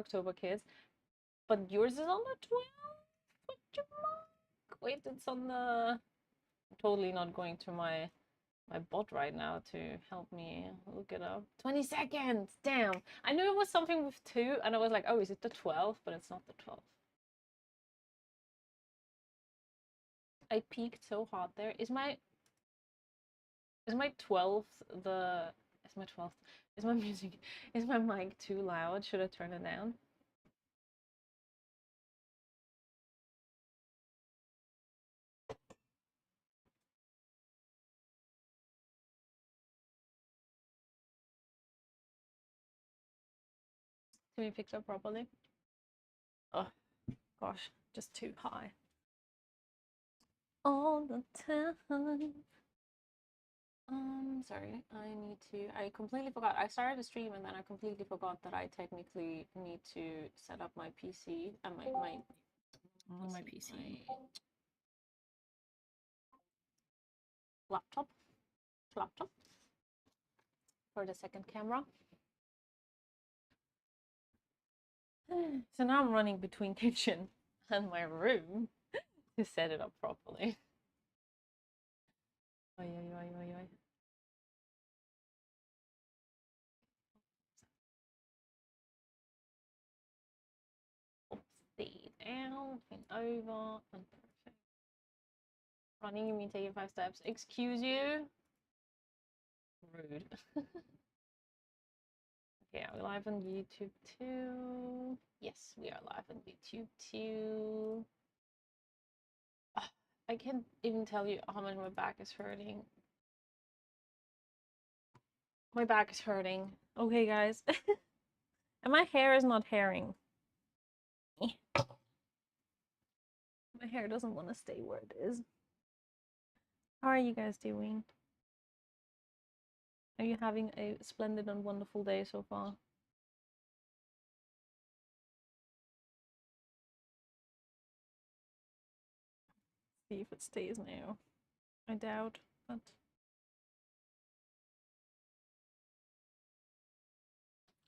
October, kids. But yours is on the 12th? What you mark? Wait, it's on the... I'm totally not going to my bot right now to help me look it up. 20 seconds! Damn! I knew it was something with 2, and I was like, oh, is it the 12th? But it's not the 12th. I peaked so hard there. Is my 12th the... Is my 12th... Is my music... Is my mic too loud? Should I turn it down? Can we fix it properly? Oh, gosh. Just too high. All the time. Sorry, I completely forgot. I started the stream and then I completely forgot that I technically need to set up my PC and my PC. Laptop for the second camera. So now I'm running between kitchen and my room to set it up properly. Oi, oi, oi, oi, oi. Upside down, and over, and perfect. Running, you mean taking 5 steps? Excuse you? Rude. Okay, are we live on YouTube too? Yes, we are live on YouTube too. I can't even tell you how much my back is hurting. My back is hurting. Okay, guys. And my hair is not hairing. My hair doesn't want to stay where it is. How are you guys doing? Are you having a splendid and wonderful day so far? See if it stays now. I doubt, but...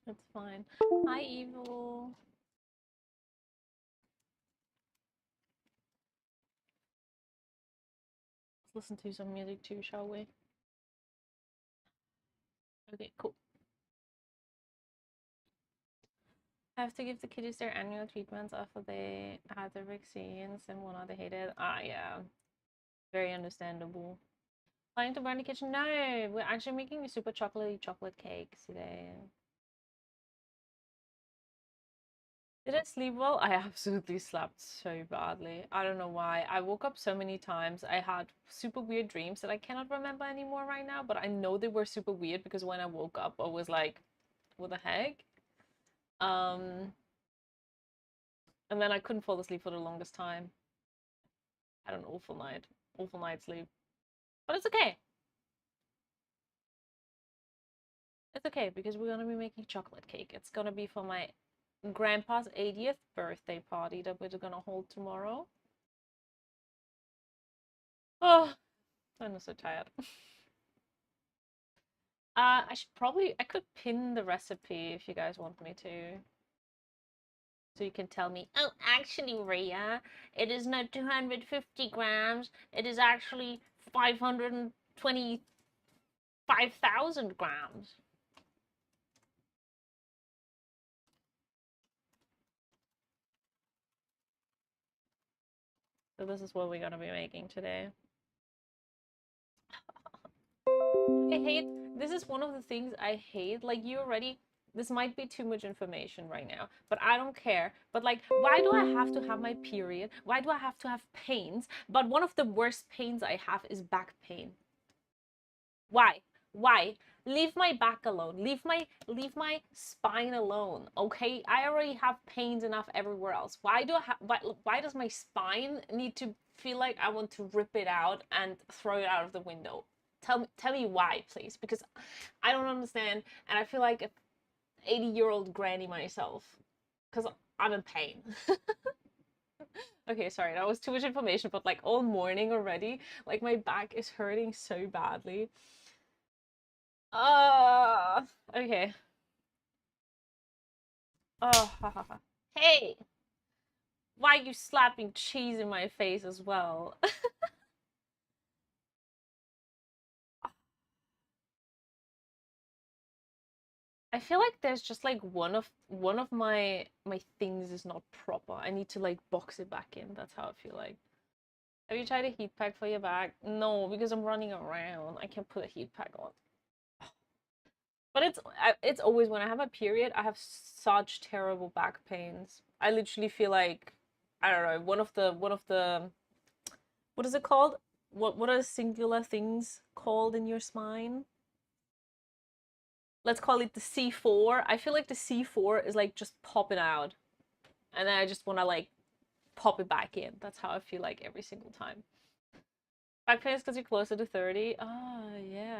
That's fine. Hi, Evil. Let's listen to some music too, shall we? Okay, cool. I have to give the kiddies their annual treatments after they had their vaccines and one they hated. Ah, yeah. Very understandable. Planning to burn the kitchen? No! We're actually making a super chocolate cake today. Did I sleep well? I absolutely slept so badly. I don't know why. I woke up so many times. I had super weird dreams that I cannot remember anymore right now, but I know they were super weird because when I woke up, I was like, what the heck? And then I couldn't fall asleep for the longest time. I had an awful night's sleep. But it's okay. It's okay because we're gonna be making chocolate cake. It's gonna be for my grandpa's 80th birthday party that we're gonna hold tomorrow. Oh, I'm so tired. I could pin the recipe if you guys want me to. So you can tell me, oh, actually, Rhea, it is not 250 grams. It is actually 525,000 grams. So this is what we're gonna be making today. This is one of the things I hate. Like, this might be too much information right now, but I don't care. But like, why do I have to have my period? Why do I have to have pains? But one of the worst pains I have is back pain. Why? Leave my back alone. Leave my spine alone. Okay, I already have pains enough everywhere else. Why does my spine need to feel like I want to rip it out and throw it out of the window? Tell me why, please, because I don't understand, and I feel like an 80-year-old granny myself, because I'm in pain. Okay, sorry, that was too much information, but like all morning already, like my back is hurting so badly. Okay. Oh, hey, why are you slapping cheese in my face as well? I feel like there's just like one of my things is not proper. I need to like box it back in. That's how I feel like. Have you tried a heat pack for your back? No, because I'm running around. I can't put a heat pack on. But it's always when I have a period, I have such terrible back pains. I literally feel like I don't know, one of the what is it called? What are singular things called in your spine? Let's call it the C4. I feel like the C4 is like just popping out. And then I just want to like pop it back in. That's how I feel like every single time. Back pain is because you're closer to 30. Oh, yeah.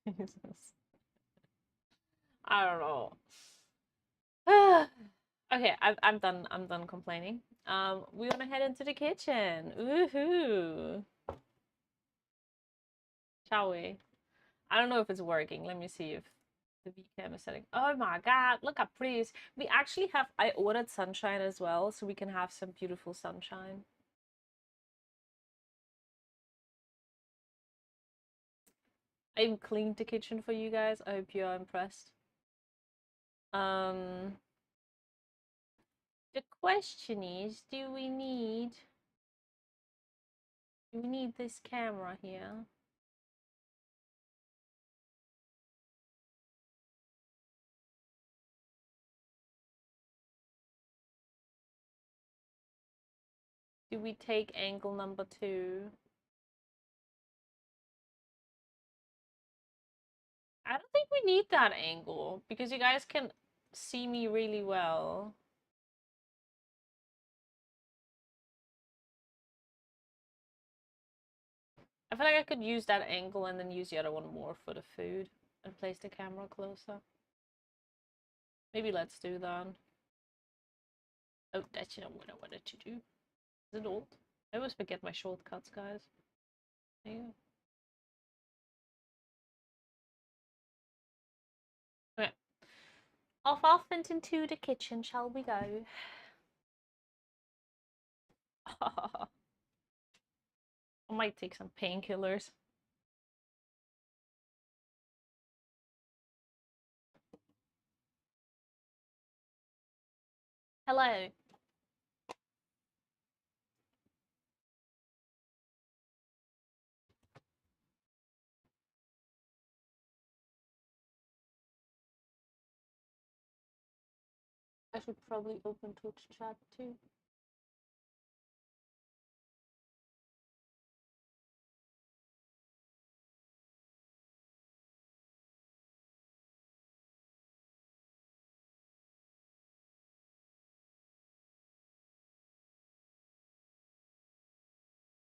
Jesus. I don't know. Okay, I'm done. I'm done complaining. We wanna head into the kitchen. Woohoo! Shall we? I don't know if it's working. Let me see if the VCam is setting. Oh my god, look how pretty it is. We actually have. I ordered sunshine as well, so we can have some beautiful sunshine. I even cleaned the kitchen for you guys. I hope you are impressed. Um, the question is, do we need this camera here? Do we take angle number 2? I don't think we need that angle because you guys can see me really well. I feel like I could use that angle and then use the other one more for the food and place the camera closer. Maybe let's do that. Oh, that's not what I wanted to do. Is it old? I always forget my shortcuts, guys. There you go. Okay. Off and into the kitchen, shall we go? I might take some painkillers. Hello. I should probably open Twitch chat too.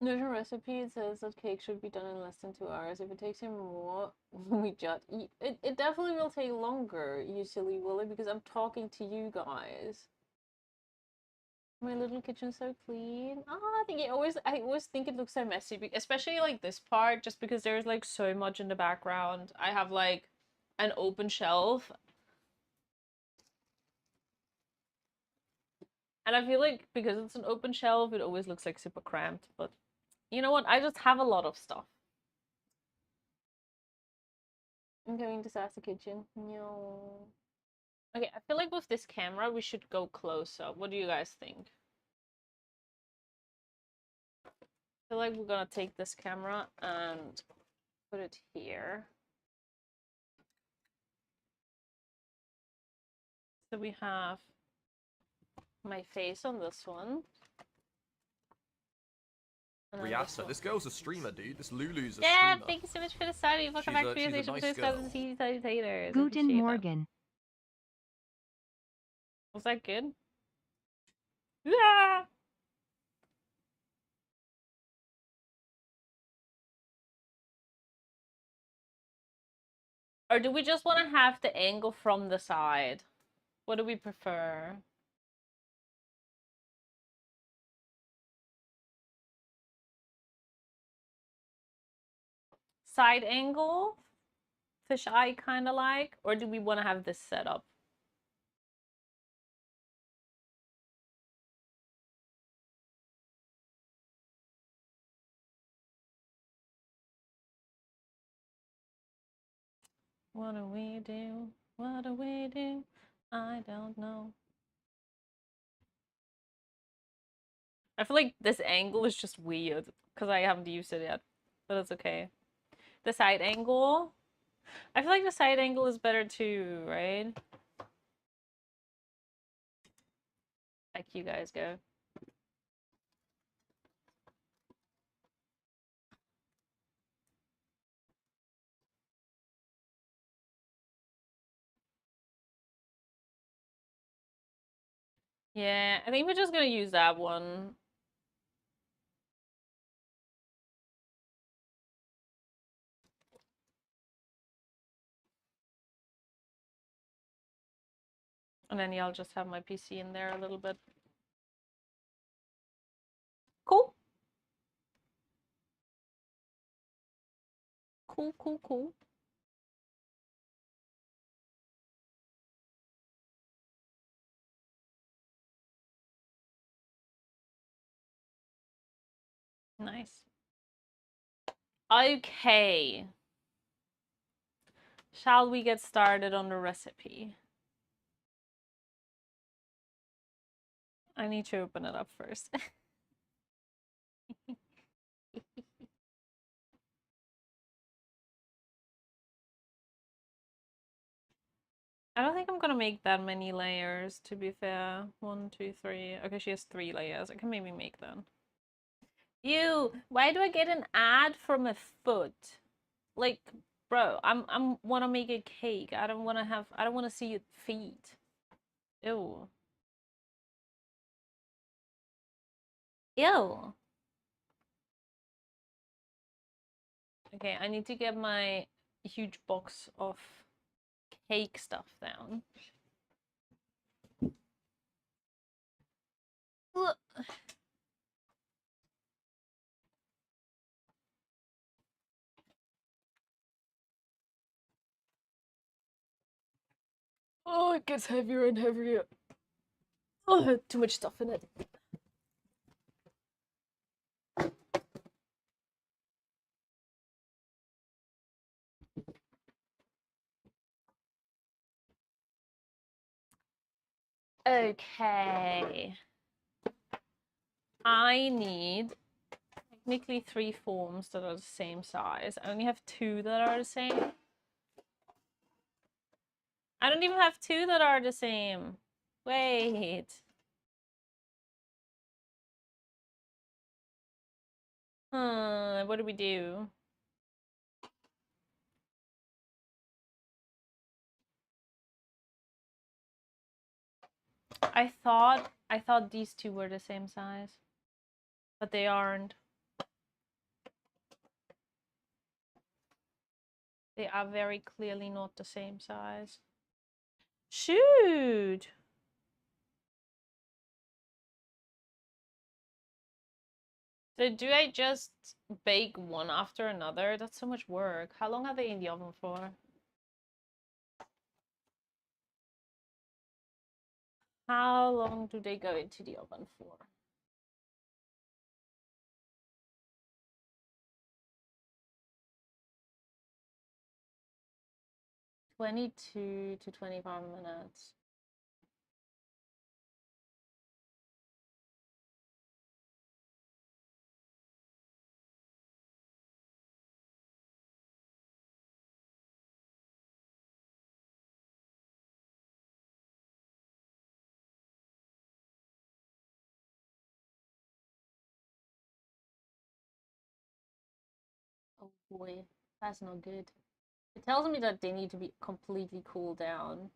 There's a recipe. It says that cake should be done in less than 2 hours. If it takes him more, we just eat. It definitely will take longer, you silly Willy, because I'm talking to you guys. My little kitchen's so clean. I think I always think it looks so messy, especially like this part, just because there's like so much in the background. I have like an open shelf, and I feel like because it's an open shelf, it always looks like super cramped. But you know what? I just have a lot of stuff. I'm going to Sassy Kitchen. No. Okay, I feel like with this camera, we should go close up. What do you guys think? I feel like we're gonna take this camera and put it here. So we have my face on this one. Riasa, this girl's a streamer, dude. This Lulu's a yeah, streamer. thank you so much for the study. Welcome back to the She's a nice girl. Guten Morgen. Was that good? Yeah. Or do we just want to have the angle from the side? What do we prefer? Side angle? fisheye kind of like, or do we want to have this set up? What do we do? What do we do? I don't know. I feel like this angle is just weird because I haven't used it yet, but it's okay. The side angle. I feel like the side angle is better too, right? Like you guys go. Yeah, I think we're just gonna use that one. And then yeah, I'll just have my PC in there a little bit. Cool. Cool, cool, cool. Nice. Okay. Shall we get started on the recipe? I need to open it up first. I don't think I'm gonna make that many layers, to be fair. 1, 2, 3. Okay, she has 3 layers. I can maybe make them. Ew, why do I get an ad from a foot? Like, bro, I'm wanna make a cake. I don't wanna see your feet. Ew. Ew. Okay, I need to get my huge box of cake stuff down. Ugh. Oh, it gets heavier and heavier. Oh, too much stuff in it. Okay. I need technically 3 forms that are the same size. I only have 2 that are the same. I don't even have 2 that are the same. Wait. What do we do? I thought these 2 were the same size, but they aren't. They are very clearly not the same size. Shoot! So do I just bake one after another? That's so much work. How long are they in the oven for? How long do they go into the oven for? 22 to 25 minutes. Oh boy, that's not good. It tells me that they need to be completely cooled down.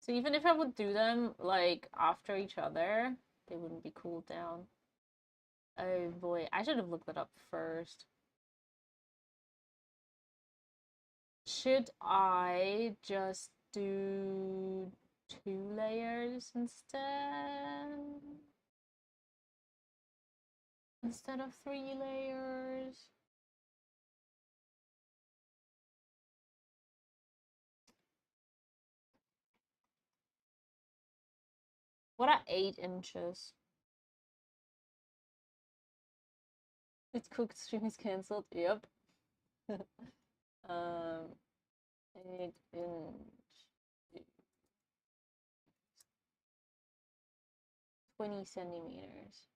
So even if I would do them like after each other, they wouldn't be cooled down. Oh boy, I should have looked that up first. Should I just do 2 layers instead of 3 layers? What are 8 inches? It's cooked, stream is cancelled. Yep. 8 inch. 20 centimeters.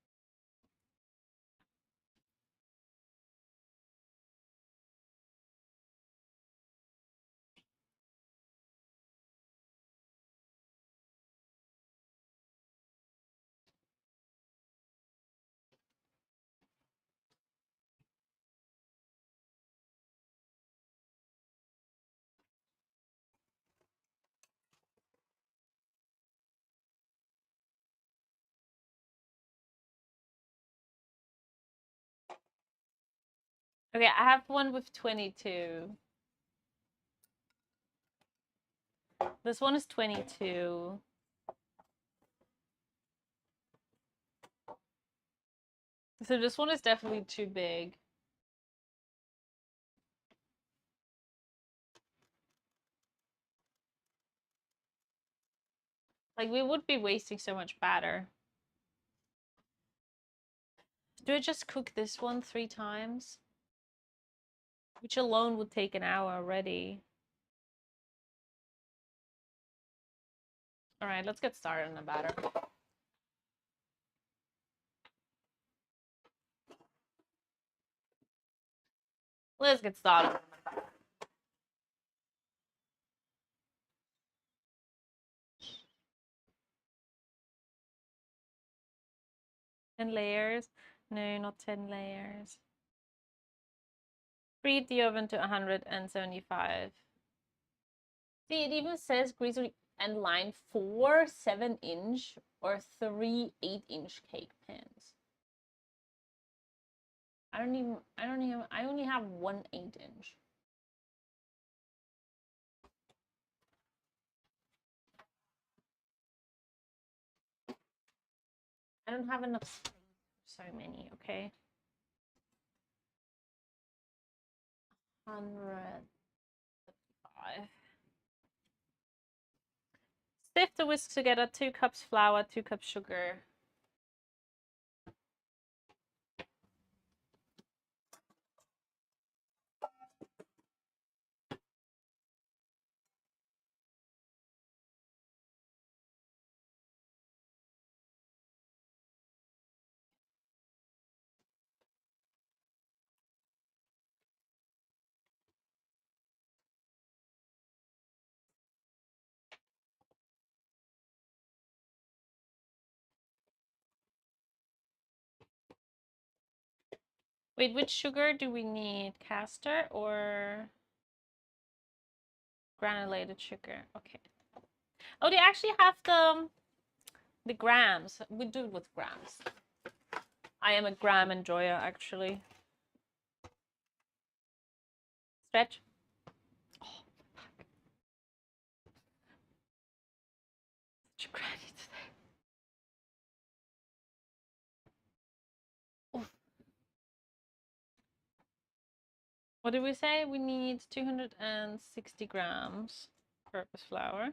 Okay, I have one with 22. This one is 22. So this one is definitely too big. Like, we would be wasting so much batter. Do I just cook this one 3 times? Which alone would take an hour already. Alright, let's get started on the batter. Let's get started. Ten layers? No, not 10 layers. Preheat the oven to 175. See, it even says grease and line 4 7-inch or 3 8-inch cake pans. I only have 1 8-inch. I don't have enough space for so many, okay? 105. Sift the whisk together, 2 cups flour, 2 cups sugar. Wait, which sugar do we need? Caster or granulated sugar? Okay. Oh, they actually have the grams. We do it with grams. I am a gram enjoyer, actually. Stretch. Oh, fuck. Such a granny today. Oof. What did we say? We need 260 grams purpose flour.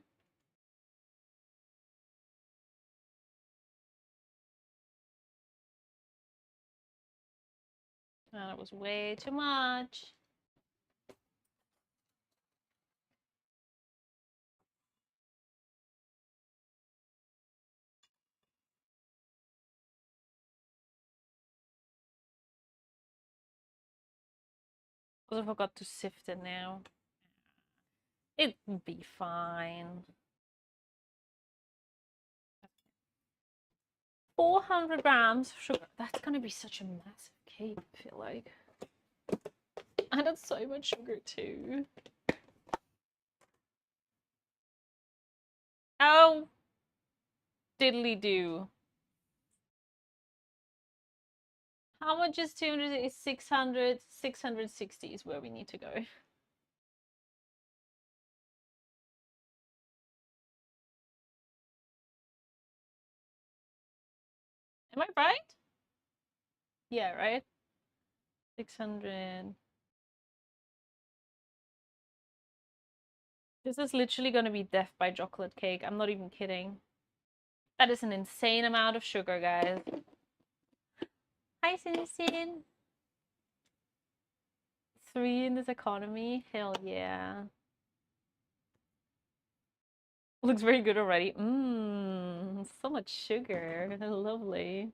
That was way too much. Also forgot to sift it now. It'll be fine. 400 grams of sugar. That's gonna be such a massive cake, I feel like. And it's so much sugar too. Oh, diddly do. How much is 200? Is 600? 660 is where we need to go. Am I right? Yeah, right? 600. This is literally gonna be death by chocolate cake. I'm not even kidding. That is an insane amount of sugar, guys. Hi, Sin. 3 in this economy? Hell yeah. Looks very good already. Mmm, so much sugar. Lovely.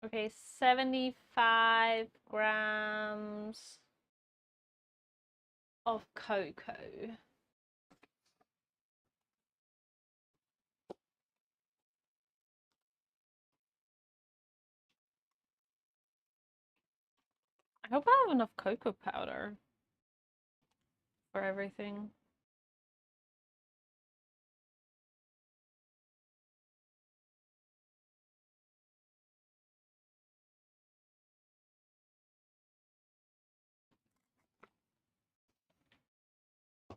Okay, 75 grams of cocoa. I hope I have enough cocoa powder for everything.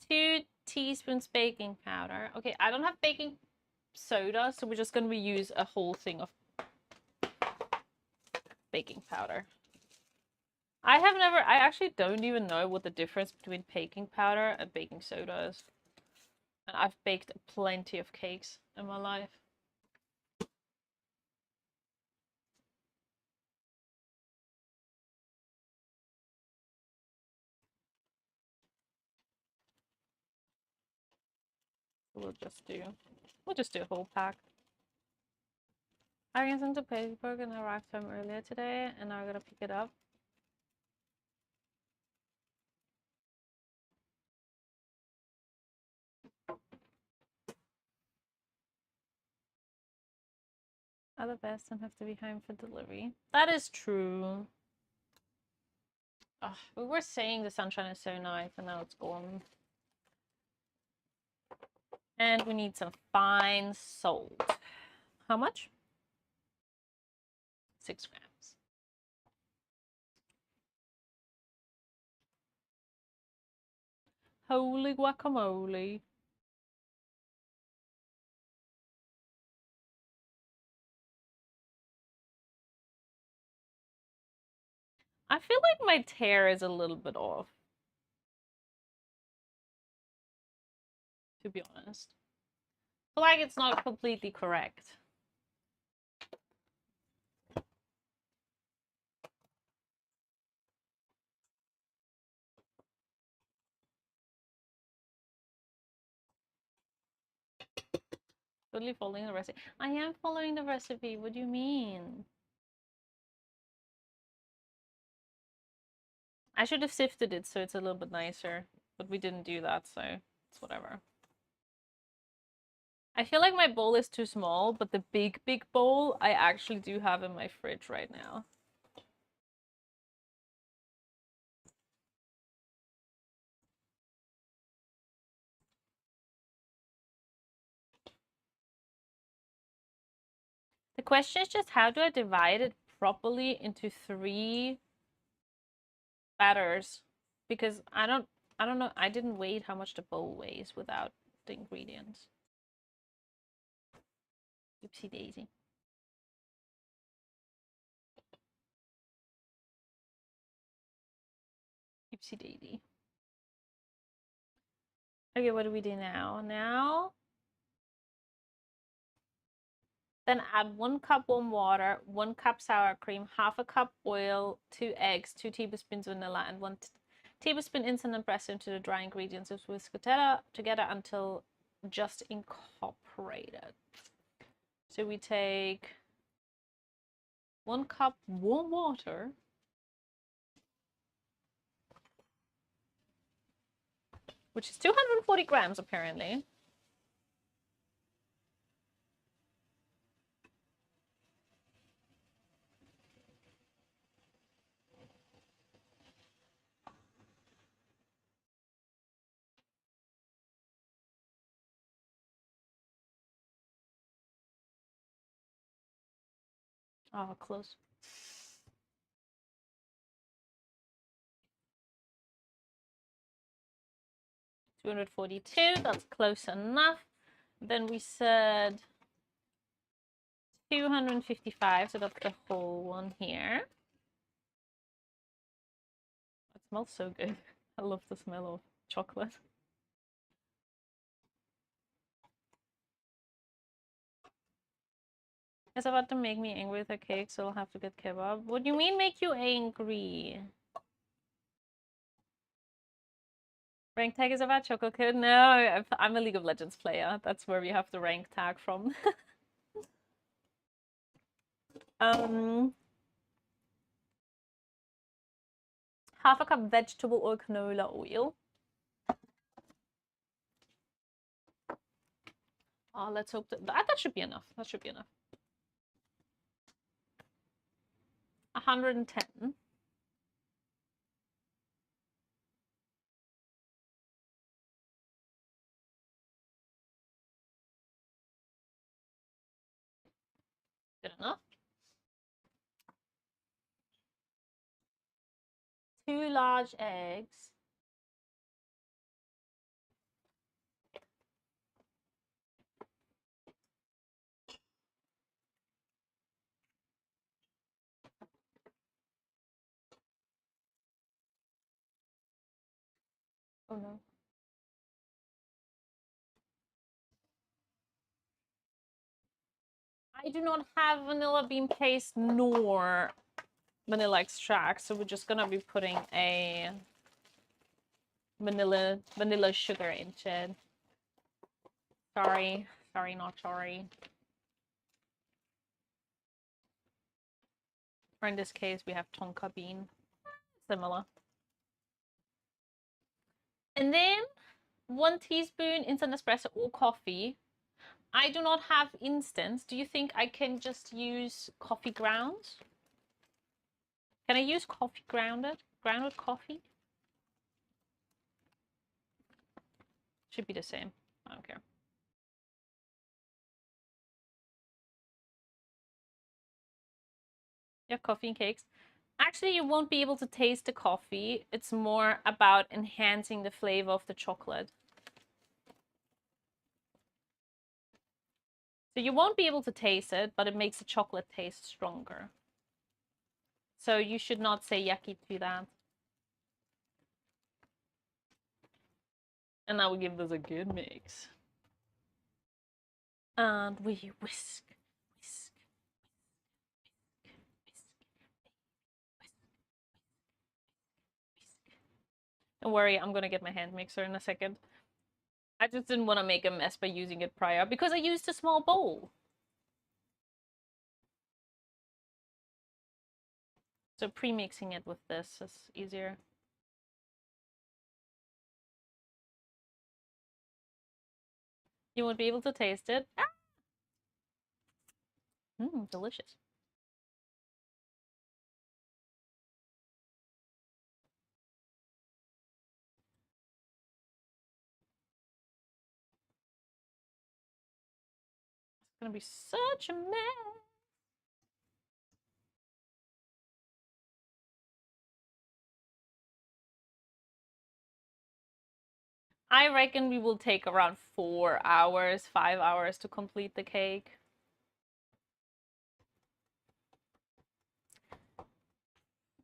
Two teaspoons baking powder. Okay, I don't have baking soda, so we're just going to use a whole thing of baking powder. I actually don't even know what the difference between baking powder and baking soda is. And I've baked plenty of cakes in my life. We'll just do a whole pack. I ran into Pittsburgh and arrived home earlier today, and now I'm gonna pick it up. Are the best and have to be home for delivery. That is true. Oh, we were saying the sunshine is so nice, and now it's gone. And we need some fine salt. How much? 6 grams. Holy guacamole. I feel like my tear is a little bit off, to be honest. I feel like it's not completely correct. Totally following the recipe. I am following the recipe. What do you mean? I should have sifted it so it's a little bit nicer, but we didn't do that, so it's whatever. I feel like my bowl is too small, but the big bowl I actually do have in my fridge right now. The question is just how do I divide it properly into 3 batters? Because I don't know, I didn't weigh how much the bowl weighs without the ingredients. Oopsie daisy. Oopsie daisy. Okay, what do we do now? Then add 1 cup warm water, 1 cup sour cream, half a cup oil, 2 eggs, 2 tablespoons vanilla, and 1 tablespoon instant espresso into the dry ingredients. Whisk together until just incorporated. So we take 1 cup warm water. Which is 240 grams apparently. Oh, close. $242, that's close enough. Then we said 255, so that's the whole one here. It smells so good. I love the smell of chocolate. It's about to make me angry with a cake, so I'll have to get kebab. What do you mean make you angry? Rank tag is about chocolate kid? No, I'm a League of Legends player. That's where we have the rank tag from. Half a cup vegetable oil, canola oil. Oh, let's hope that should be enough. That should be enough. 110. Good enough. 2 large eggs. Oh no. I do not have vanilla bean paste nor vanilla extract, so we're just gonna be putting a vanilla sugar into it. Sorry, not sorry. Or in this case, we have tonka bean. Similar. And then 1 teaspoon instant espresso or coffee. I do not have instant. Do you think I can just use coffee grounds? Can I use coffee grounded coffee? Should be the same. I don't care. Yeah, coffee and cakes. Actually, you won't be able to taste the coffee. It's more about enhancing the flavor of the chocolate. So you won't be able to taste it, but it makes the chocolate taste stronger. So you should not say yucky to that. And now we give this a good mix. And we whisk. Don't worry, I'm gonna get my hand mixer in a second. I just didn't want to make a mess by using it prior because I used a small bowl. So pre-mixing it with this is easier. You won't be able to taste it. Ah! Delicious. It's gonna be such a mess. I reckon we will take around 4 hours, 5 hours to complete the cake.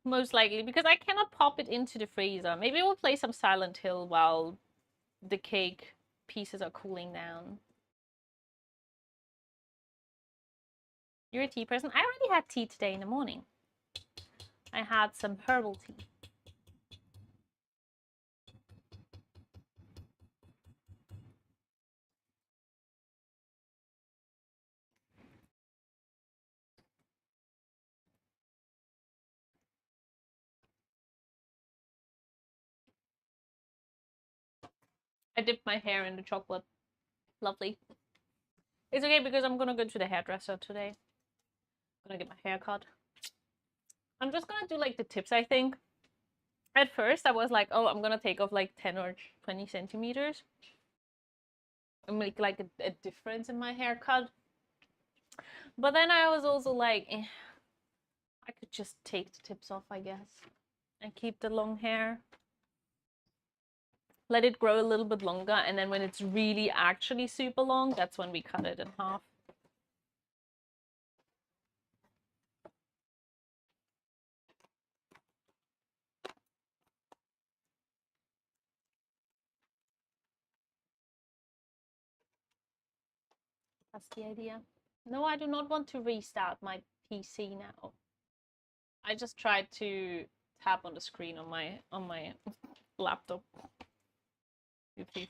Most likely, because I cannot pop it into the freezer. Maybe we'll play some Silent Hill while the cake pieces are cooling down. You're a tea person? I already had tea today in the morning. I had some herbal tea. I dipped my hair in the chocolate. Lovely. It's okay because I'm gonna go to the hairdresser today. I'm gonna get my hair cut. I'm just gonna do like the tips, I think. At first, I was like, oh, I'm gonna take off like 10 or 20 centimeters and make like a difference in my haircut. But then I was also like, I could just take the tips off, I guess, and keep the long hair. Let it grow a little bit longer, and then when it's really actually super long, that's when we cut it in half. That's the idea. No, I do not want to restart my PC now. I just tried to tap on the screen on my laptop. Oopsie.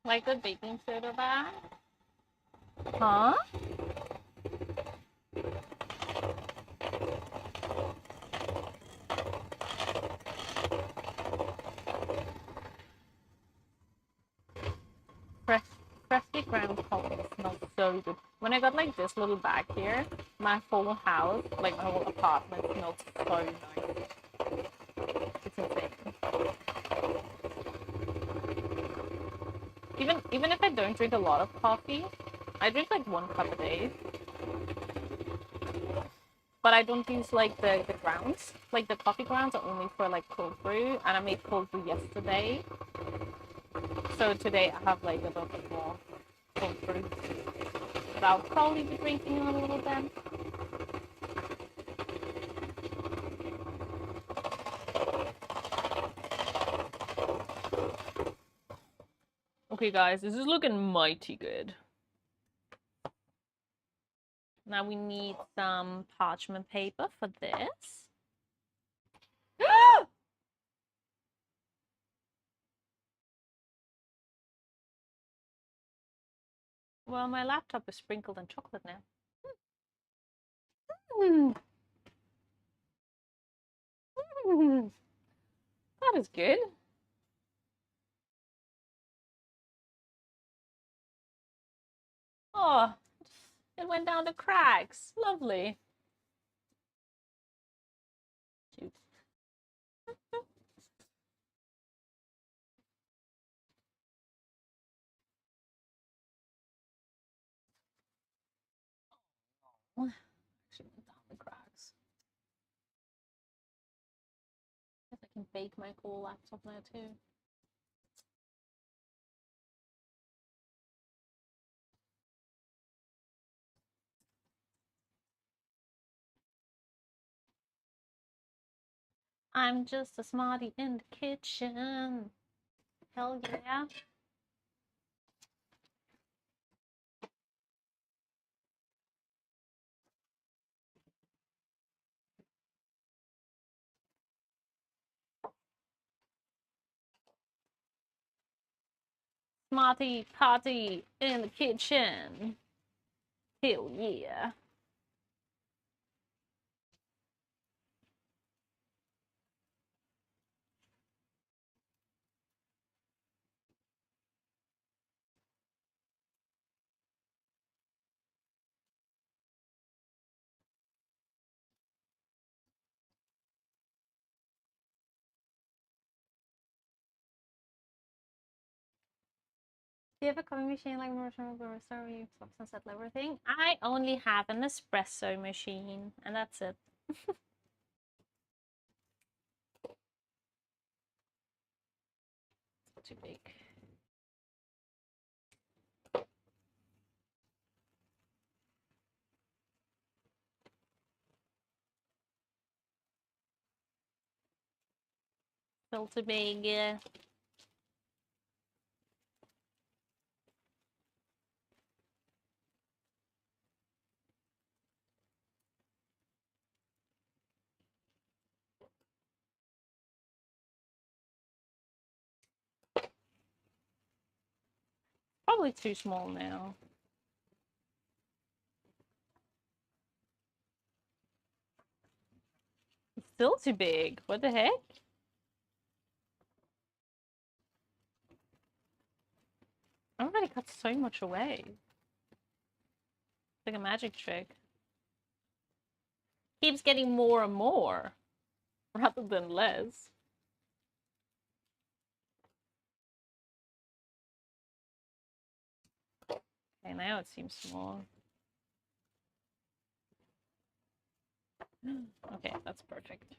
Like the baking soda bag? Huh? Freshly ground coffee smells so good. When I got like this little bag here, my whole house, like my whole apartment smells so nice. It's insane. Even if I don't drink a lot of coffee, I drink like 1 cup a day. But I don't use like the grounds. Like the coffee grounds are only for like cold brew, and I made cold brew yesterday. So today I have like a little bit more cold brew. But I'll probably be drinking in a little bit. Okay guys, this is looking mighty good. Now we need some parchment paper for this. Well, my laptop is sprinkled in chocolate now. That is good. Oh, it went down the cracks. Lovely. Shoot. Actually went down the cracks. I guess I can bake my cool laptop now too. I'm just a smarty in the kitchen. Hell yeah. Smarty party in the kitchen. Hell yeah. Do you have a coffee machine like Marshall Barista where you flip and settle everything? I only have an espresso machine, and that's it. It's too big. Still too big. Probably too small now. It's still too big. What the heck? I already cut so much away. It's like a magic trick. Keeps getting more and more rather than less. Okay, now it seems small. Okay, that's perfect.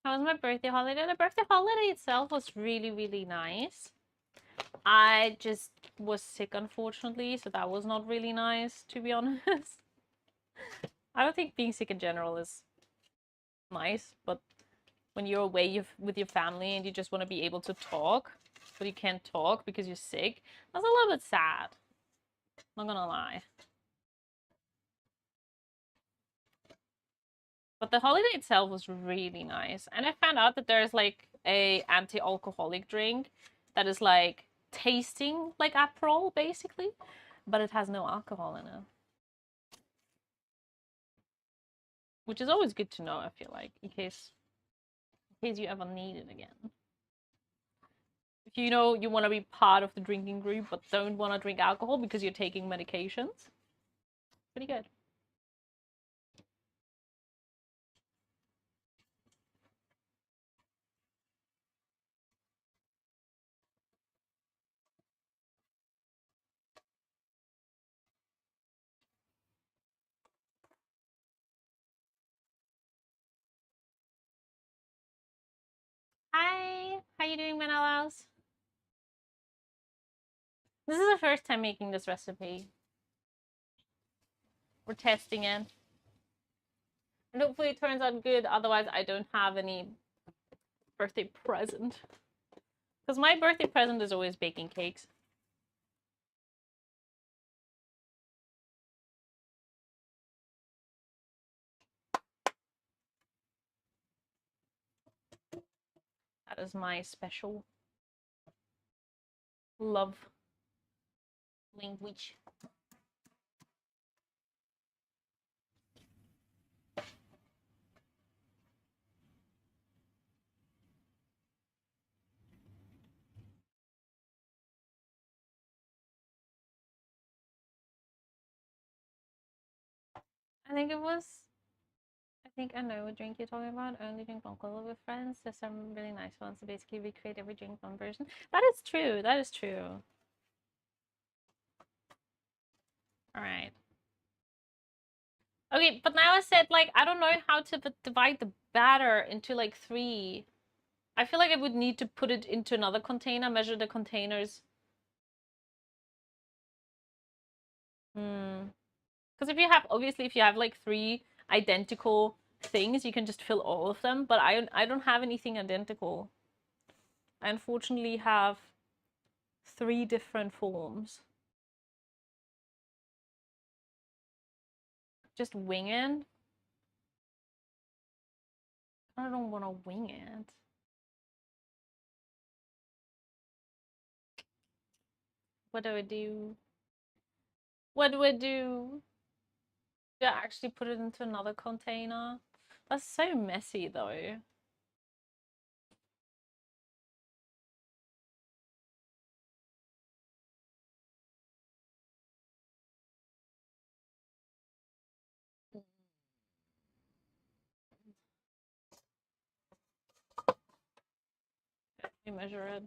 How was my birthday holiday? The birthday holiday itself was really, really nice. I just was sick, unfortunately, so that was not really nice, to be honest. I don't think being sick in general is nice, but when you're away with your family and you just want to be able to talk, but you can't talk because you're sick, that's a little bit sad. Not gonna lie. But the holiday itself was really nice. And I found out that there's like a anti-alcoholic drink that is like tasting like Aperol, basically, but it has no alcohol in it. Which is always good to know, I feel like, in case you ever need it again. If you know you want to be part of the drinking group but don't want to drink alcohol because you're taking medications, pretty good. Hi, how you doing, Menelaus? This is the first time making this recipe. We're testing it. And hopefully it turns out good, otherwise I don't have any birthday present. Because my birthday present is always baking cakes. That is my special love language. I think I know what drink you're talking about. Only drink Coca-Cola with friends. There's some really nice ones. So basically recreate every drink one version. That is true. That is true. All right. Okay, but now I said, like, I don't know how to divide the batter into, like, 3. I feel like I would need to put it into another container, measure the containers. Because obviously, if you have, like, 3 identical things, you can just fill all of them. But I don't have anything identical. I unfortunately have 3 different forms. Just wing it? I don't want to wing it. What do I do? What do I do? Do I actually put it into another container? That's so messy, though. Let me measure it.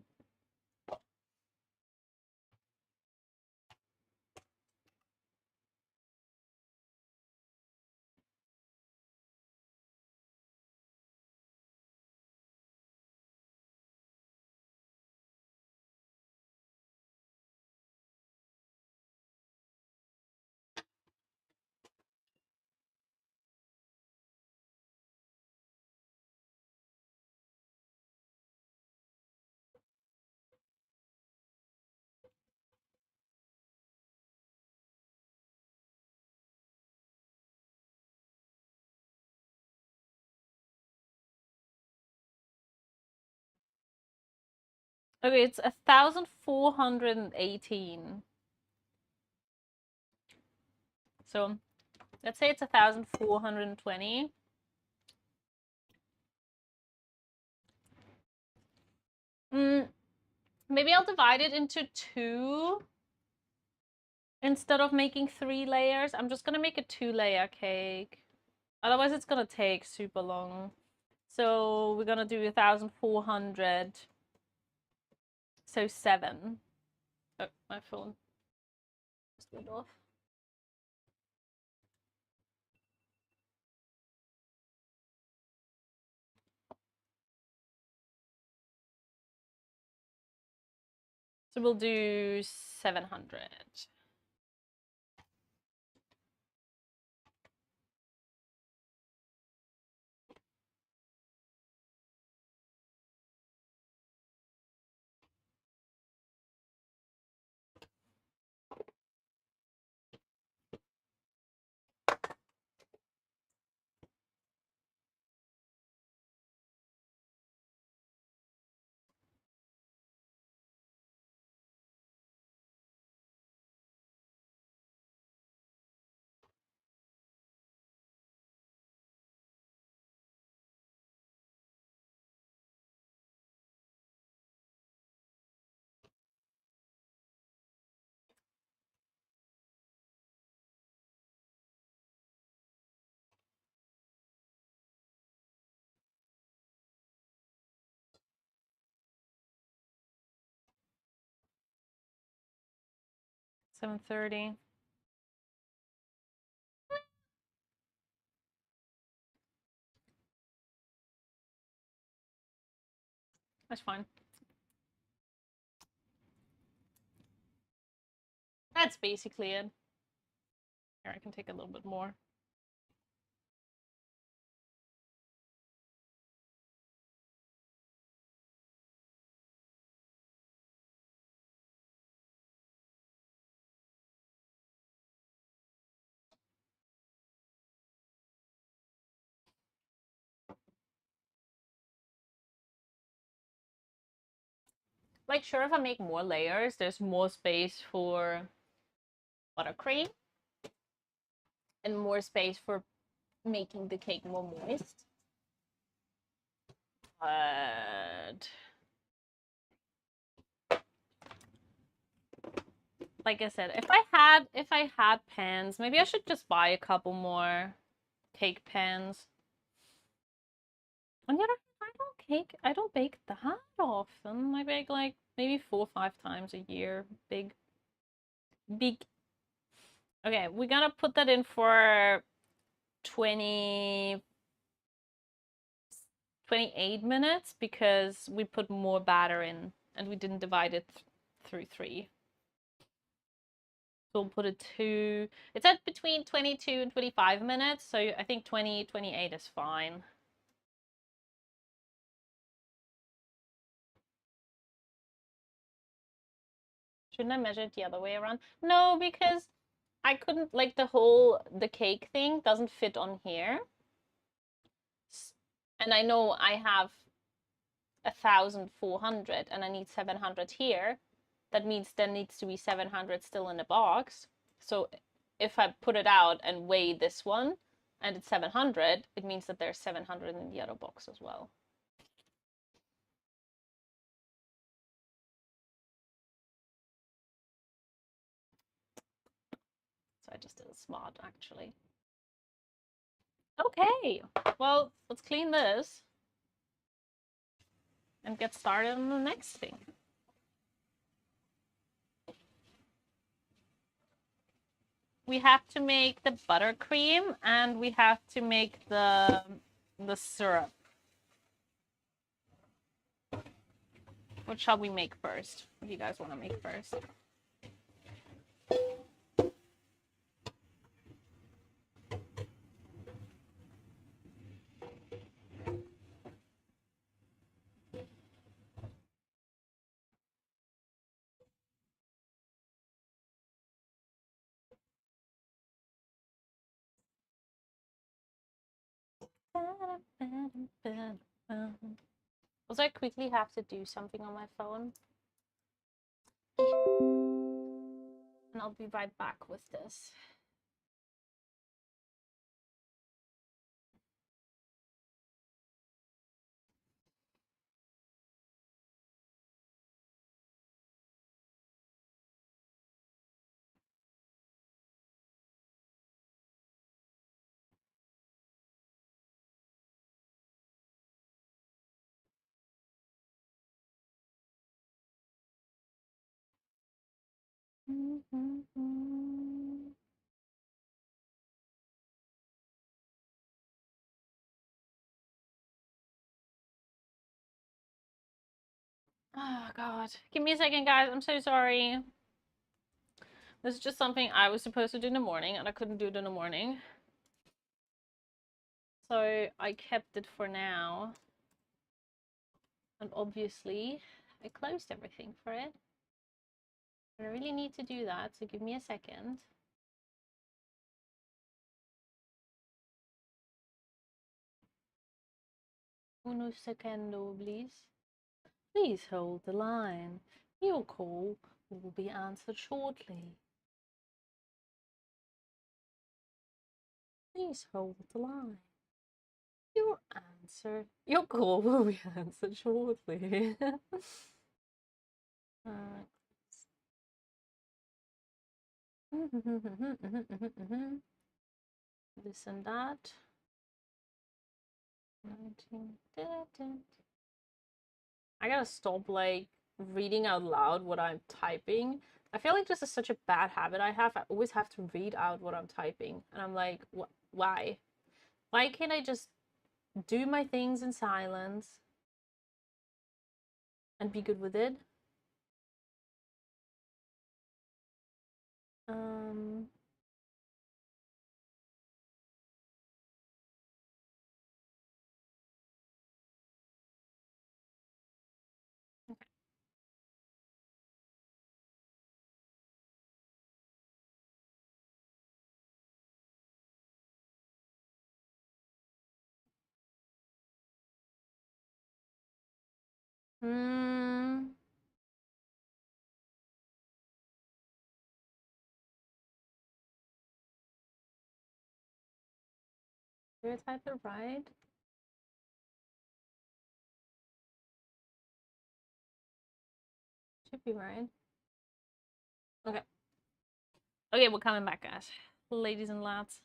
Okay, it's 1,418. So let's say it's 1,420. Maybe I'll divide it into 2 instead of making 3 layers. I'm just gonna make a 2-layer cake. Otherwise, it's gonna take super long. So we're gonna do 1,400. So 7. Oh, my phone just went off. So we'll do 700. $730. That's fine. That's basically it. Here, I can take a little bit more. Like, sure, if I make more layers, there's more space for buttercream and more space for making the cake more moist. But like I said, if I had pans, maybe I should just buy a couple more cake pans. On the other hand, I don't bake that often. I bake like maybe 4 or 5 times a year. Big. Okay, we're gonna put that in for 28 minutes because we put more batter in and we didn't divide it through 3. So we'll put it to, it's at between 22 and 25 minutes. So I think 28 is fine. Shouldn't I measure it the other way around? No, because I couldn't, like the cake thing doesn't fit on here. And I know I have 1,400 and I need 700 here. That means there needs to be 700 still in the box. So if I put it out and weigh this one and it's 700, it means that there's 700 in the other box as well. So I just did it smart, actually. Okay, well, let's clean this and get started on the next thing. We have to make the buttercream and we have to make the syrup. What shall we make first? What do you guys want to make first? Also, I quickly have to do something on my phone. And I'll be right back with this. Oh god. Give me a second, guys. I'm so sorry. This is just something I was supposed to do in the morning and I couldn't do it in the morning. So I kept it for now. And obviously I closed everything for it. I really need to do that, so give me a second. Uno secondo, please. Please hold the line. Your call will be answered shortly. Please hold the line. Your call will be answered shortly. This and that. 19. I gotta stop like reading out loud what I'm typing. I feel like this is such a bad habit I have. I always have to read out what I'm typing, and I'm like, why? Why can't I just do my things in silence and be good with it? Um. Okay. Hmm. Did I type it right? Should be right. Okay. Okay, we're coming back, guys. Ladies and lads.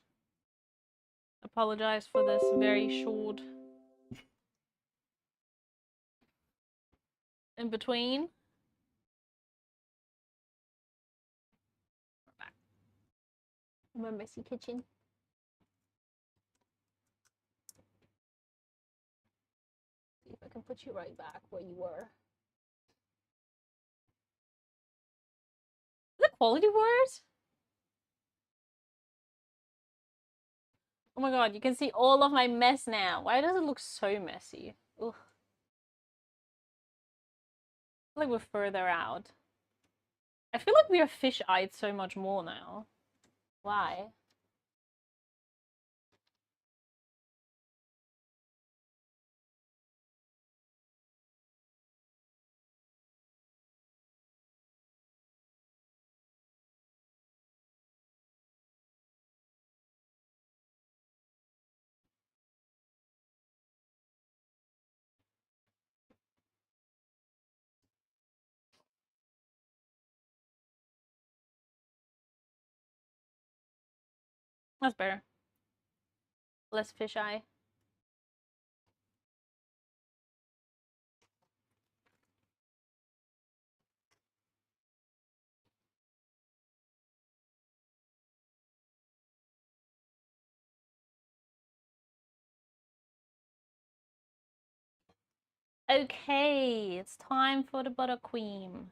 Apologize for this very short in between. We're back. My messy kitchen. See if I can put you right back where you were. Is it quality wars? Oh my god, you can see all of my mess now. Why does it look so messy? Ugh. I feel like we're further out. I feel like we are fish-eyed so much more now. Why? That's better. Less fish-eye. Okay, it's time for the buttercream.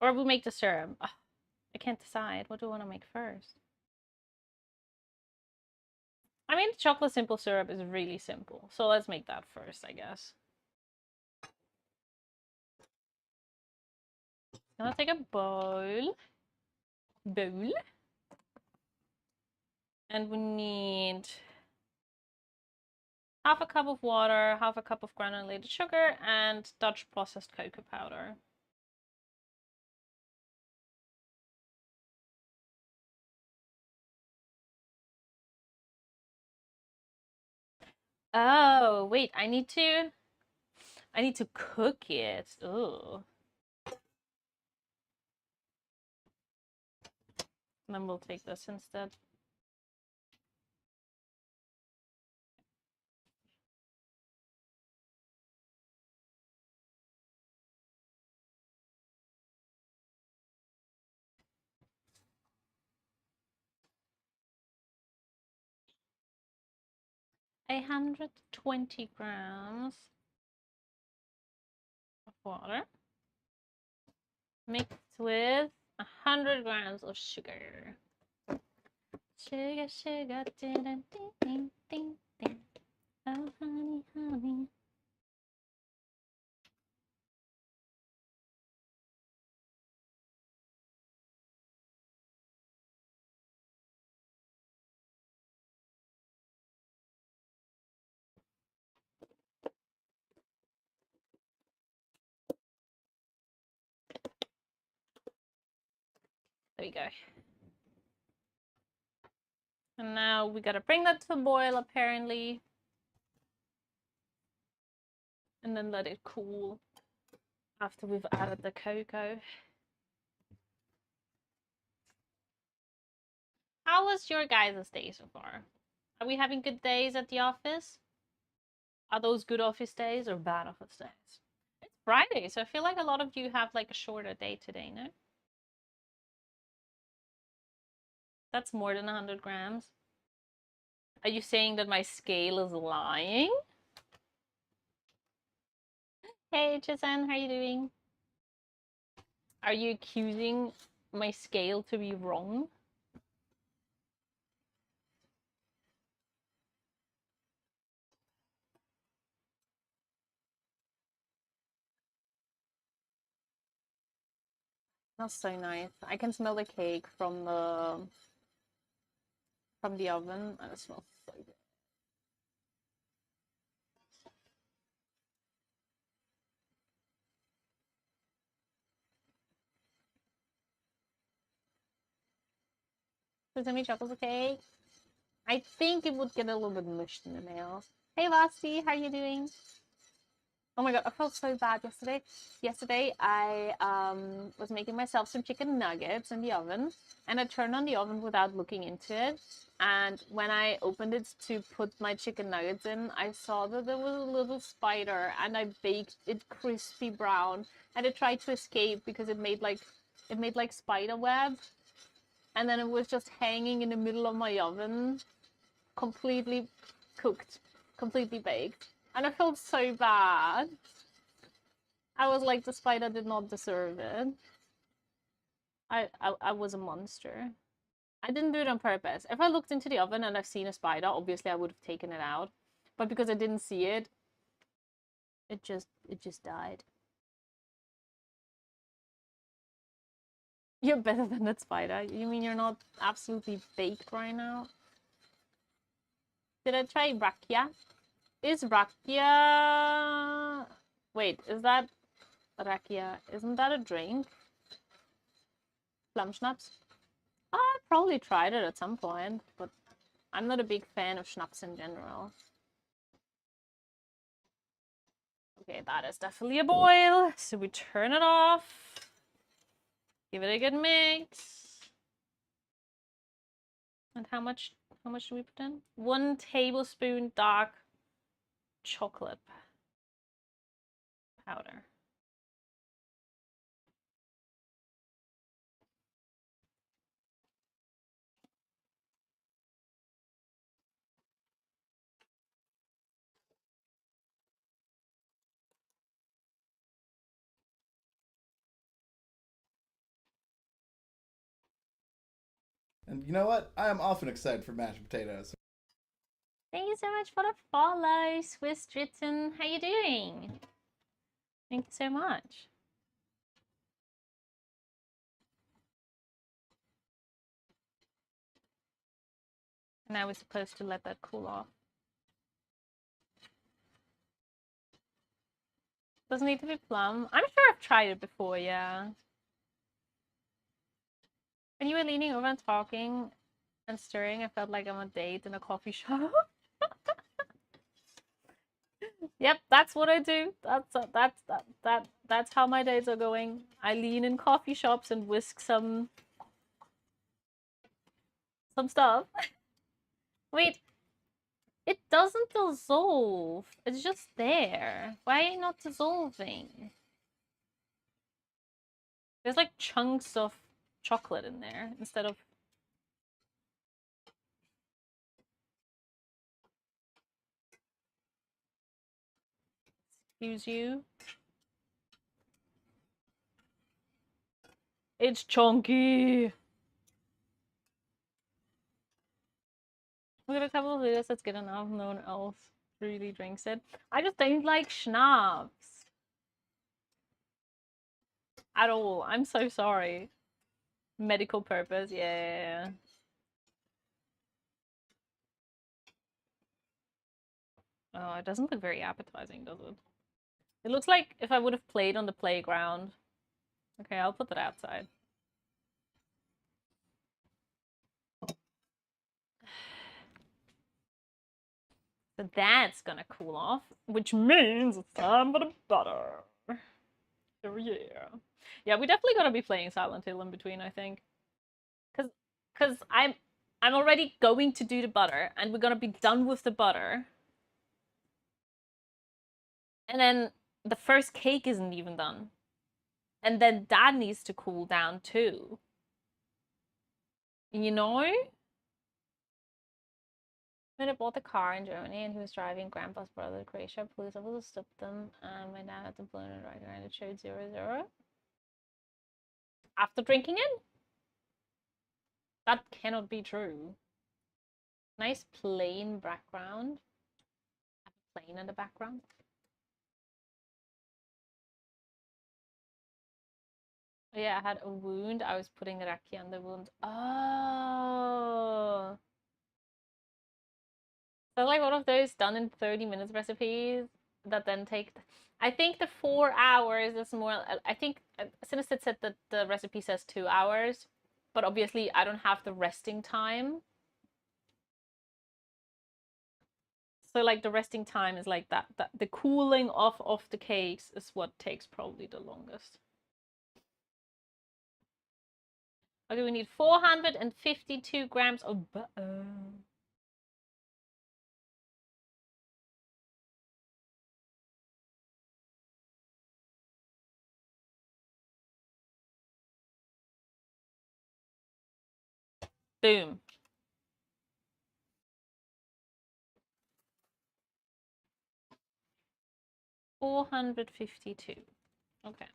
Or we make the syrup. Ugh, I can't decide. What do I want to make first? I mean, chocolate simple syrup is really simple. So let's make that first, I guess. I'm gonna take a bowl. And we need half a cup of water, half a cup of granulated sugar, and Dutch processed cocoa powder. Oh, wait, I need to cook it. Ooh. And then we'll take this instead. A 120 grams water mixed with 100 grams of sugar. Sugar, sugar, ding, ding, ding, ding, ding. Oh, honey, honey. There we go. And now we gotta bring that to a boil, apparently. And then let it cool after we've added the cocoa. How was your guys' day so far? Are we having good days at the office? Are those good office days or bad office days? It's Friday, so I feel like a lot of you have like a shorter day today, no? That's more than 100 grams. Are you saying that my scale is lying? Hey, Jason, how are you doing? Are you accusing my scale to be wrong? That's so nice. I can smell the cake from the oven, and it smells so good. Sesame chocolate cake. I think it would get a little bit mushed in the nails. Hey, Vasti, how are you doing? Oh my god, I felt so bad yesterday. Yesterday, I was making myself some chicken nuggets in the oven, and I turned on the oven without looking into it. And when I opened it to put my chicken nuggets in, I saw that there was a little spider, and I baked it crispy brown, and it tried to escape because it made like spider web, and then it was just hanging in the middle of my oven, completely cooked, completely baked. And I felt so bad. I was like, the spider did not deserve it. I was a monster. I didn't do it on purpose. If I looked into the oven and I've seen a spider, obviously I would have taken it out. But because I didn't see it, it just died. You're better than that spider. You mean you're not absolutely baked right now? Did I try rakia? Is rakia... Wait, is that rakia? Isn't that a drink? Flammschnaps? I probably tried it at some point, but I'm not a big fan of schnapps in general. Okay, that is definitely a boil. So we turn it off. Give it a good mix. And how much do we put in? 1 tablespoon dark chocolate powder. And you know what? I am often excited for mashed potatoes. Thank you so much for the follow, Swiss Dritten. How you doing? Thank you so much. Now we're supposed to let that cool off. Doesn't need to be plum. I'm sure I've tried it before, yeah. When you were leaning over and talking and stirring, I felt like I'm on a date in a coffee shop. Yep, that's what I do. That's how my days are going. I lean in coffee shops and whisk some stuff. Wait, it doesn't dissolve. It's just there. Why not dissolving? There's like chunks of chocolate in there instead of... Excuse you. It's chunky. We got a couple of videos that's good enough. No one else really drinks it. I just don't like schnapps. At all. I'm so sorry. Medical purpose, yeah. Oh, it doesn't look very appetizing, does it? It looks like if I would have played on the playground. Okay, I'll put that outside. So that's gonna cool off, which means it's time for the butter. Oh yeah. Yeah, we definitely gotta be playing Silent Hill in between, I think. Cause I'm already going to do the butter and we're gonna be done with the butter. And then the first cake isn't even done. And then that needs to cool down too. You know? When I bought the car in Germany and he was driving Grandpa's brother to Croatia, police officers stopped them and my dad had to blow it right around. It showed 0-0. After drinking it? That cannot be true. Nice plain background. Plane in the background. Oh, yeah, I had a wound. I was putting raki on the wound. Oh. So like one of those done in 30 minutes recipes that then take... I think the 4 hours is more... I think Cinestit said that the recipe says 2 hours, but obviously I don't have the resting time. So like the resting time is like that the cooling off of the cakes is what takes probably the longest. Okay, we need 452 grams of butter. Boom. $452. Okay.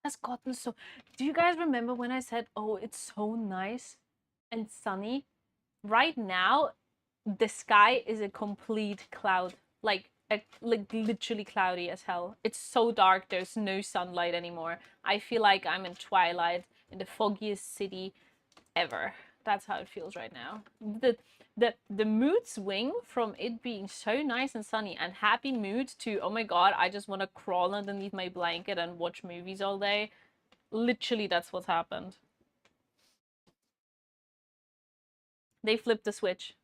Has gotten so... Do you guys remember when I said, oh, it's so nice and sunny? Right now, the sky is a complete cloud. Like literally cloudy as hell. It's so dark, there's no sunlight anymore. I feel like I'm in Twilight, in the foggiest city ever. That's how it feels right now. The mood swing from it being so nice and sunny and happy mood to, oh my god, I just want to crawl underneath my blanket and watch movies all day. Literally, that's what's happened. They flipped the switch.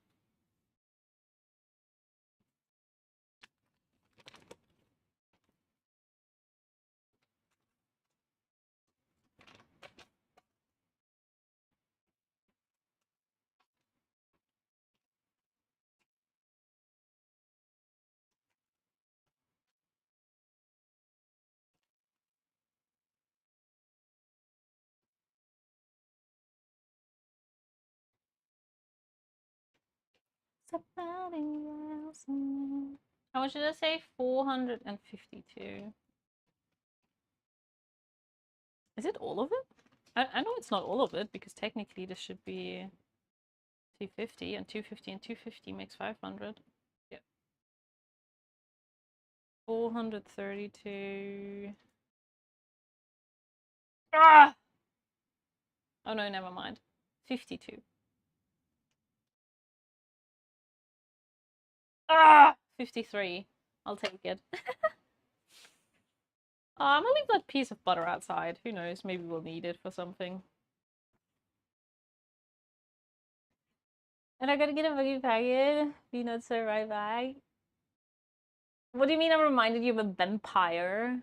Somebody else. How much did I say? 452. Is it all of it? I know it's not all of it because technically this should be 250 and 250 and 250 makes 500. Yeah. 432. Ah! Oh no, never mind. 52. Ah! 53. I'll take it. I'm gonna leave that piece of butter outside. Who knows? Maybe we'll need it for something. And I gotta get a boogie packet. Peanuts are right back. What do you mean I reminded you of a vampire?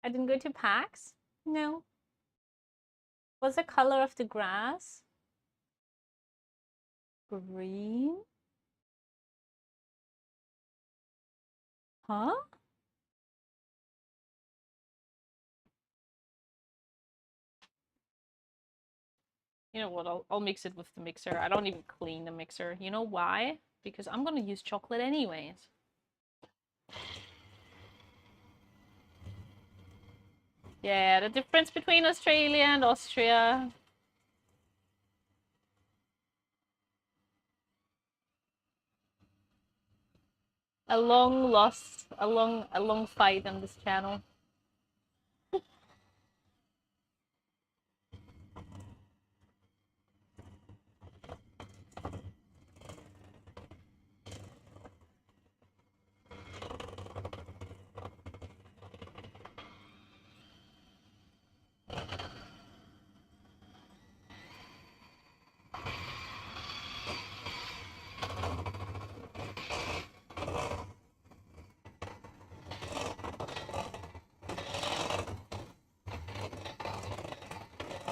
I didn't go to PAX? No. What's the color of the grass? Green? Huh? You know what? I'll mix it with the mixer. I don't even clean the mixer. You know why? Because I'm gonna use chocolate anyways. Yeah, the difference between Australia and Austria. A long fight on this channel.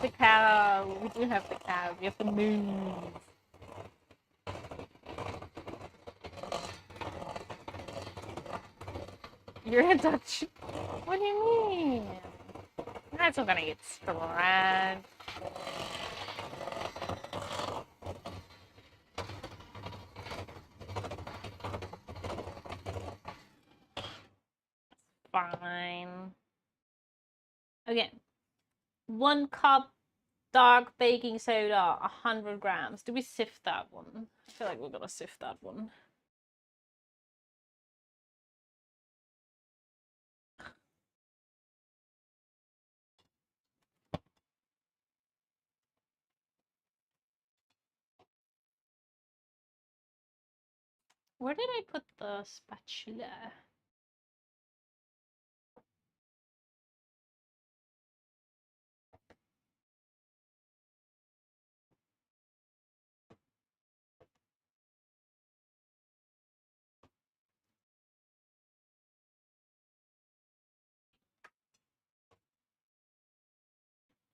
The cow. We do have the cow. We have to move. You're a Dutch. What do you mean? That's not gonna get scratched. Fine. Again, 1 cup dark baking soda, 100 grams. Do we sift that one? I feel like we're gonna sift that one. Where did I put the spatula?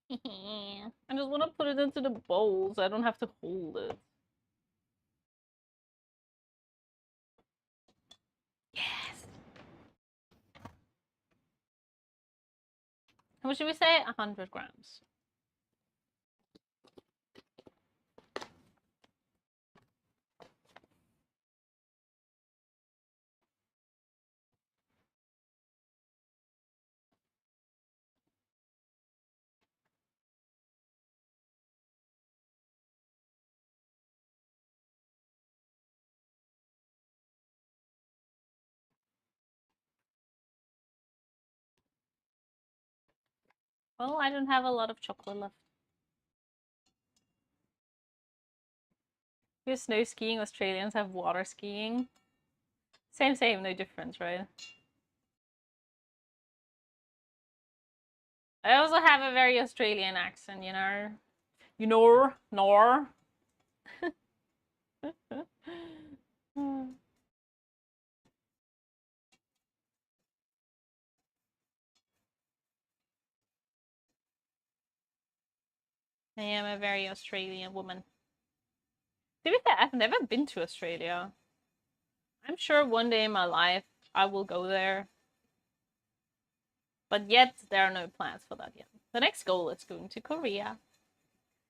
I just want to put it into the bowl so I don't have to hold it. Yes! How much should we say? 100 grams. Well, I don't have a lot of chocolate left. We have snow skiing, Australians have water skiing. Same, no difference, right? I also have a very Australian accent, you know? You know, nor. I am a very Australian woman. To be fair, I've never been to Australia. I'm sure one day in my life I will go there. But yet, there are no plans for that yet. The next goal is going to Korea,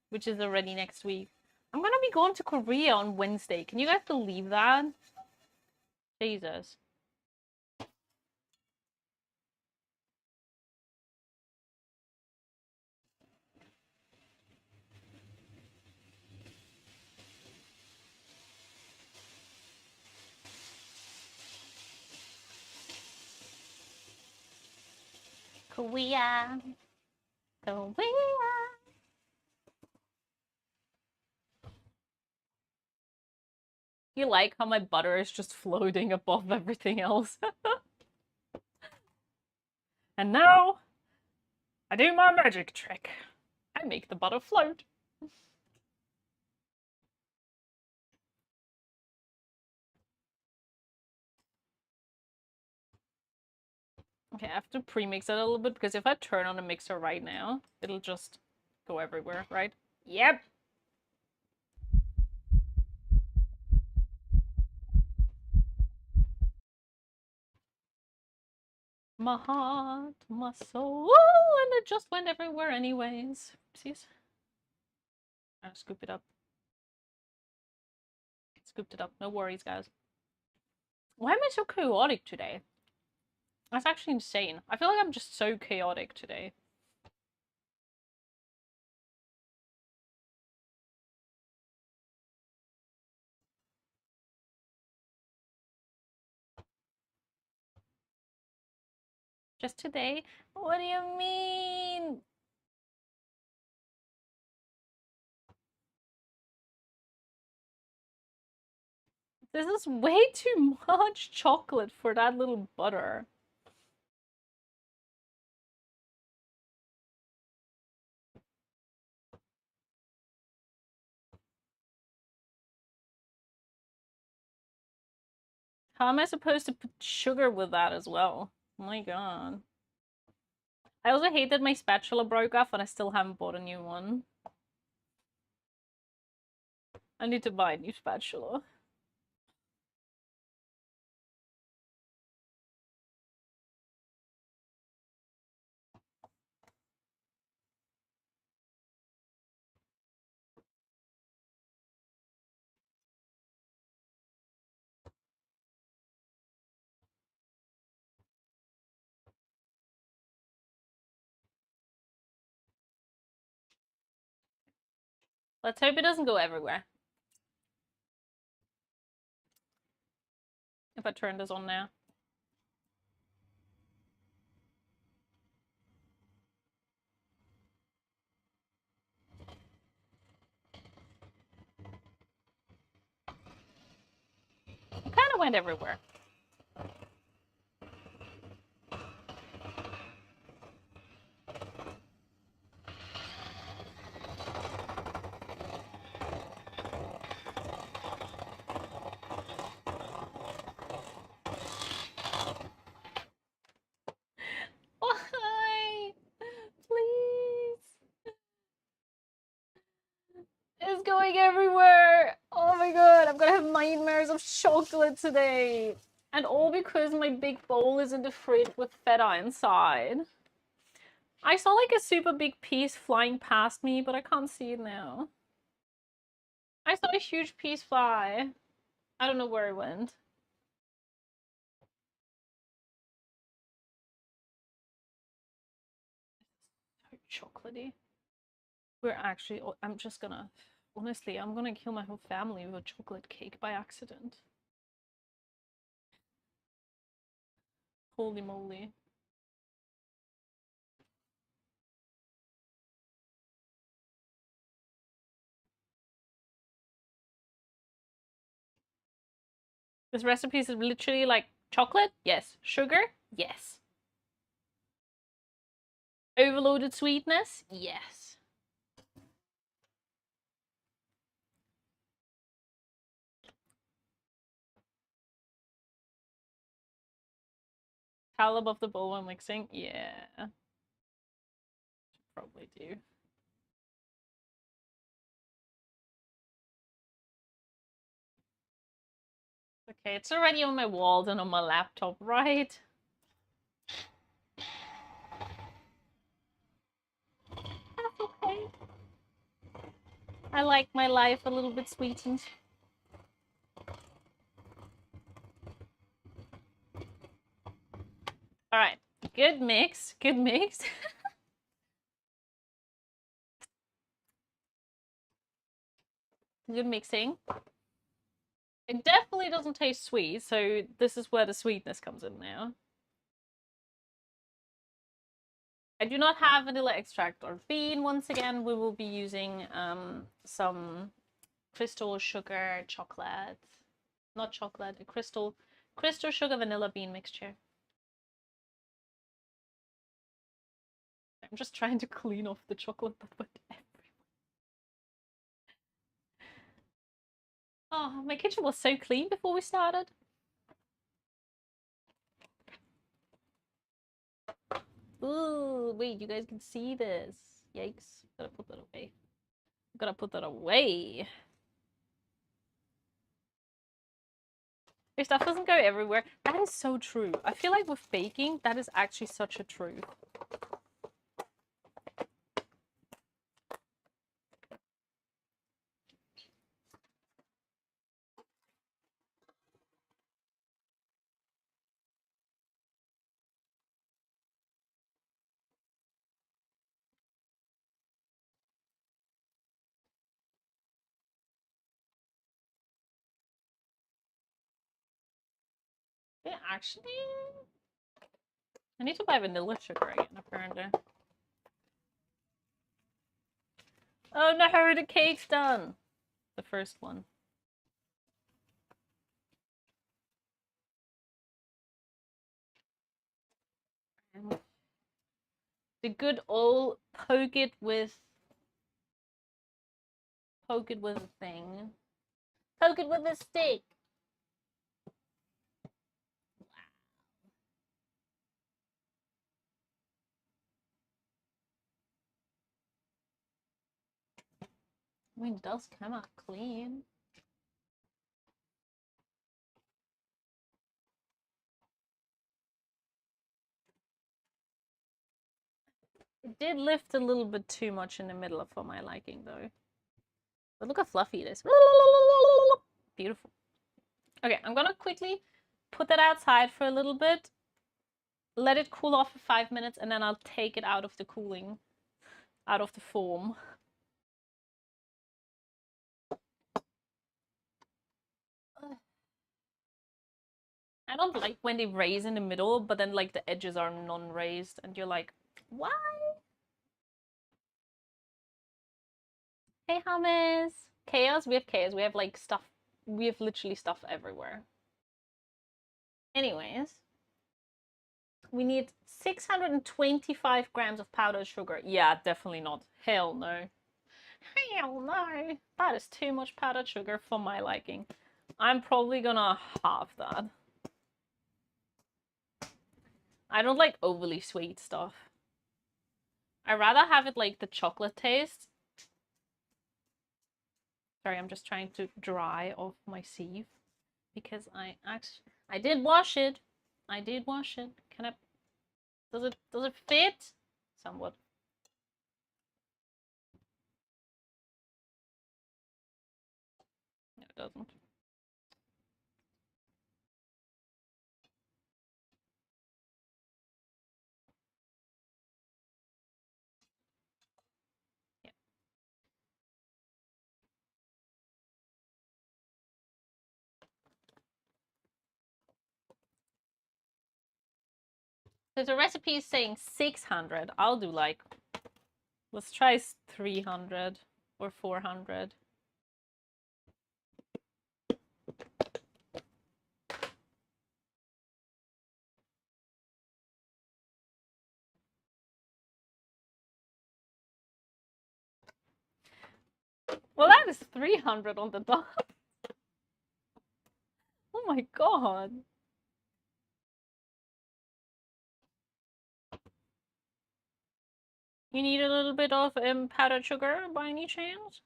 which is already next week. I'm gonna be going to Korea on Wednesday. Can you guys believe that? Jesus. Korea. Korea. You like how my butter is just floating above everything else? And now, I do my magic trick. I make the butter float. Okay, I have to pre-mix it a little bit because if I turn on the mixer right now, it'll just go everywhere, right? Yep. My heart, my soul, and it just went everywhere anyways. Oopsies. I'll scoop it up. Scooped it up. No worries, guys. Why am I so chaotic today? That's actually insane. I feel like I'm just so chaotic today. Just today? What do you mean? This is way too much chocolate for that little butter. How am I supposed to put sugar with that as well? Oh my god. I also hate that my spatula broke off and I still haven't bought a new one. I need to buy a new spatula. Let's hope it doesn't go everywhere. If I turn this on now. It kind of went everywhere. Why? Please. It's going everywhere. Oh my god, I'm gonna have nightmares of chocolate today. And all because my big bowl is in the fridge with feta inside. I saw like a super big piece flying past me, but I can't see it now. I saw a huge piece fly. I don't know where it went. So chocolatey. We're actually, I'm just gonna, honestly, I'm gonna kill my whole family with a chocolate cake by accident. Holy moly. This recipe is literally like chocolate? Yes. Sugar? Yes. Overloaded sweetness? Yes. Towel above the bowl when mixing? Yeah. Should probably do. Okay, it's already on my walls and on my laptop, right? That's okay. I like my life a little bit sweetened. Alright, good mix, good mix. Good mixing. It definitely doesn't taste sweet, so this is where the sweetness comes in now. I do not have vanilla extract or bean. Once again, we will be using some crystal sugar chocolate. Not chocolate, a crystal sugar vanilla bean mixture. I'm just trying to clean off the chocolate that went everywhere. Oh, my kitchen was so clean before we started. Ooh, wait, you guys can see this. Yikes. Gotta put that away. Gotta put that away. Your stuff doesn't go everywhere. That is so true. I feel like with baking, that is actually such a truth. Yeah, actually, I need to buy vanilla sugar again, apparently. Oh no, the cake's done. The first one. The good old poke it with a thing. Poke it with a stick. I mean, it does come out clean. It did lift a little bit too much in the middle for my liking, though. But look how fluffy it is. Beautiful. Okay, I'm gonna quickly put that outside for a little bit. Let it cool off for 5 minutes, and then I'll take it out of the cooling, out of the foam. I don't like when they raise in the middle, but then like the edges are non-raised, and you're like, why? Hey, hummus. Chaos? We have chaos. We have like stuff. We have literally stuff everywhere. Anyways, we need 625 grams of powdered sugar. Yeah, definitely not. Hell no. Hell no. That is too much powdered sugar for my liking. I'm probably gonna halve that. I don't like overly sweet stuff. I'd rather have it like the chocolate taste. Sorry, I'm just trying to dry off my sieve because I did wash it. I did wash it. Can I? Does it fit? Somewhat. No, it doesn't. Yeah. There's a recipe saying 600. I'll do like, let's try 300 or 400. Well, that is 300 on the dot. Oh my god. You need a little bit of powdered sugar by any chance?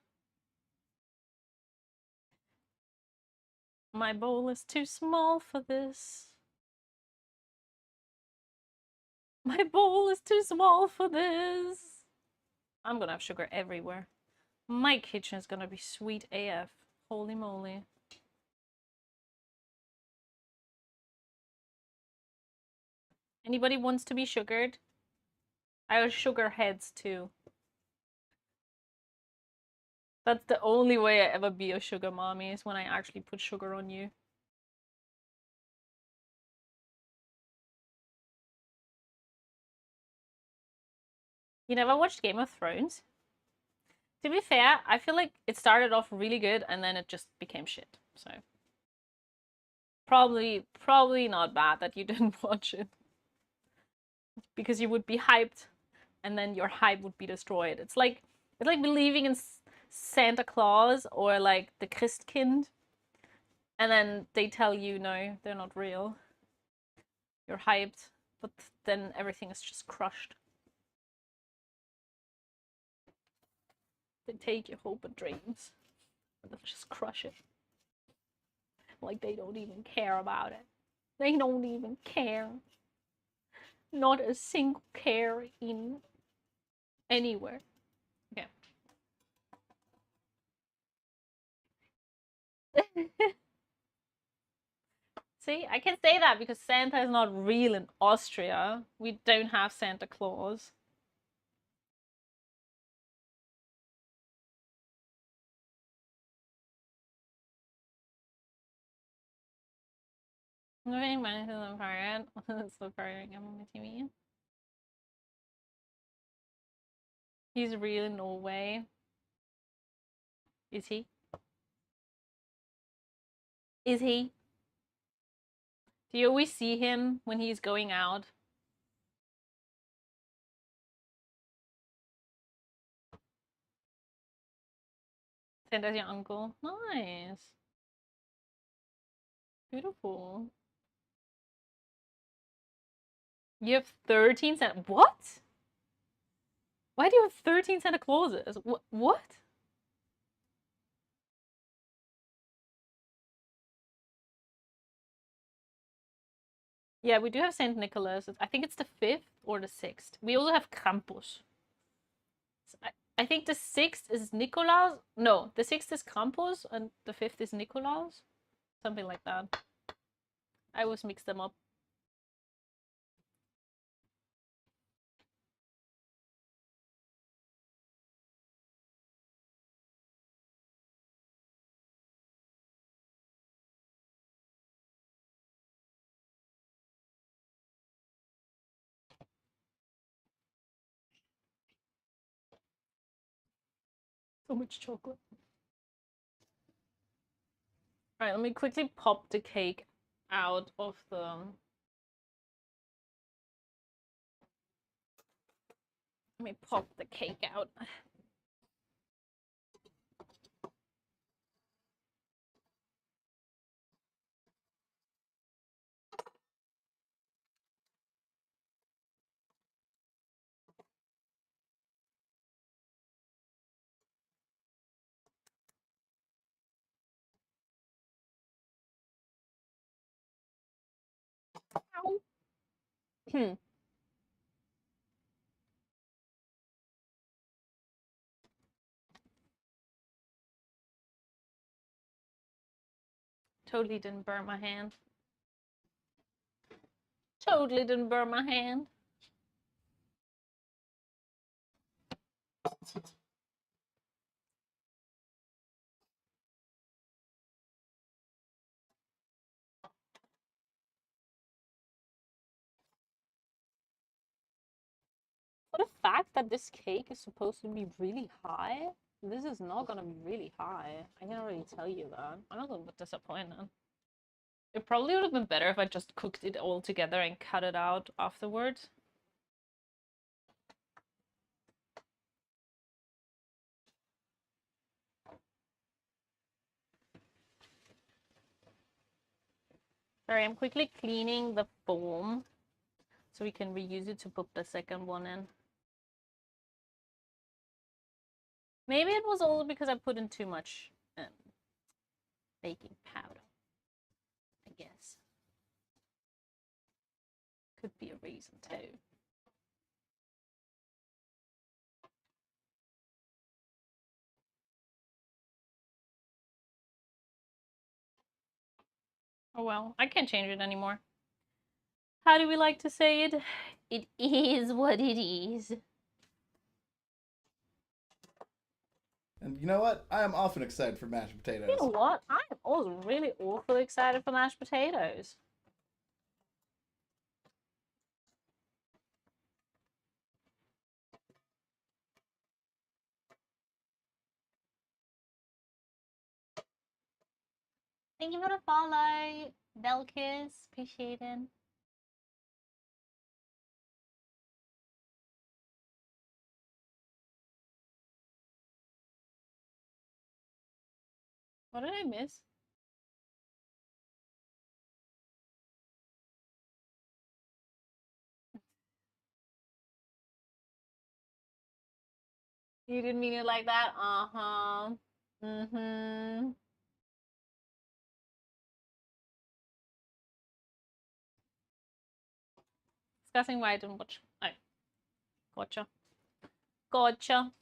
My bowl is too small for this. My bowl is too small for this. I'm gonna have sugar everywhere. My kitchen is gonna be sweet AF. Holy moly. Anybody wants to be sugared? I have sugar heads too. That's the only way I ever be a sugar mommy is when I actually put sugar on you. You never watched Game of Thrones? To be fair, I feel like it started off really good and then it just became shit. So probably not bad that you didn't watch it. Because you would be hyped and then your hype would be destroyed. It's like believing in Santa Claus or like the Christkind, and then they tell you no, they're not real. You're hyped, but then everything is just crushed. They take your hope and dreams and they'll just crush it. Like they don't even care about it. They don't even care. Not a single care in anywhere. Okay. See, I can say that because Santa is not real in Austria. We don't have Santa Claus. Moving back to the pirate. It's the pirate I'm on my TV. He's real in Norway. Is he? Is he? Do you always see him when he's going out? Send as your uncle. Nice. Beautiful. You have 13 Santa. What? Why do you have 13 Santa Clauses? What? Yeah, we do have Saint Nicholas. I think it's the 5th or the 6th. We also have Krampus. So I think the 6th is Nikolaus. No, the 6th is Krampus and the 5th is Nikolaus. Something like that. I always mix them up. So much chocolate. Alright, let me quickly pop the cake out of the... Let me pop the cake out. Ow. Totally didn't burn my hand. Totally didn't burn my hand. For the fact that this cake is supposed to be really high, this is not gonna be really high. I can already tell you that. I'm a little bit disappointed. It probably would have been better if I just cooked it all together and cut it out afterwards. Sorry, I'm quickly cleaning the foam so we can reuse it to put the second one in. Maybe it was also because I put in too much baking powder, I guess. Could be a reason too. Oh well, I can't change it anymore. How do we like to say it? It is what it is. And you know what? I am often excited for mashed potatoes. You know what? I'm also really awfully excited for mashed potatoes. Thank you for the follow, Belkis. Appreciate it. What did I miss? You didn't mean it like that? Uh-huh. Mm-hmm. Discussing why I didn't watch. Oh. Gotcha. Gotcha.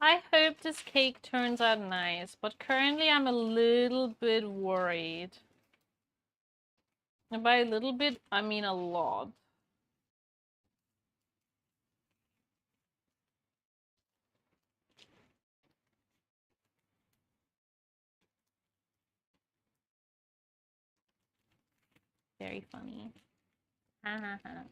I hope this cake turns out nice, but currently I'm a little bit worried. And by a little bit, I mean a lot. Very funny. Ha ha ha.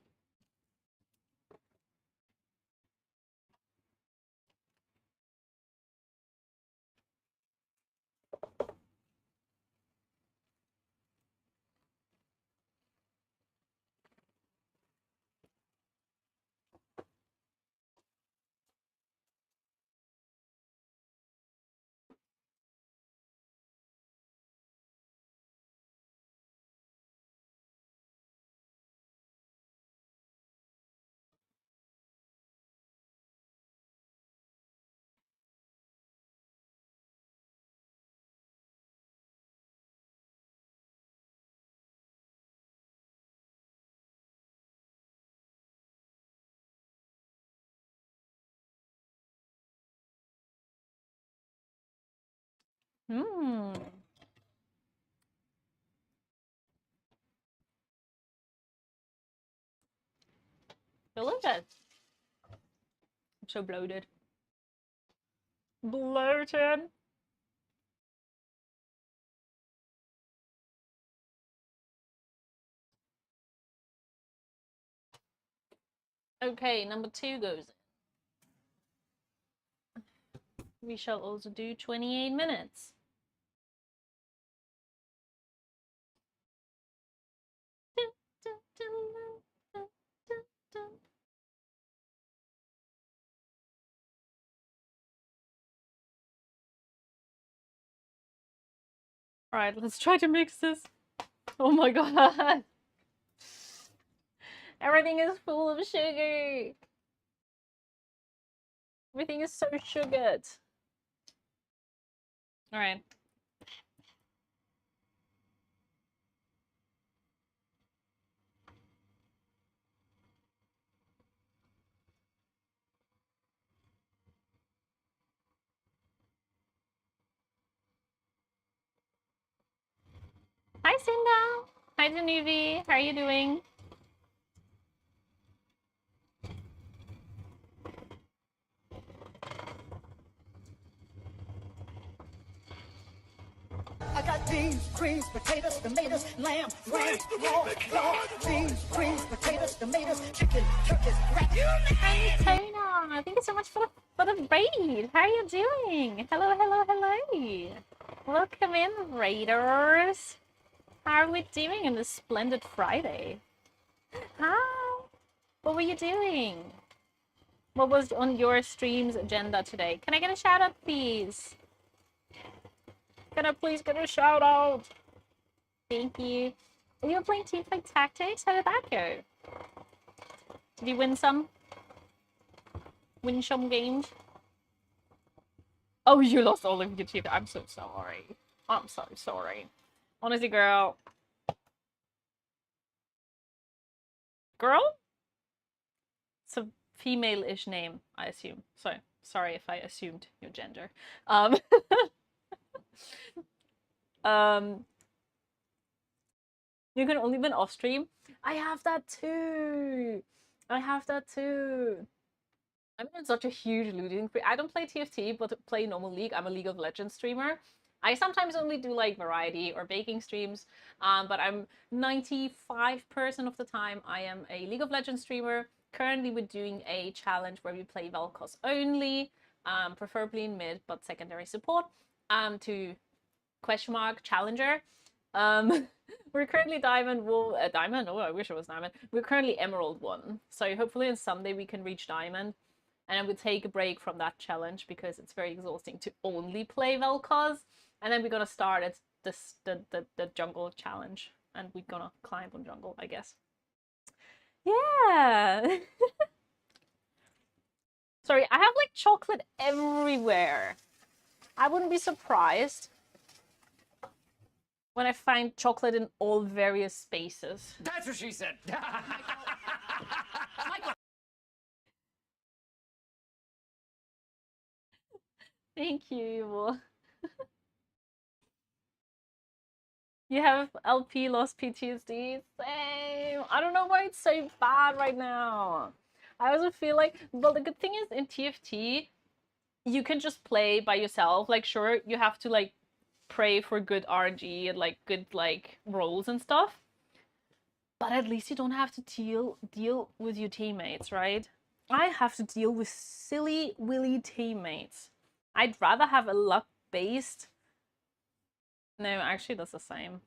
Hmm. Delicious. I'm so bloated. Bloated. Okay, number 2 goes in. We shall also do 28 minutes. Alright, let's try to mix this. Oh my god. Everything is full of sugar. Everything is so sugared. Alright. Hi, Cinda. Hi, Danuvi. How are you doing? I got beans, greens, potatoes, tomatoes, lamb, ram, raw, beans, greens, potatoes, tomatoes, chicken, turkeys, rat. Hi, Tona. Thank you so much for the raid. How are you doing? Hello, hello, hello. Welcome in, raiders. How are we doing on this splendid Friday? Hi. What were you doing? What was on your stream's agenda today? Can I get a shout out, please? Can I please get a shout out? Thank you. You were playing Teamfight Tactics? How did that go? Did you win some? Win some games? Oh, you lost all of your teeth. I'm so sorry. I'm so sorry. Honestly, girl. Girl? It's a female-ish name, I assume. So, sorry if I assumed your gender. You can only win off stream. I have that too. I have that too. I'm in such a huge looting free. I don't play TFT, but play normal League. I'm a League of Legends streamer. I sometimes only do like variety or baking streams, but I'm 95% of the time I am a League of Legends streamer. Currently, we're doing a challenge where we play Vel'Koz only, preferably in mid, but secondary support, to question mark challenger. We're currently diamond. Diamond. Oh, I wish it was diamond. We're currently emerald 1. So hopefully on Sunday we can reach diamond, and then we'll take a break from that challenge because it's very exhausting to only play Vel'Koz. And then we're gonna start at the jungle challenge, and we're gonna climb on jungle, I guess. Yeah. Sorry, I have like chocolate everywhere. I wouldn't be surprised when I find chocolate in all various spaces. That's what she said. Thank you. You have LP lost PTSD? Same. I don't know why it's so bad right now. I also feel like, well, the good thing is in TFT, you can just play by yourself. Like, sure, you have to like pray for good RNG and like good like rolls and stuff. But at least you don't have to deal with your teammates, right? I have to deal with silly willy teammates. I'd rather have a luck-based... No, actually that's the same.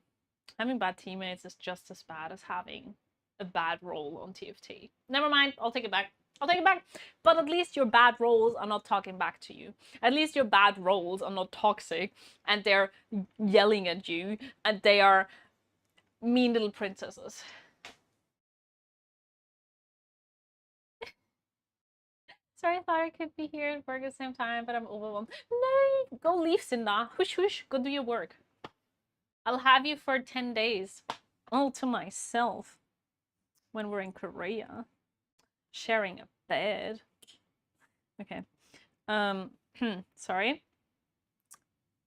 Having bad teammates is just as bad as having a bad roll on TFT. Never mind, I'll take it back. I'll take it back. But at least your bad rolls are not talking back to you. At least your bad rolls are not toxic and they're yelling at you and they are mean little princesses. Sorry, I thought I could be here and work at the same time, but I'm overwhelmed. No, go leave, Cinda. Hush, hush, go do your work. I'll have you for 10 days, all to myself, when we're in Korea, sharing a bed. Okay. Sorry.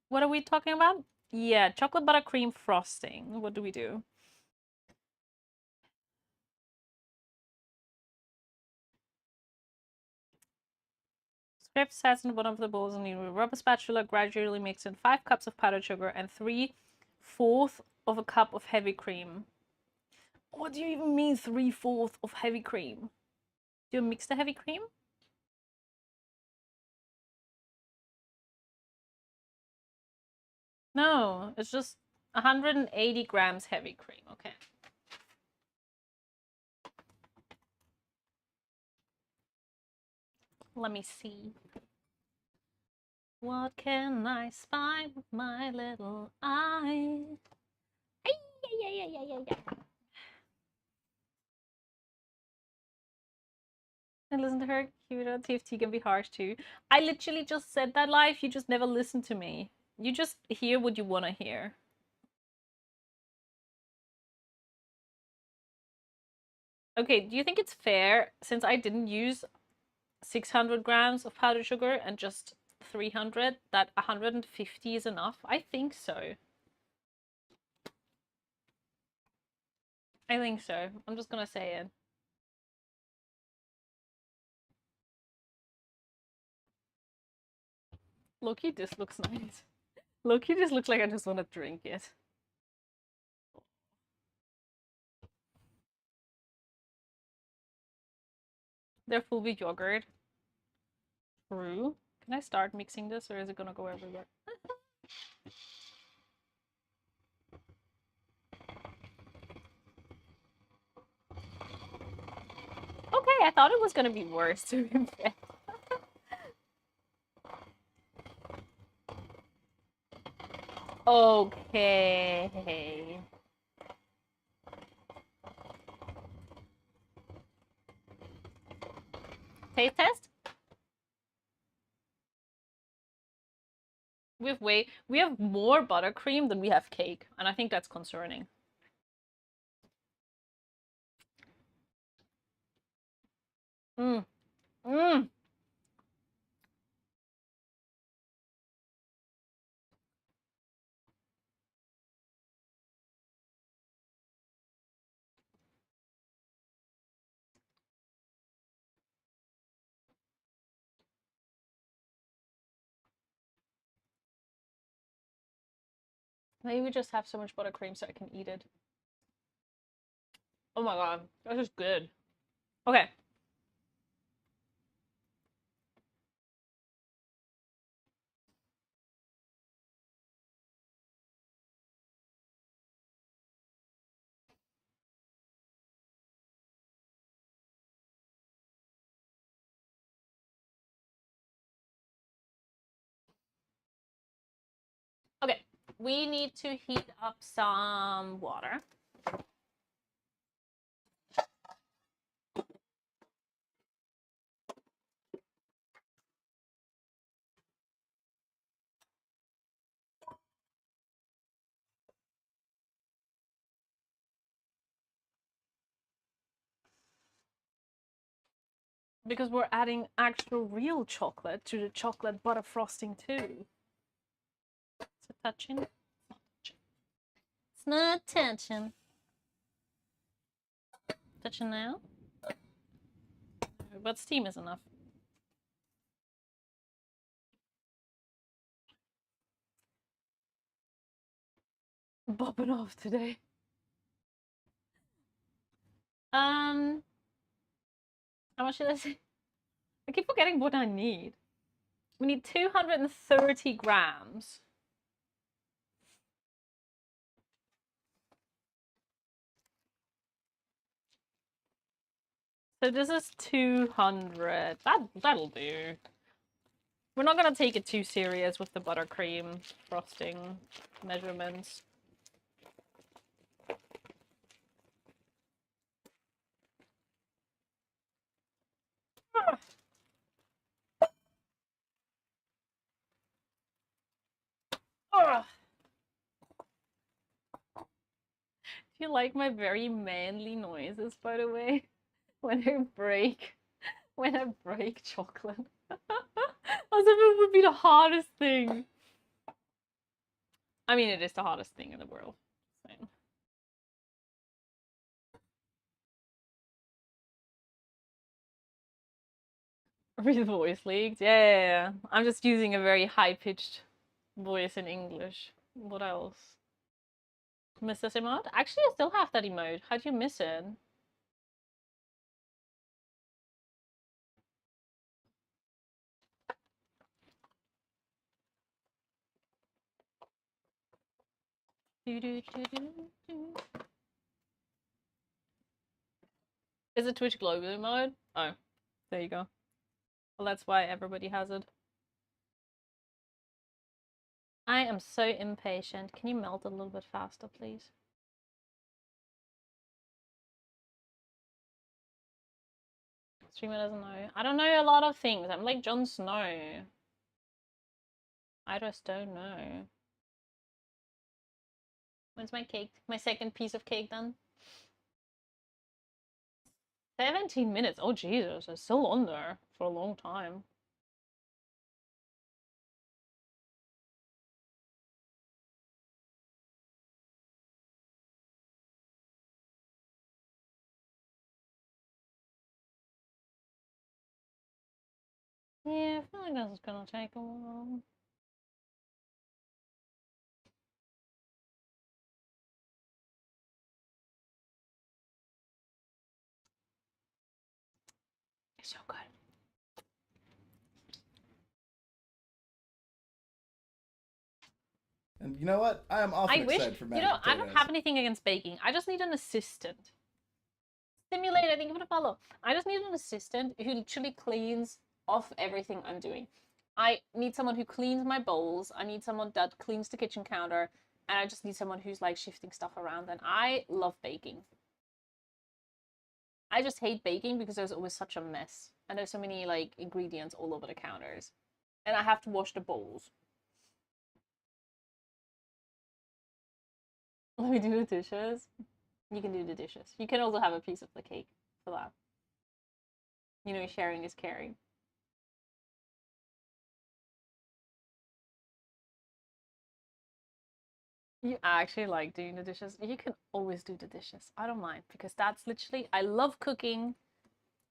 What are we talking about? Yeah, chocolate buttercream frosting. What do we do? Script sets in the bottom of the bowls and a rubber spatula gradually mix in 5 cups of powdered sugar and 3/4 of a cup of heavy cream. What do you even mean 3/4 of heavy cream? Do you mix the heavy cream? No, it's just 180 grams heavy cream. Okay. Let me see. What can I spy with my little eye? Yeah. And listen to her. Cute. TFT can be harsh too. I literally just said that live. You just never listen to me. You just hear what you want to hear. Okay, do you think it's fair, since I didn't use 600 grams of powdered sugar and just 300, that 150 is enough? I think so. I think so. I'm just gonna say it. Loki, this looks nice. Loki, this looks like I just want to drink it. They're full with yogurt. True. Can I start mixing this or is it gonna go everywhere? Okay, I thought it was gonna be worse to be fair. Okay. Taste test? We have more buttercream than we have cake, and I think that's concerning. Mmm. Mmm. Maybe we just have so much buttercream so I can eat it. Oh my god, this is good. Okay. Okay, we need to heat up some water. Because we're adding actual real chocolate to the chocolate butter frosting too. Is it touching? It's not touching. Touching now? But steam is enough. Bopping off today. How much did I say? I keep forgetting what I need. We need 230 grams. So this is 200. That'll do. We're not gonna take it too serious with the buttercream frosting measurements. Do you like my very manly noises, by the way? When I break chocolate. As if it would be the hardest thing. I mean, it is the hardest thing in the world. Same. With voice leaked? Yeah. I'm just using a very high-pitched voice in English. What else? Miss this emote? Actually, I still have that emote. How'd you miss it? Is it Twitch globally mode? Oh, there you go. Well, that's why everybody has it. I am so impatient. Can you melt a little bit faster, please? Streamer doesn't know. I don't know a lot of things. I'm like Jon Snow. I just don't know. When's my cake? My second piece of cake done? 17 minutes. Oh, Jesus. It's still on there for a long time. Yeah, I feel like this is gonna take a while. It's so good. And you know what? I am often excited for mashed potatoes. I don't have anything against baking. I just need an assistant. Simulator, thank you for the follow. I just need an assistant who literally cleans off everything I'm doing. I need someone who cleans my bowls. I need someone that cleans the kitchen counter. And I just need someone who's like shifting stuff around. And I love baking. I just hate baking because there's always such a mess. And there's so many like ingredients all over the counters. And I have to wash the bowls. Let me do the dishes. You can do the dishes. You can also have a piece of the cake for that. You know, sharing is caring. You actually like doing the dishes. You can always do the dishes. I don't mind because that's literally, I love cooking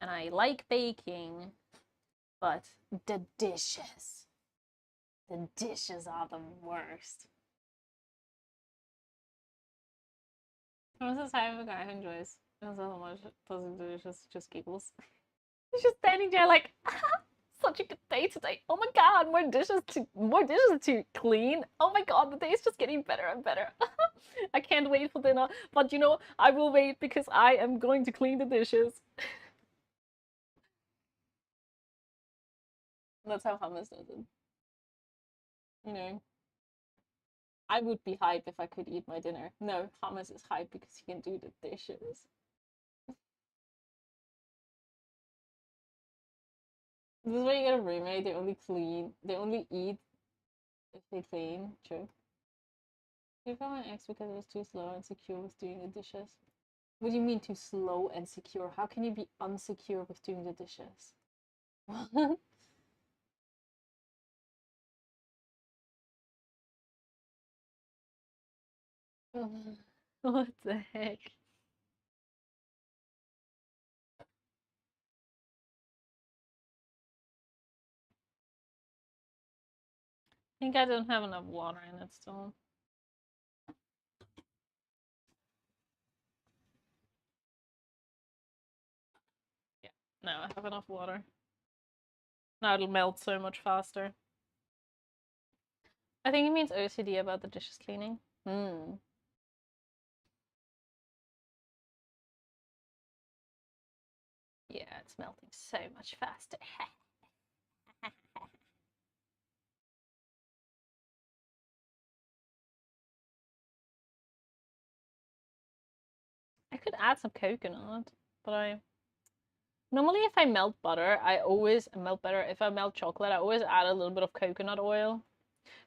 and I like baking, but the dishes are the worst. I'm the type of guy who enjoys so much doing the dishes, just giggles. He's just standing there like, such a good day today. Oh my god, more dishes to clean. Oh my god, the day is just getting better and better. I can't wait for dinner, but you know, I will wait because I am going to clean the dishes. That's how hummus does it. You know, I would be hype if I could eat my dinner. No, hummus is hype because he can do the dishes. This is why you get a roommate. They only eat if they clean. True. I got my ex because I was too slow and secure with doing the dishes. What do you mean too slow and secure? How can you be unsecure with doing the dishes? What the heck? I think I don't have enough water in it still. No, I have enough water. Now it'll melt so much faster. I think he means OCD about the dishes cleaning. Hmm. Yeah, it's melting so much faster. I could add some coconut, but normally if I melt butter, I always melt butter. If I melt chocolate, I always add a little bit of coconut oil,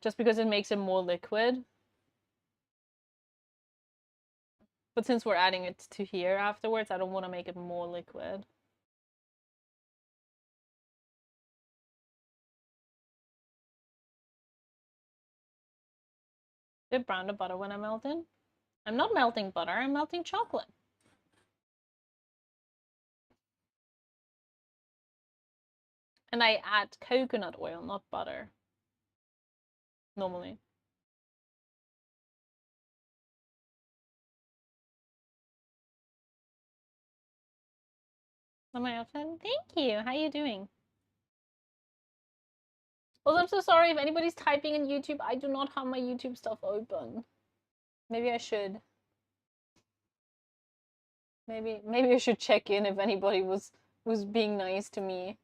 just because it makes it more liquid. But since we're adding it to here afterwards, I don't want to make it more liquid. Did brown the butter when I melted? I'm not melting butter, I'm melting chocolate. And I add coconut oil, not butter. Normally. Thank you. How are you doing? Also, I'm so sorry if anybody's typing in YouTube. I do not have my YouTube stuff open. Maybe I should. Maybe I should check in if anybody was being nice to me.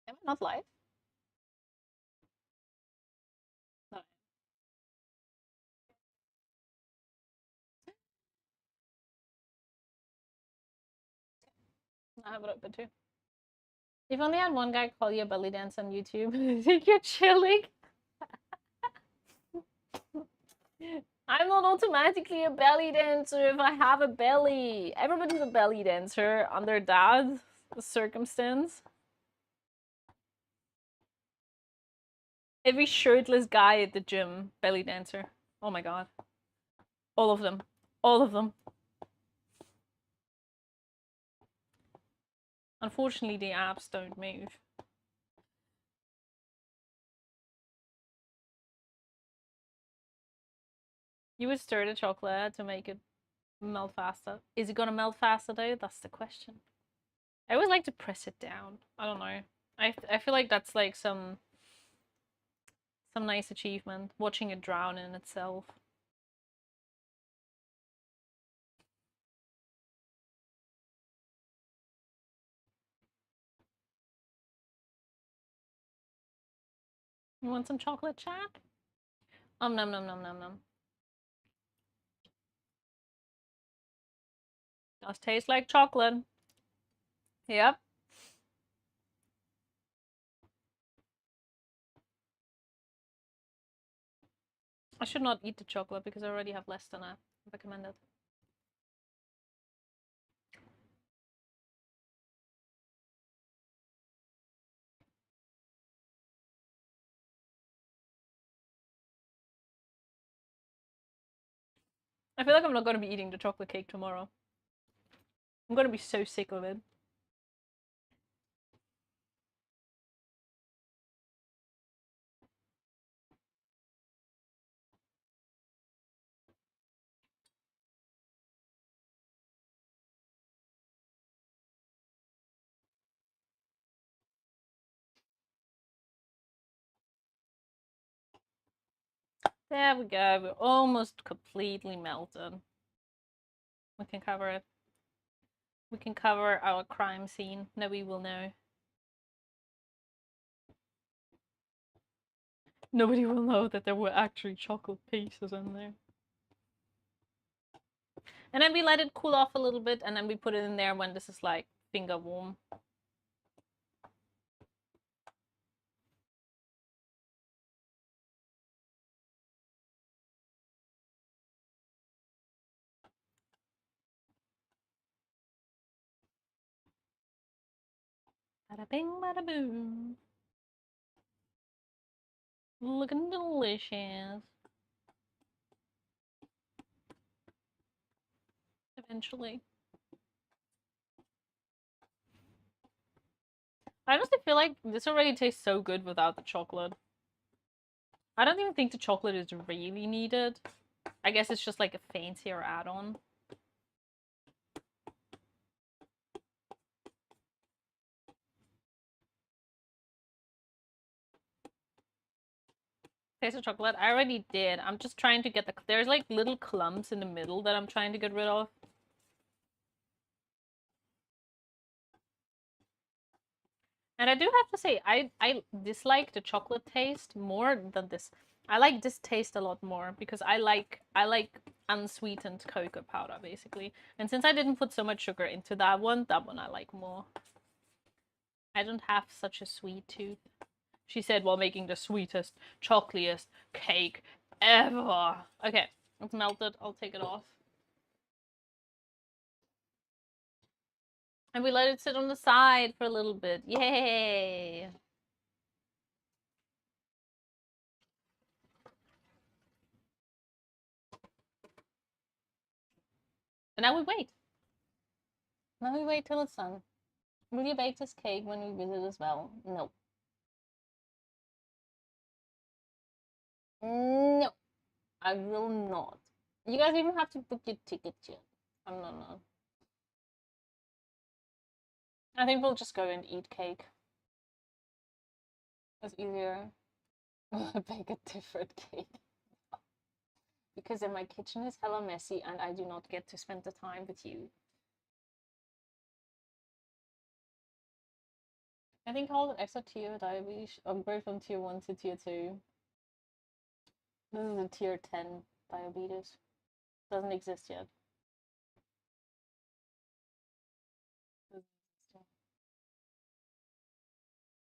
Am I not live? No. I have it open too. If only I had one guy call you a belly dance on YouTube. I think you're chilling. I'm not automatically a belly dancer if I have a belly. Everybody's a belly dancer under that circumstance. Every shirtless guy at the gym, belly dancer. Oh my god. All of them. All of them. Unfortunately, the abs don't move. You would stir the chocolate to make it melt faster. Is it gonna melt faster though? That's the question. I always like to press it down. I don't know. I feel like that's like some nice achievement. Watching it drown in itself. You want some chocolate, chat? Nom nom nom nom nom. Does taste like chocolate. Yep. I should not eat the chocolate because I already have less than I recommended. I feel like I'm not going to be eating the chocolate cake tomorrow. I'm going to be so sick of it. There we go. We're almost completely melted. We can cover it. We can cover our crime scene. Now we will know. Nobody will know that there were actually chocolate pieces in there. And then we let it cool off a little bit, and then we put it in there when this is like finger warm. Bada bing, bada boom. Looking delicious. Eventually. I honestly feel like this already tastes so good without the chocolate. I don't even think the chocolate is really needed. I guess it's just like a fancier add-on. Taste of chocolate? I already did. I'm just trying to get the... There's like little clumps in the middle that I'm trying to get rid of. And I do have to say, I dislike the chocolate taste more than this. I like this taste a lot more because I like unsweetened cocoa powder basically. And since I didn't put so much sugar into that one I like more. I don't have such a sweet tooth. She said while making the sweetest, chocoliest cake ever. Okay, it's melted. I'll take it off. And we let it sit on the side for a little bit. Yay! And now we wait. Now we wait till it's done. Will you bake this cake when we visit as well? No. No. I will not. You guys even have to book your ticket yet. I'm not. I think we'll just go and eat cake. It's easier. Bake a different cake. Because then my kitchen is hella messy and I do not get to spend the time with you. I think all the extra tier diabetes upgrade from tier 1 to tier 2. This is a tier 10 diabetes. Doesn't exist yet.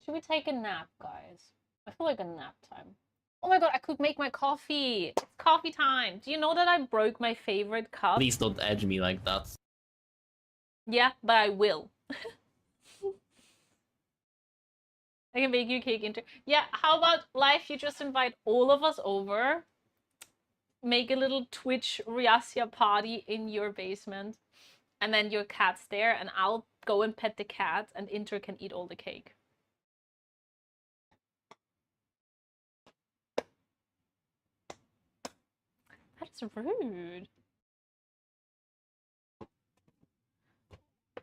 Should we take a nap, guys? I feel like a nap time. Oh my god, I could make my coffee. It's coffee time. Do you know that I broke my favorite cup? Please don't edge me like that. Yeah, but I will. I can make you cake into... Yeah, how about life? You just invite all of us over. Make a little Twitch Riasia party in your basement. And then your cat's there and I'll go and pet the cat and Inter can eat all the cake. That's rude.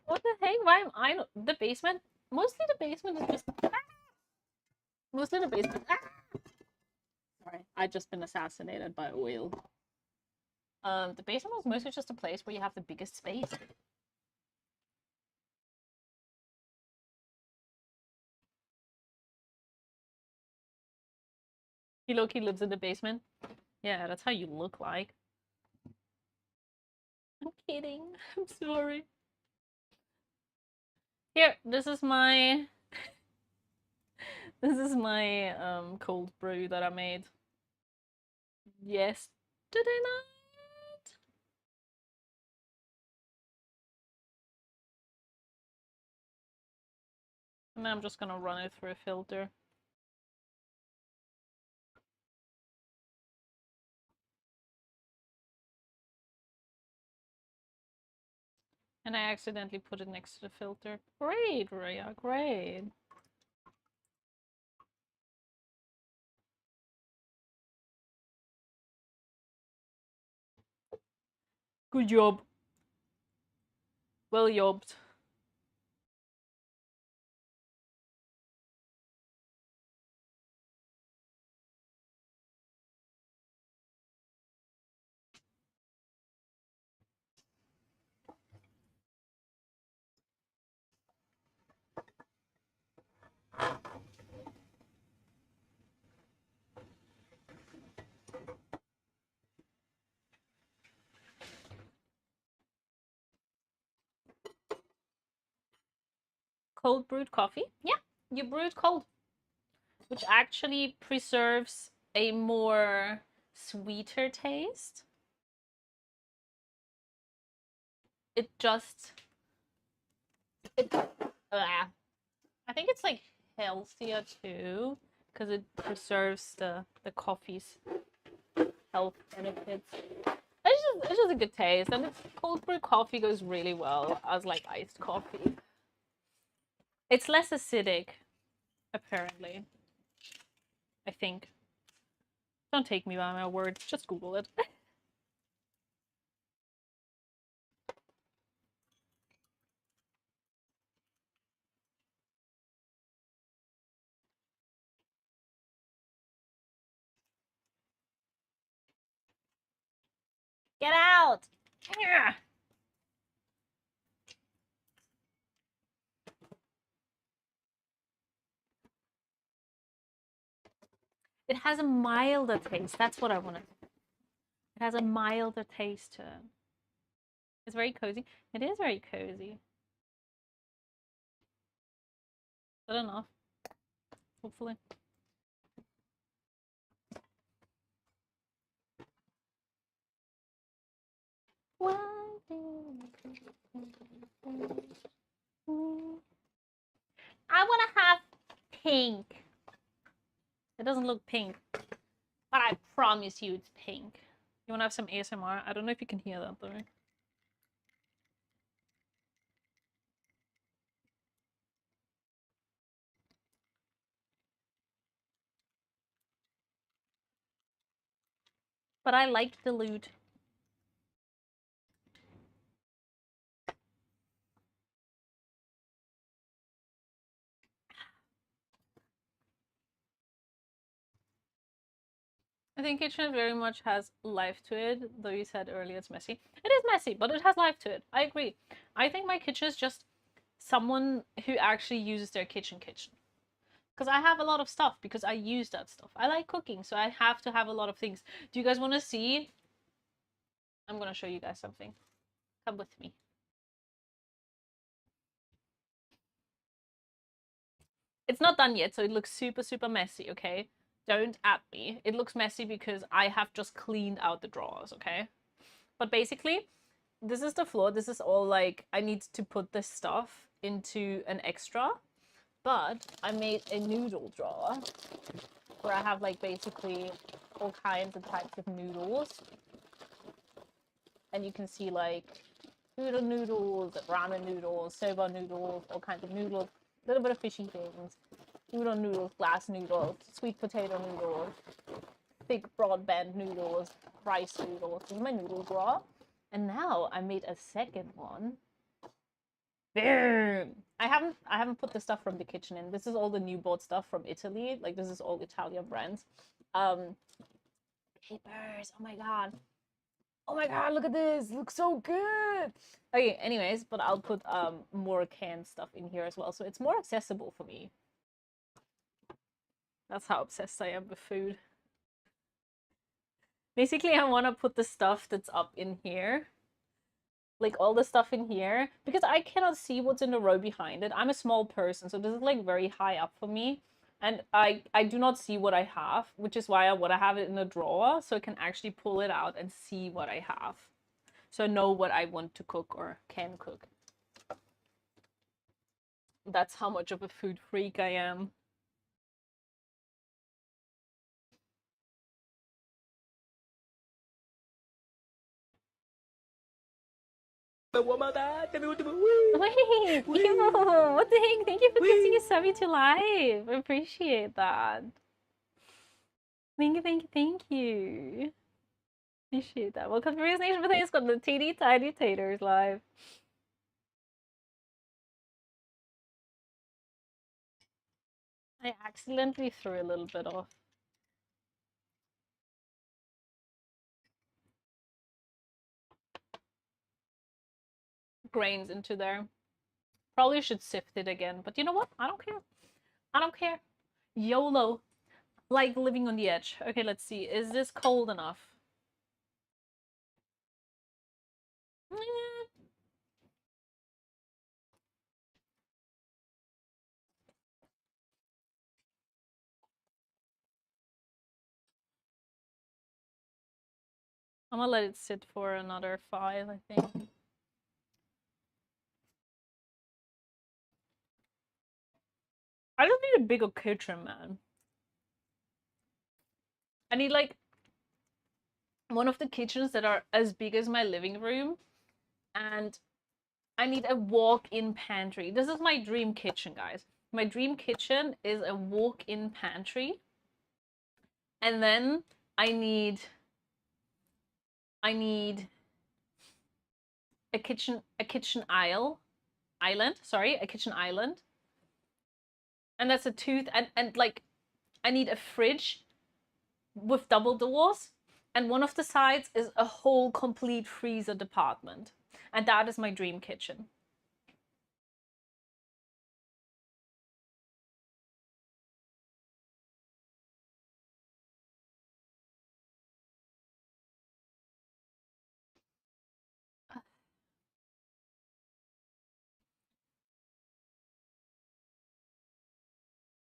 What the heck? Why am I not... The basement? Mostly the basement is just... Mostly the basement... Sorry, I just been assassinated by a whale. The basement was mostly just a place where you have the biggest space. He low-key lives in the basement. Yeah, that's how you look like. I'm kidding. I'm sorry. Here, this is my... This is my cold brew that I made yesterday night. And I'm just gonna run it through a filter. And I accidentally put it next to the filter. Great, Rhea, great. Good job. Well jobbed. Cold brewed coffee? Yeah, you brew it cold. Which actually preserves a more sweeter taste. It just... I think it's like healthier too, because it preserves the coffee's health benefits. It's just a good taste, and it's cold brew coffee goes really well as like iced coffee. It's less acidic, apparently. I think. Don't take me by my word, just Google it. Get out! Yeah. It has a milder taste. That's what I want to. It has a milder taste to it. It's very cozy. It is very cozy. Good enough. Hopefully. I want to have pink. It doesn't look pink, but I promise you it's pink. You want to have some ASMR? I don't know if you can hear that though. But I like the loot. I think kitchen very much has life to it, though you said earlier it's messy. It is messy, but it has life to it. I agree. I think my kitchen is just someone who actually uses their kitchen. Because I have a lot of stuff because I use that stuff. I like cooking, so I have to have a lot of things. Do you guys want to see? I'm going to show you guys something. Come with me. It's not done yet, so it looks super, super messy, okay? Don't at me. It looks messy because I have just cleaned out the drawers, okay? But basically, this is the floor. This is all like, I need to put this stuff into an extra. But I made a noodle drawer where I have like basically all kinds of types of noodles. And you can see like udon noodles, ramen noodles, soba noodles, all kinds of noodles, a little bit of fishy things, udon noodles, glass noodles, sweet potato noodles, thick broadband noodles, rice noodles. This is my noodle drawer. And now I made a second one. Boom! I haven't put the stuff from the kitchen in. This is all the new bought stuff from Italy. Like this is all Italian brands. Papers. Oh my god. Oh my god, look at this. It looks so good. Okay, anyways, but I'll put more canned stuff in here as well, so it's more accessible for me. That's how obsessed I am with food. Basically, I want to put the stuff that's up in here, like all the stuff in here, because I cannot see what's in the row behind it. I'm a small person, so this is like very high up for me, and I do not see what I have, which is why I want to have it in a drawer so I can actually pull it out and see what I have, so I know what I want to cook or can cook. That's how much of a food freak I am. Wait, what the heck? Thank you for kissing a subby to live. I appreciate that. Thank you, thank you, thank you. Appreciate that. Welcome to Reus Nation, but thanks got the teeny tiny taters live. I accidentally threw a little bit off. Grains into there. Probably should sift it again, but you know what? I don't care. I don't care. YOLO. Like living on the edge. Okay, let's see. Is this cold enough? I'm gonna let it sit for another 5, I think. I don't need a bigger kitchen, man. I need like one of the kitchens that are as big as my living room, and I need a walk-in pantry. This is my dream kitchen, guys. My dream kitchen is a walk-in pantry, and then I need a kitchen island, and that's a tooth, and like I need a fridge with double doors And one of the sides is a whole complete freezer department. And that is my dream kitchen.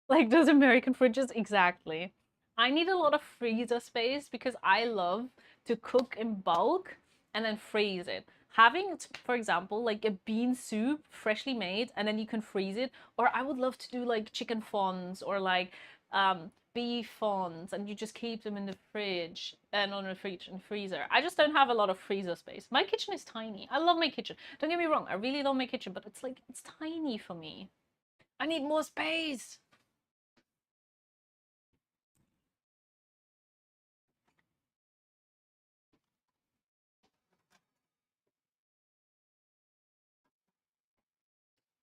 Like those American fridges, exactly. I need a lot of freezer space because I love to cook in bulk and then freeze it. Having, for example, like a bean soup freshly made and then you can freeze it, or I would love to do like chicken fondue or like beef fondue, and you just keep them in the fridge and on the fridge and freezer. I just don't have a lot of freezer space. My kitchen is tiny. I love my kitchen. Don't get me wrong, I really love my kitchen, but it's like, it's tiny for me. I need more space.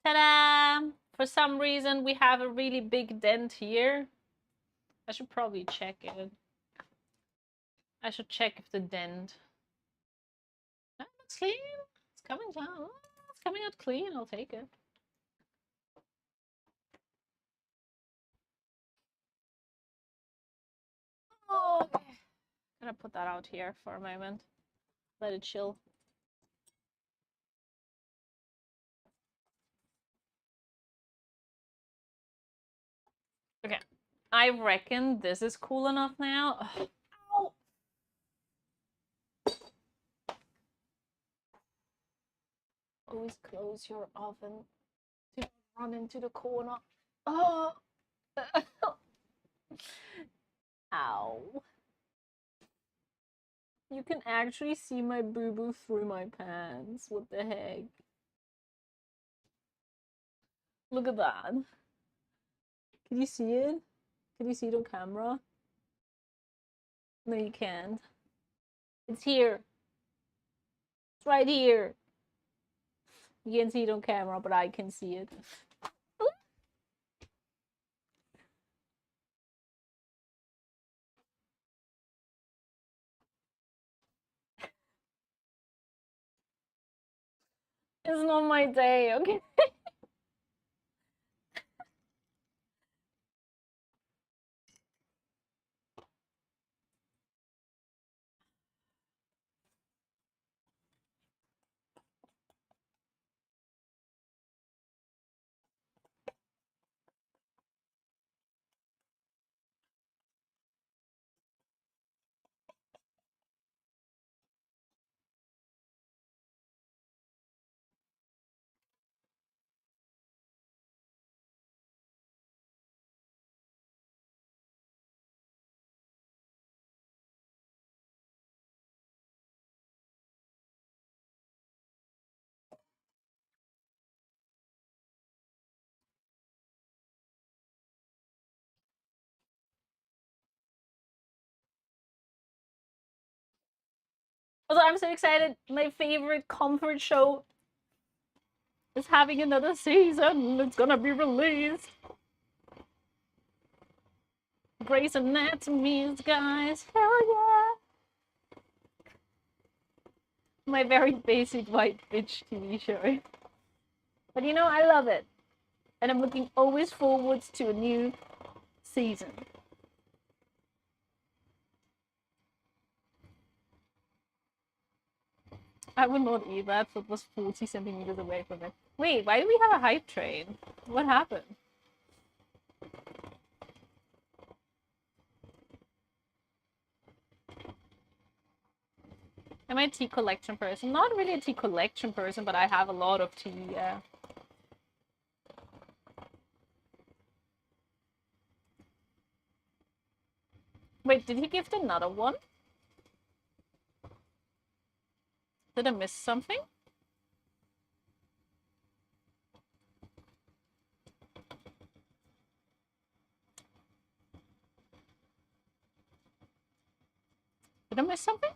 Ta-da! For some reason, we have a really big dent here. I should probably check it. I should check if the dent... That looks clean. It's coming down. It's coming out clean. I'll take it. Oh, okay. I'm gonna put that out here for a moment. Let it chill. Okay. I reckon this is cool enough now. Ugh. Ow. Always close your oven. Do not run into the corner. Oh. Ow. You can actually see my boo-boo through my pants. What the heck? Look at that. Can you see it? Can you see it on camera? No, you can't. It's here. It's right here. You can't see it on camera, but I can see it. It's not my day, okay? Also, I'm so excited. My favorite comfort show is having another season. It's gonna be released. Grey's Anatomy, guys. Hell yeah. My very basic white bitch TV show. But you know, I love it. And I'm looking always forwards to a new season. I would not eat that if it was 40 centimeters away from it. Wait, why do we have a hype train? What happened? Am I a tea collection person? Not really a tea collection person, but I have a lot of tea, yeah. Wait, did he gift another one? Did I miss something? Did I miss something?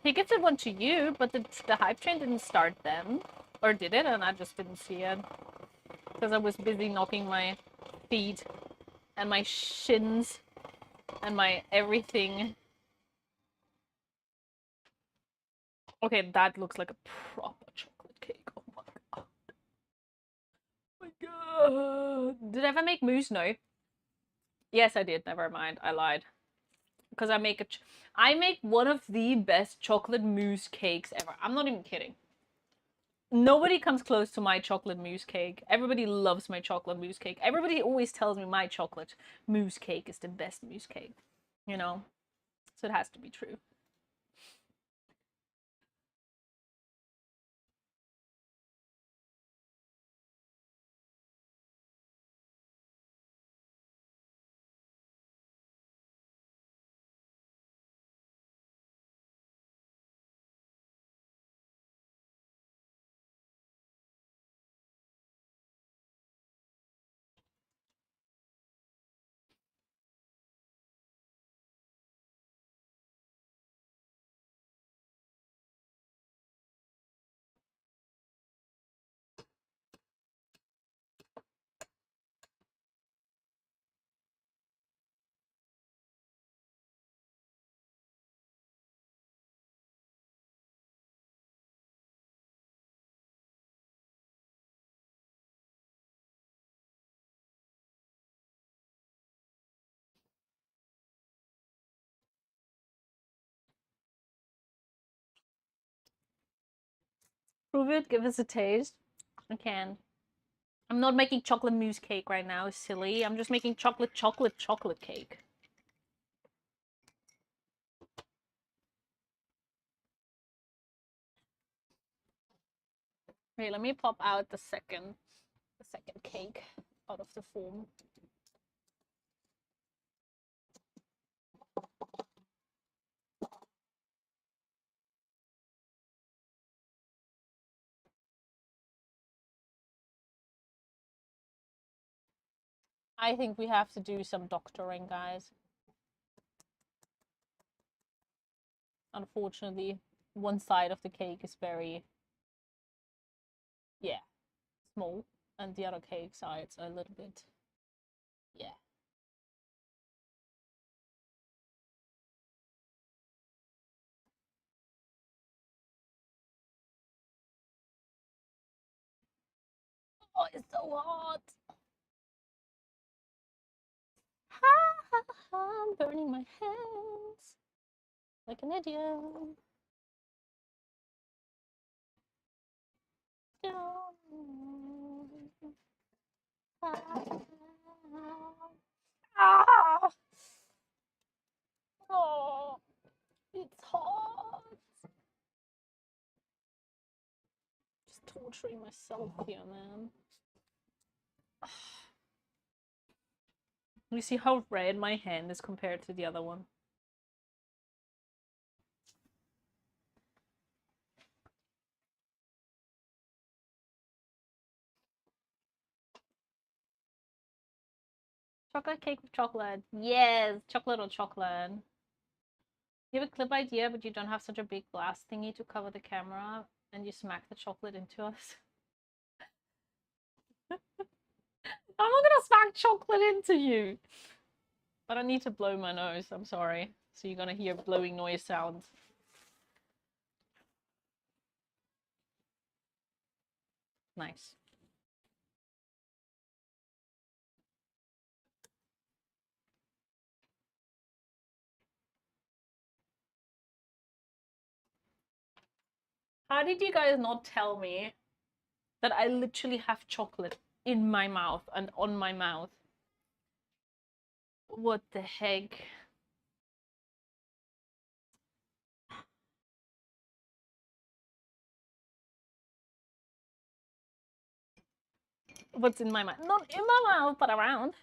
He gifted one to you, but the hype train didn't start then. Or did it? And I just didn't see it. Because I was busy knocking my feet and my shins and my everything. Okay, that looks like a proper chocolate cake. Oh my god. Oh my god. Did I ever make mousse? No. Yes, I did. Never mind. I lied. Because I make I make one of the best chocolate mousse cakes ever. I'm not even kidding. Nobody comes close to my chocolate mousse cake. Everybody loves my chocolate mousse cake. Everybody always tells me my chocolate mousse cake is the best mousse cake. You know? So it has to be true. Prove it, give us a taste. I can. I'm not making chocolate mousse cake right now, silly. I'm just making chocolate cake. Wait, let me pop out the second cake out of the form. I think we have to do some doctoring, guys. Unfortunately, one side of the cake is very, yeah, small, and the other cake sides are a little bit, yeah. Oh, it's so hot. I'm burning my hands like an idiot. Ah! Oh, it's hot. Just torturing myself here, man. You see how red my hand is compared to the other one? Chocolate cake with chocolate. Yes, chocolate or chocolate. You have a clip idea, but you don't have such a big glass thingy to cover the camera, and you smack the chocolate into us. I'm not gonna smack chocolate into you. But I need to blow my nose, I'm sorry. So you're gonna hear blowing noise sounds. Nice. How did you guys not tell me that I literally have chocolate in my mouth and on my mouth? What the heck? What's in my mouth? Not in my mouth, but around.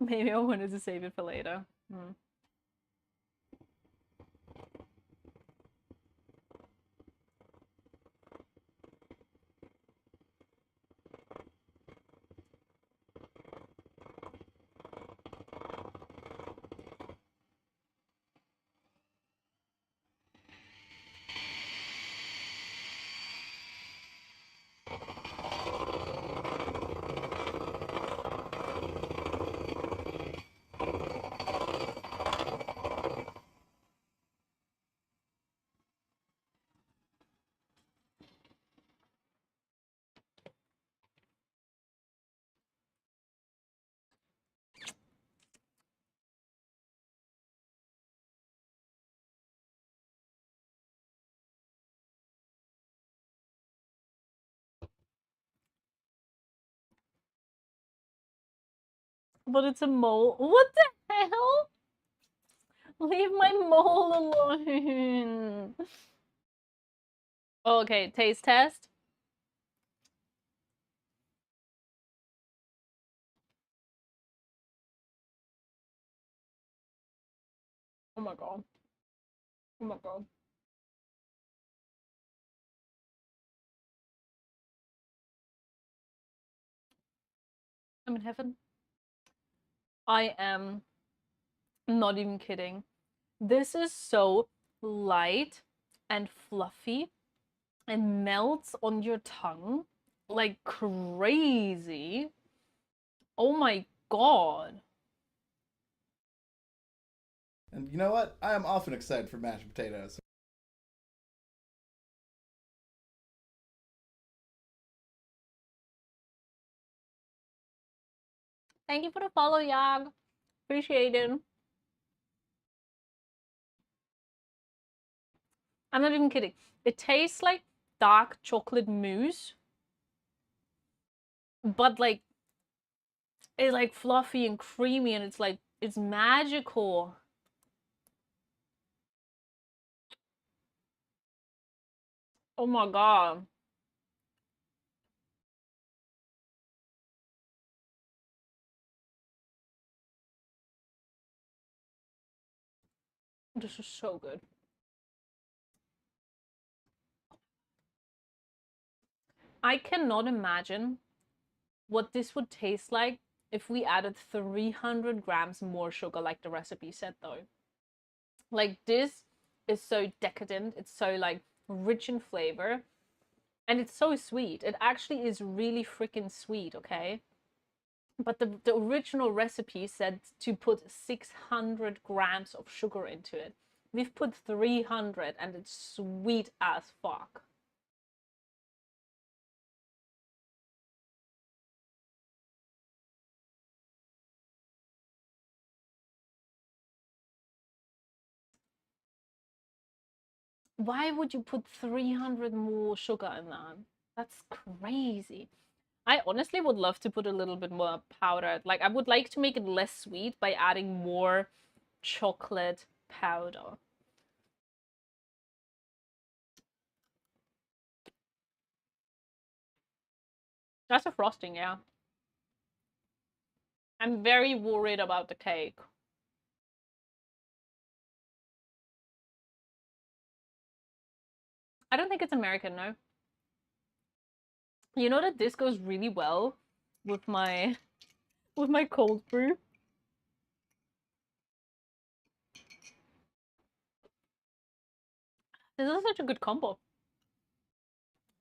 Maybe I wanted to save it for later. But it's a mole. What the hell? Leave my mole alone. Okay, taste test. Oh my god. Oh my god. I'm in heaven. I am not even kidding. This is so light and fluffy and melts on your tongue like crazy. Oh my god. And you know what? I am often excited for mashed potatoes. Thank you for the follow, Yag. Appreciate it. I'm not even kidding. It tastes like dark chocolate mousse, but like it's like fluffy and creamy, and it's like it's magical. Oh my god. This is so good. I cannot imagine what this would taste like if we added 300 grams more sugar like the recipe said though. Like this is so decadent, it's so like rich in flavor, and it's so sweet. It actually is really freaking sweet, okay? But the original recipe said to put 600 grams of sugar into it. We've put 300 and it's sweet as fuck. Why would you put 300 more sugar in that? That's crazy. I honestly would love to put a little bit more powder. Like, I would like to make it less sweet by adding more chocolate powder. That's a frosting, yeah. I'm very worried about the cake. I don't think it's American, no. You know that this goes really well with my cold brew. This is such a good combo.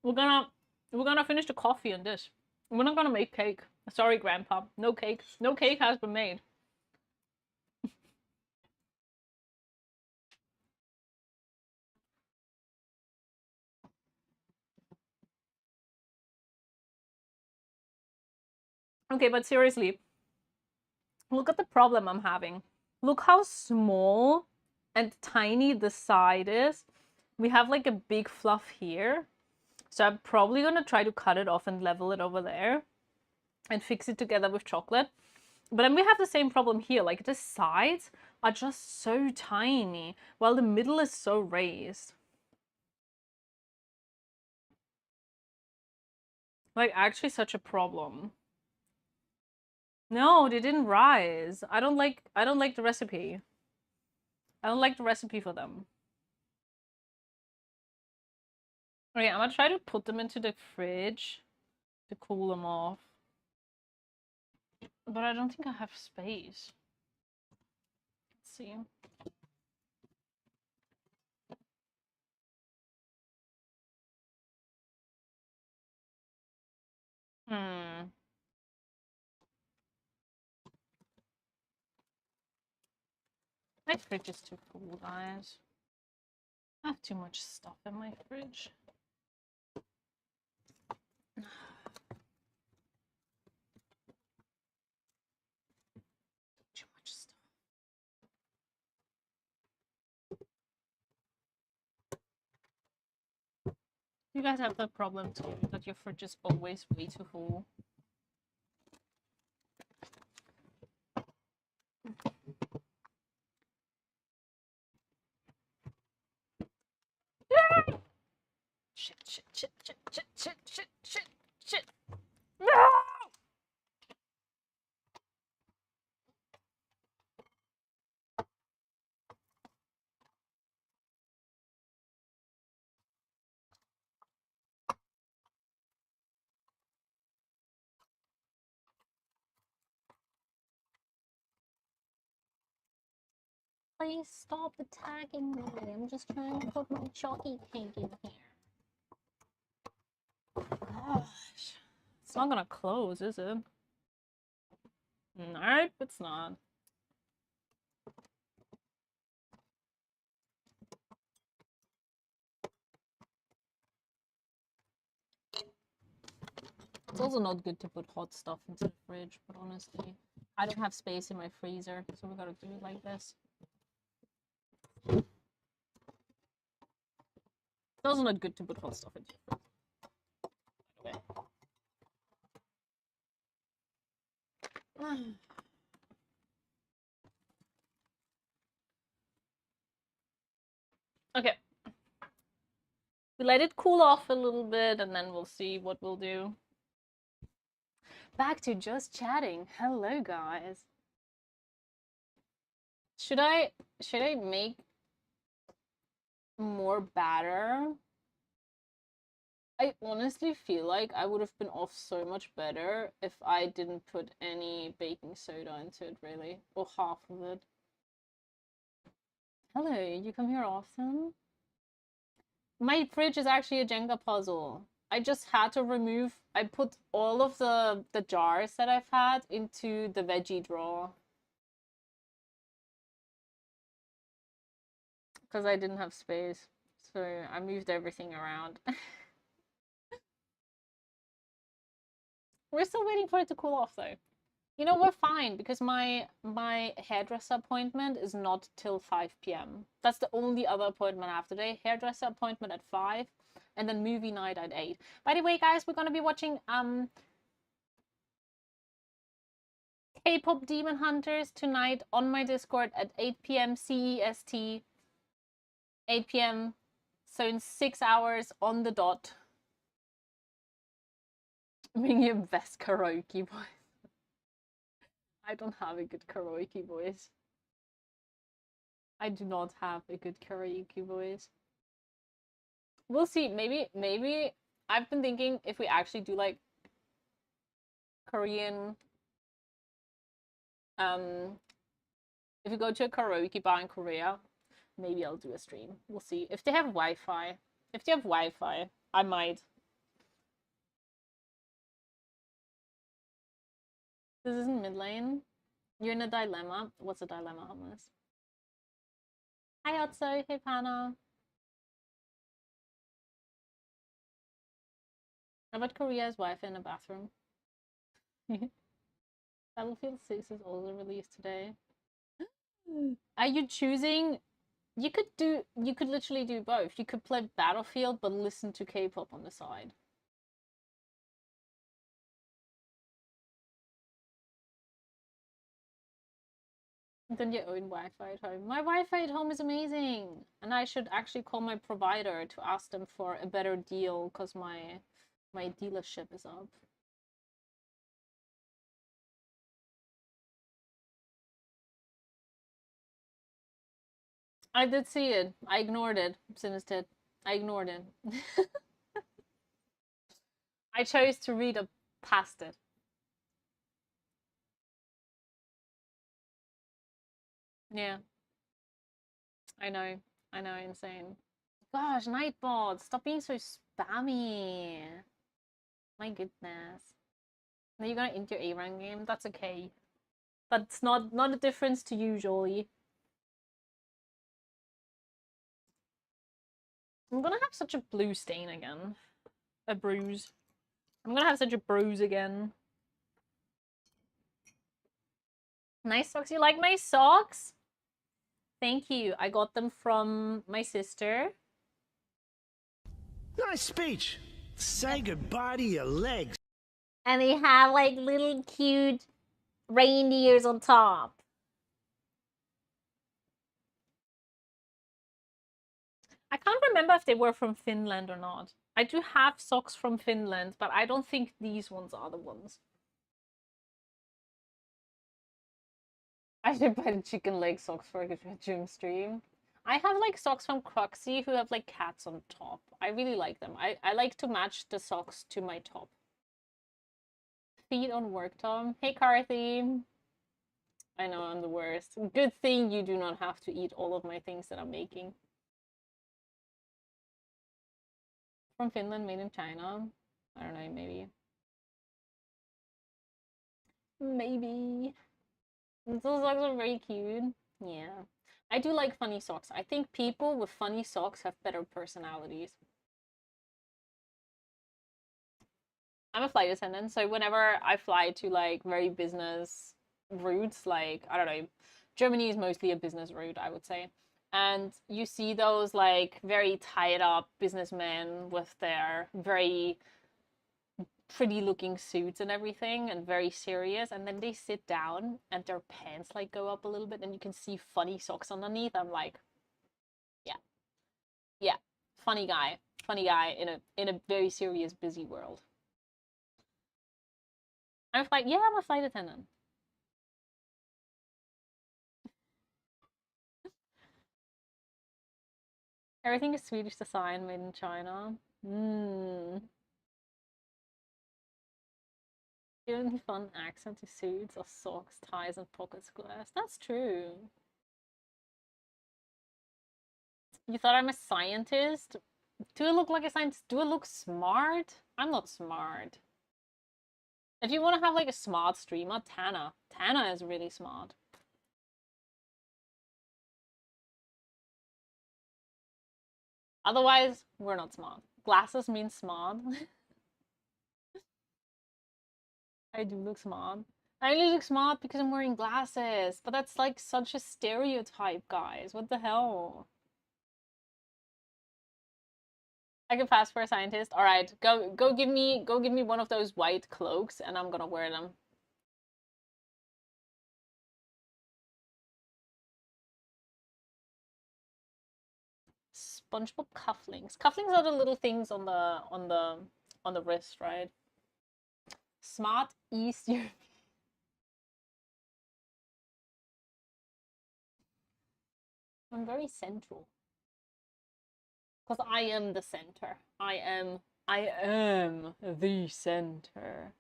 We're gonna finish the coffee on this. We're not gonna make cake. Sorry, Grandpa. No cake. No cake has been made. Okay, but seriously, look at the problem I'm having. Look how small and tiny the side is. We have like a big fluff here. So I'm probably gonna try to cut it off and level it over there and fix it together with chocolate. But then we have the same problem here. Like the sides are just so tiny while the middle is so raised. Like actually such a problem. No, they didn't rise. I don't like the recipe. I don't like the recipe for them. Okay, I'm gonna try to put them into the fridge to cool them off. But I don't think I have space. Let's see. Hmm. My fridge is too full, guys. I have too much stuff in my fridge. Too much stuff. You guys have that problem too, that your fridge is always way too full. shit. No! Please stop attacking me. I'm just trying to put my chalky cake in here. Gosh. It's not gonna close, is it? Nope, it's not. It's also not good to put hot stuff into the fridge, but honestly, I don't have space in my freezer, so we gotta do it like this. It's also not good to put hot stuff into the fridge. Okay. Okay. We let it cool off a little bit, and then we'll see what we'll do. Back to just chatting. Hello, guys. Should I make more batter? I honestly feel like I would have been off so much better if I didn't put any baking soda into it, really, or half of it. Hello, you come here often? My fridge is actually a Jenga puzzle. I just had to remove, I put all of the jars that I've had into the veggie drawer. Because I didn't have space. So I moved everything around. We're still waiting for it to cool off though. You know, we're fine because my hairdresser appointment is not till 5 p.m. That's the only other appointment I have today. Hairdresser appointment at 5 and then movie night at 8. By the way, guys, we're going to be watching K-pop Demon Hunters tonight on my Discord at 8 p.m. CEST. 8 p.m. So in 6 hours on the dot. Bring your best karaoke voice. I don't have a good karaoke voice. I do not have a good karaoke voice. We'll see. Maybe I've been thinking if we actually do like Korean, if we go to a karaoke bar in Korea, maybe I'll do a stream. We'll see. If they have Wi-Fi. If they have Wi-Fi, I might. This isn't mid lane. You're in a dilemma. What's a dilemma, Hummus? Hi, Otso. Hey, Pana. How about Korea's Wi-Fi in a bathroom? Battlefield 6 is also released today. Are you choosing? You could literally do both. You could play Battlefield but listen to K-pop on the side. Then your own Wi-Fi at home. My Wi-Fi at home is amazing, and I should actually call my provider to ask them for a better deal because my dealership is up. I did see it. I ignored it, Sinisted. I ignored it. I chose to read past it. Yeah. I know, insane. Gosh, Nightbot, stop being so spammy. My goodness. Are you gonna int your A-rank game? That's okay. That's not a difference to you, Jolie. I'm gonna have such a blue stain again. A bruise. I'm gonna have such a bruise again. Nice socks. You like my socks? Thank you. I got them from my sister. Nice speech. Say goodbye to your legs. And they have like little cute reindeers on top. I can't remember if they were from Finland or not. I do have socks from Finland, but I don't think these ones are the ones. I should buy the chicken leg socks for a gym stream. I have like socks from Cruxy who have like cats on top. I really like them. I like to match the socks to my top. Feet on work, Tom. Hey, Carthy. I know I'm the worst. Good thing you do not have to eat all of my things that I'm making. From Finland, made in China. I don't know, maybe. Maybe. Those socks are very cute. Yeah. I do like funny socks. I think people with funny socks have better personalities. I'm a flight attendant, so whenever I fly to like very business routes, like, I don't know, Germany is mostly a business route, I would say. And you see those like very tied up businessmen with their very pretty looking suits and everything and very serious, and then they sit down and their pants like go up a little bit and you can see funny socks underneath. I'm like, yeah, funny guy in a very serious busy world. I'm a flight attendant. Everything is Swedish design, made in China. Give any fun accent to suits or socks, ties, and pocket squares. That's true. You thought I'm a scientist? Do I look like a scientist? Do I look smart? I'm not smart. If you want to have like a smart streamer, Tana. Tana is really smart. Otherwise, we're not smart. Glasses mean smart. I do look smart. I only look smart because I'm wearing glasses. But that's like such a stereotype, guys. What the hell? I can pass for a scientist. All right, go give me one of those white cloaks and I'm gonna wear them. SpongeBob cufflinks. Cufflinks are the little things on the wrist, right? Smart East European. I'm very central. Because I am the center. I am the center.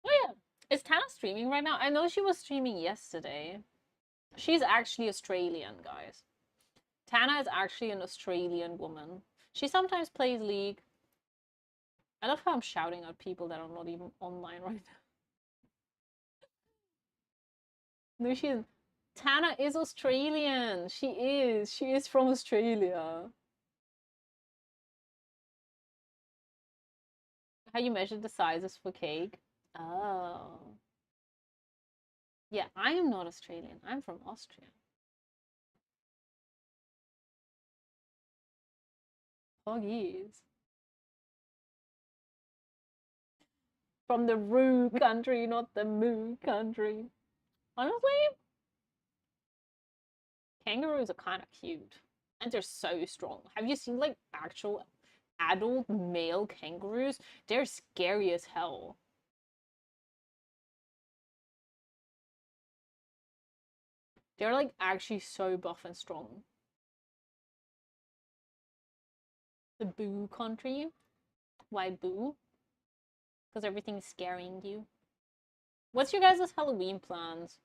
Oh yeah. Is Tana streaming right now? I know she was streaming yesterday. She's actually Australian, guys. Tana is actually an Australian woman. She sometimes plays League. I love how I'm shouting at people that are not even online right now. No, she's... Tana is Australian. She is. She is from Australia. How you measure the sizes for cake? Oh. Yeah, I am not Australian. I'm from Austria. Poggies. From the Roo country, not the Moo country. Honestly, kangaroos are kind of cute. And they're so strong. Have you seen like actual adult male kangaroos? They're scary as hell. They're like actually so buff and strong. The Boo country? Why Boo? Because everything's scaring you. What's your guys' Halloween plans?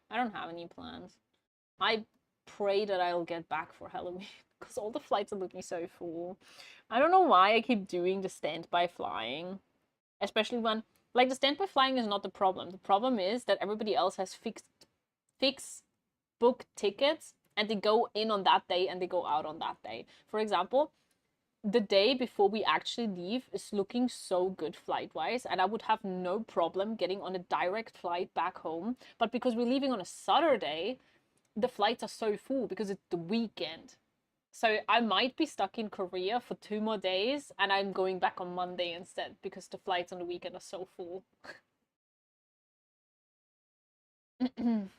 I don't have any plans. I pray that I'll get back for Halloween because all the flights are looking so full. I don't know why I keep doing the standby flying. Especially when, like, the standby flying is not the problem. The problem is that everybody else has fixed book tickets and they go in on that day and they go out on that day. For example, the day before we actually leave is looking so good flight-wise, and I would have no problem getting on a direct flight back home. But because we're leaving on a Saturday, the flights are so full because it's the weekend. So I might be stuck in Korea for 2 more days, and I'm going back on Monday instead because the flights on the weekend are so full.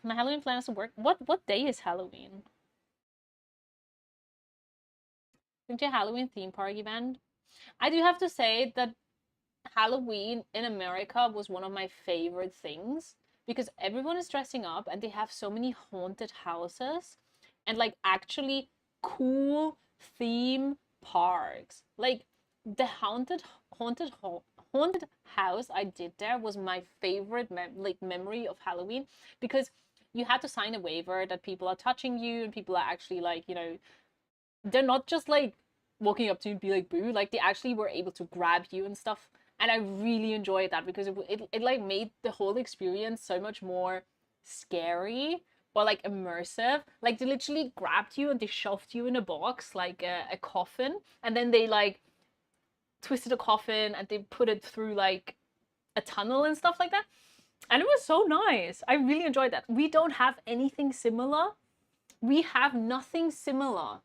My Halloween plan is to work. What day is Halloween? Going to a Halloween theme park event. I do have to say that Halloween in America was one of my favorite things because everyone is dressing up and they have so many haunted houses and like actually cool theme parks. Like the haunted house I did there was my favorite memory of Halloween because you had to sign a waiver that people are touching you and people are actually like, you know, they're not just like walking up to you and be like boo, like they actually were able to grab you and stuff. And I really enjoyed that because it like made the whole experience so much more scary or like immersive. Like they literally grabbed you and they shoved you in a box like a coffin, and then they like twisted a coffin and they put it through like a tunnel and stuff like that. And it was so nice. I really enjoyed that. We don't have anything similar. We have nothing similar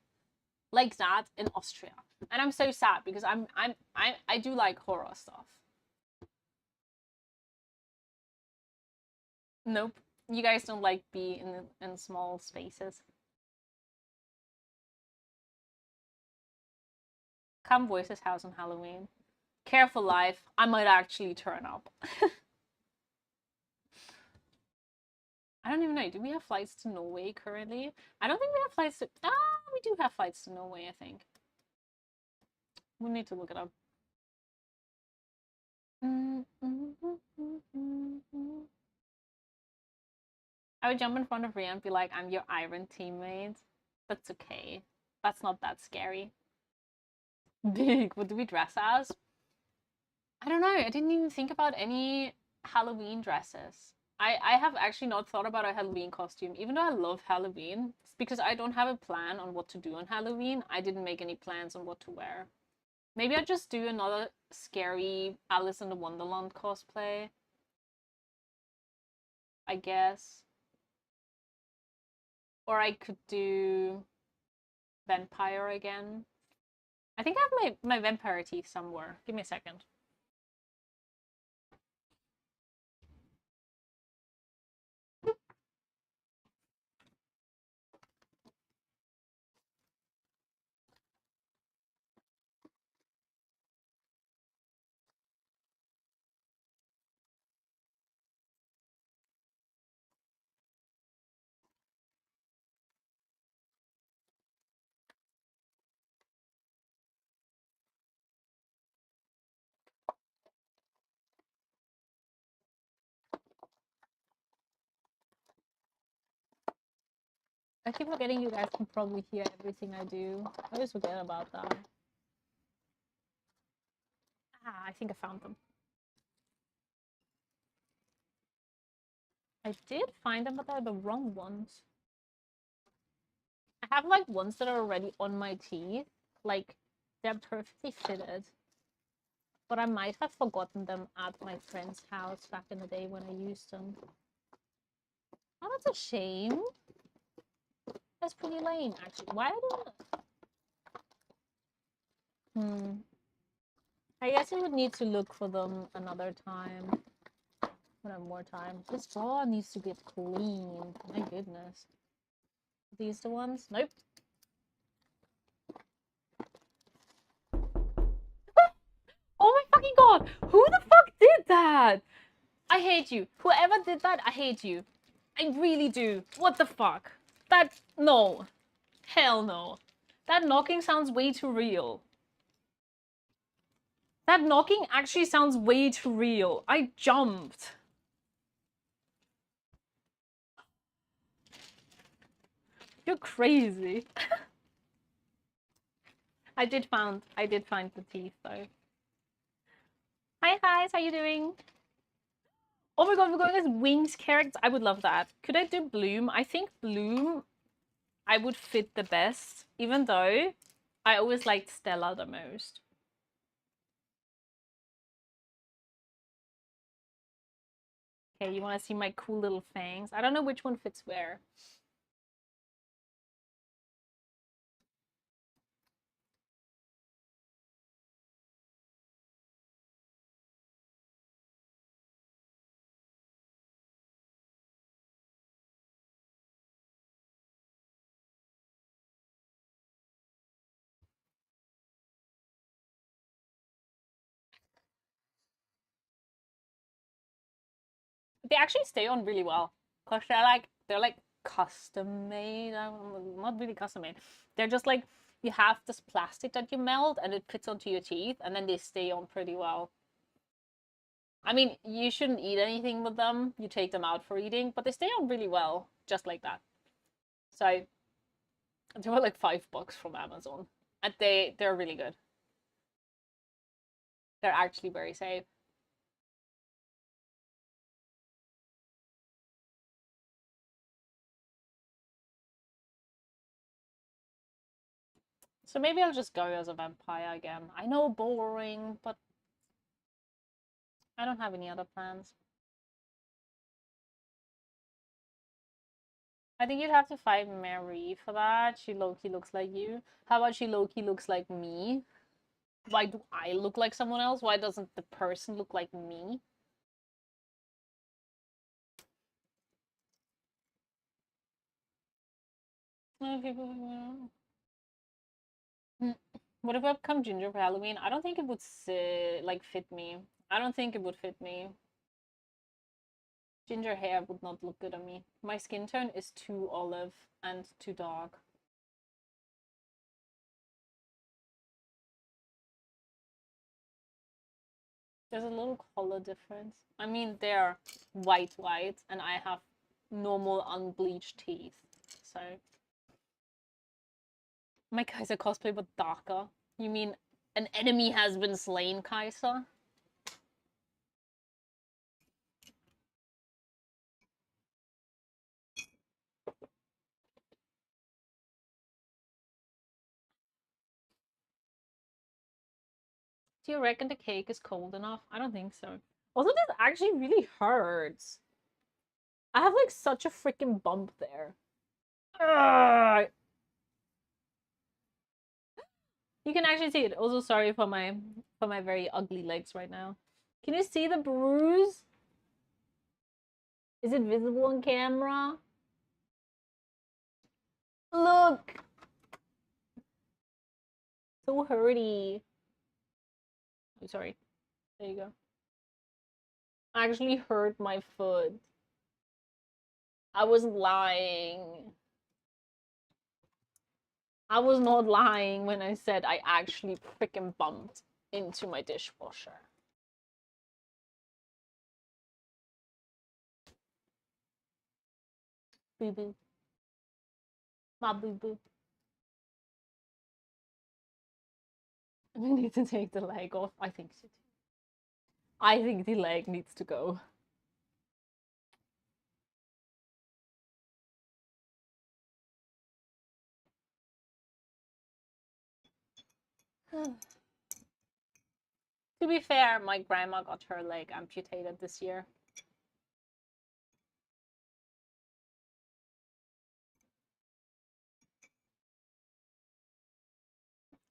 like that in Austria. And I'm so sad because I do like horror stuff. Nope. You guys don't like be in small spaces. Come Voice's house on Halloween. Careful life, I might actually turn up. I don't even know. Do we have flights to Norway currently? I don't think we have flights to... we do have flights to Norway, I think. We need to look it up. I would jump in front of Rhea and be like, I'm your iron teammate. That's okay. That's not that scary. Big. What do we dress as? I don't know. I didn't even think about any Halloween dresses. I have actually not thought about a Halloween costume. Even though I love Halloween, it's because I don't have a plan on what to do on Halloween. I didn't make any plans on what to wear. Maybe I'll just do another scary Alice in the Wonderland cosplay. I guess. Or I could do vampire again. I think I have my vampire teeth somewhere. Give me a second. I keep forgetting you guys can probably hear everything I do. I always forget about that. I think I found them. I did find them, but they're the wrong ones. I have like ones that are already on my teeth. Like, they're perfectly fitted. But I might have forgotten them at my friend's house back in the day when I used them. Oh, that's a shame. That's pretty lame, actually. Why do I guess I would need to look for them another time. When I have more time. This drawer needs to get cleaned. My goodness. Are these the ones? Nope. Oh my fucking god! Who the fuck did that? I hate you. Whoever did that, I hate you. I really do. What the fuck? No. Hell no. That knocking sounds way too real. That knocking actually sounds way too real. I jumped. You're crazy. I did find the teeth though. Hi guys, how you doing? Oh my god, we're going as Wings characters. I would love that. Could I do Bloom? I think Bloom I would fit the best, even though I always liked Stella the most. Okay, you want to see my cool little fangs? I don't know which one fits where. They actually stay on really well because they're like custom made. Not really custom made. They're just like you have this plastic that you melt and it fits onto your teeth, and then they stay on pretty well. I mean, you shouldn't eat anything with them. You take them out for eating, but they stay on really well, just like that. So they were like $5 from Amazon, and they're really good. They're actually very safe. So maybe I'll just go as a vampire again. I know, boring, but I don't have any other plans. I think you'd have to fight Mary for that. She low-key looks like you. How about she low-key looks like me? Why do I look like someone else? Why doesn't the person look like me? What if I become ginger for Halloween? I don't think it would like fit me. I don't think it would fit me. Ginger hair would not look good on me. My skin tone is too olive and too dark. There's a little color difference. I mean, they're white, and I have normal unbleached teeth. So my Kaiser cosplay, but darker. You mean an enemy has been slain, Kaiser? Do you reckon the cake is cold enough? I don't think so. Also, this actually really hurts. I have like such a freaking bump there. Ugh. You can actually see it. Also, sorry for my very ugly legs right now. Can you see the bruise? Is it visible on camera? Look! So hurty. I'm sorry. There you go. I actually hurt my foot. I wasn't lying. I was not lying when I said I actually freaking bumped into my dishwasher. Boo boo. My boo boo. I need to take the leg off. I think so too. I think the leg needs to go. To be fair, my grandma got her leg amputated this year.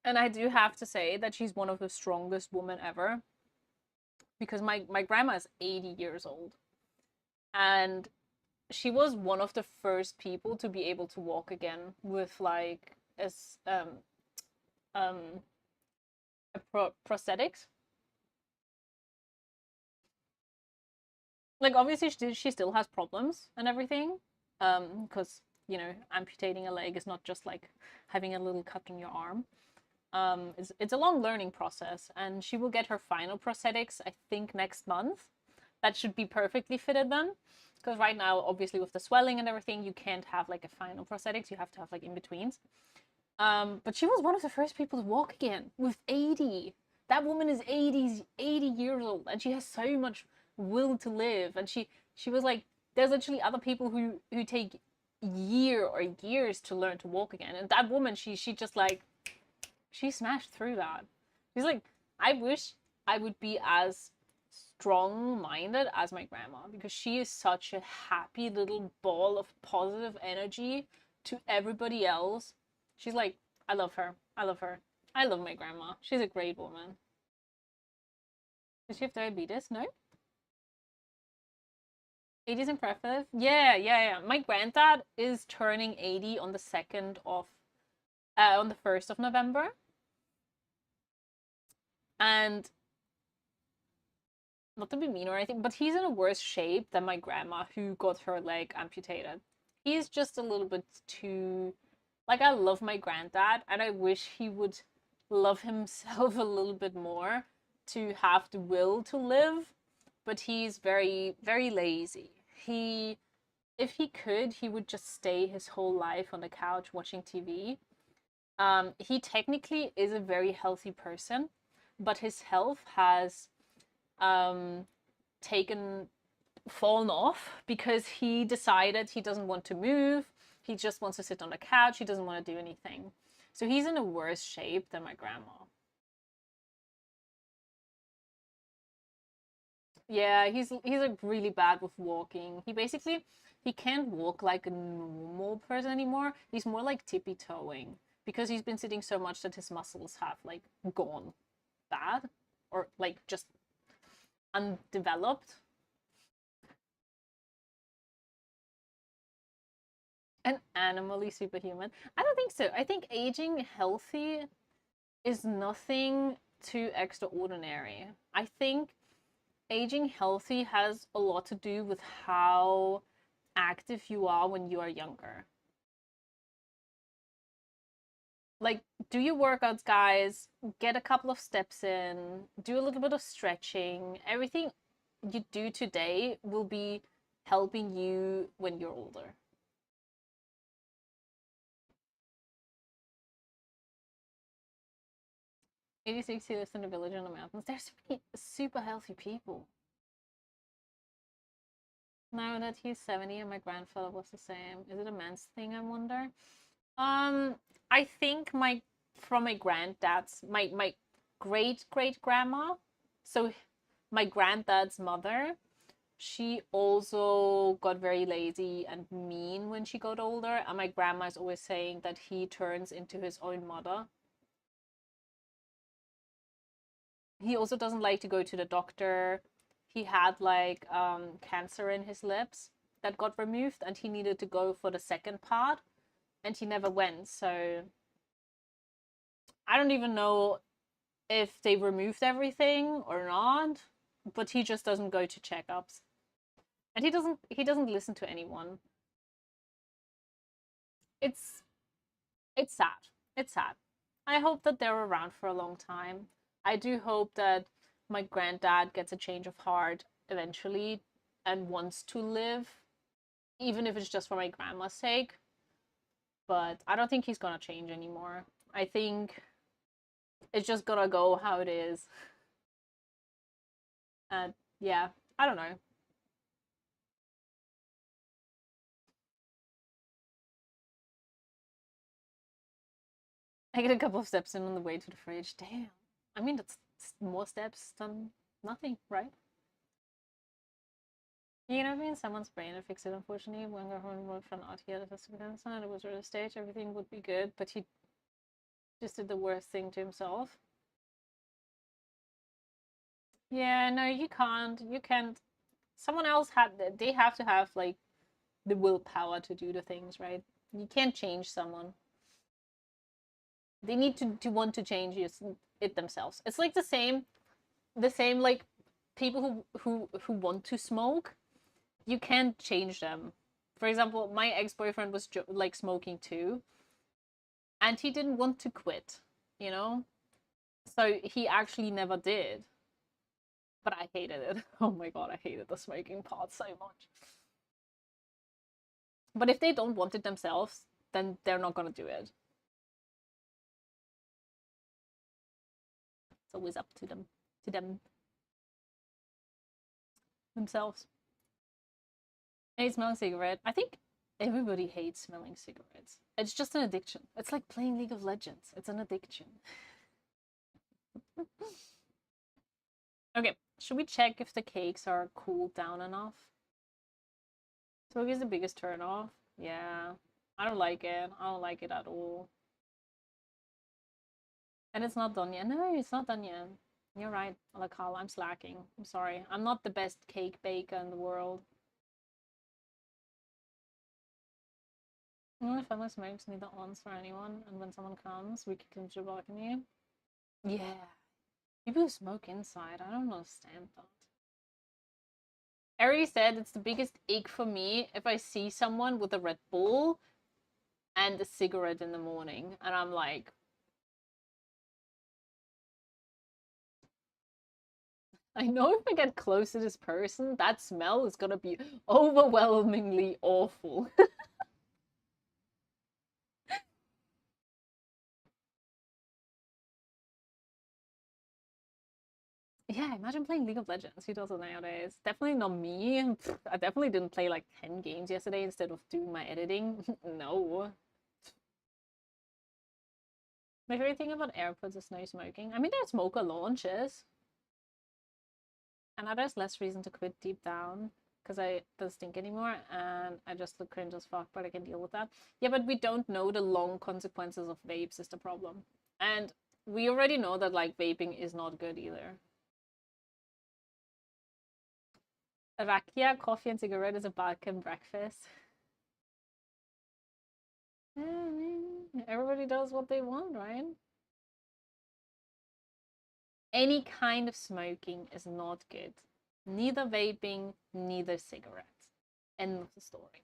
And I do have to say that she's one of the strongest women ever. Because my grandma is 80 years old. And she was one of the first people to be able to walk again with like prosthetics. Like obviously she still has problems and everything, because you know, amputating a leg is not just like having a little cut on your arm. It's a long learning process, and she will get her final prosthetics I think next month. That should be perfectly fitted then, because right now obviously with the swelling and everything you can't have like a final prosthetics, you have to have like in betweens. But she was one of the first people to walk again with 80. That woman is 80 years old, and she has so much will to live. And she was like, there's literally other people who take years to learn to walk again. And that woman, she just like, she smashed through that. She's like, I wish I would be as strong-minded as my grandma, because she is such a happy little ball of positive energy to everybody else. She's like, I love her. I love her. I love my grandma. She's a great woman. Does she have diabetes? No? 80 is impressive. Yeah. My granddad is turning 80 on the 1st of November. And not to be mean or anything, but he's in a worse shape than my grandma who got her leg amputated. He's just a little bit too, like, I love my granddad and I wish he would love himself a little bit more to have the will to live, but he's very, very lazy. If he could, he would just stay his whole life on the couch watching TV. He technically is a very healthy person, but his health has fallen off because he decided he doesn't want to move. He just wants to sit on the couch. He doesn't want to do anything. So he's in a worse shape than my grandma. Yeah, he's like really bad with walking. He can't walk like a normal person anymore. He's more like tippy-toeing because he's been sitting so much that his muscles have like gone bad or like just undeveloped. An animally superhuman? I don't think so. I think aging healthy is nothing too extraordinary. I think aging healthy has a lot to do with how active you are when you are younger. Like, do your workouts, guys. Get a couple of steps in. Do a little bit of stretching. Everything you do today will be helping you when you're older. 86 who lives in a village in the mountains. There's so many super healthy people. Now that he's 70 and my grandfather was the same. Is it a man's thing, I wonder? I think from my granddad's, my great-great-grandma, so my granddad's mother, she also got very lazy and mean when she got older, and my grandma is always saying that he turns into his own mother. He also doesn't like to go to the doctor. He had like cancer in his lips that got removed and he needed to go for the second part and he never went. So I don't even know if they removed everything or not, but he just doesn't go to checkups. And he doesn't listen to anyone. It's sad. It's sad. I hope that they're around for a long time. I do hope that my granddad gets a change of heart eventually and wants to live, even if it's just for my grandma's sake. But I don't think he's gonna change anymore. I think it's just gonna go how it is. And yeah, I don't know. I get a couple of steps in on the way to the fridge. Damn. I mean, that's more steps than nothing, right? You know, being someone's brain and fix it, unfortunately, when Garhorn worked for an art here at and it was real estate, everything would be good, but he just did the worst thing to himself. Yeah, no, you can't. You can't. Someone else they have to have, like, the willpower to do the things, right? You can't change someone. They need to want to change it themselves. It's like the same like people who want to smoke. You can't change them. For example, my ex-boyfriend was like smoking too, and he didn't want to quit, you know? So he actually never did. But I hated it. Oh my god, I hated the smoking part so much. But if they don't want it themselves, then they're not gonna do it. It's always up to them. Themselves. I hate smelling cigarette. I think everybody hates smelling cigarettes. It's just an addiction. It's like playing League of Legends. It's an addiction. Okay, should we check if the cakes are cooled down enough? Smoke is the biggest turn off. Yeah, I don't like it. I don't like it at all. And it's not done yet. No, it's not done yet. You're right, Alakal. I'm slacking. I'm sorry. I'm not the best cake baker in the world. If family smokes neither ons for anyone, and when someone comes, we kick into the balcony. Yeah. People who smoke inside, I don't understand that. Ari said it's the biggest ick for me if I see someone with a Red Bull and a cigarette in the morning, and I'm like, I know if I get close to this person, that smell is gonna be overwhelmingly awful. Yeah, imagine playing League of Legends. Who does it nowadays? Definitely not me. I definitely didn't play like 10 games yesterday instead of doing my editing. No. My favorite thing about AirPods is no smoking. I mean, there's smoker launches. And now there's less reason to quit deep down because I don't stink anymore and I just look cringe as fuck, but I can deal with that. Yeah, but we don't know the long consequences of vapes is the problem. And we already know that like vaping is not good either. Rakia, coffee and cigarette is a Balkan breakfast. Everybody does what they want, right? Any kind of smoking is not good. Neither vaping, neither cigarettes. End of the story.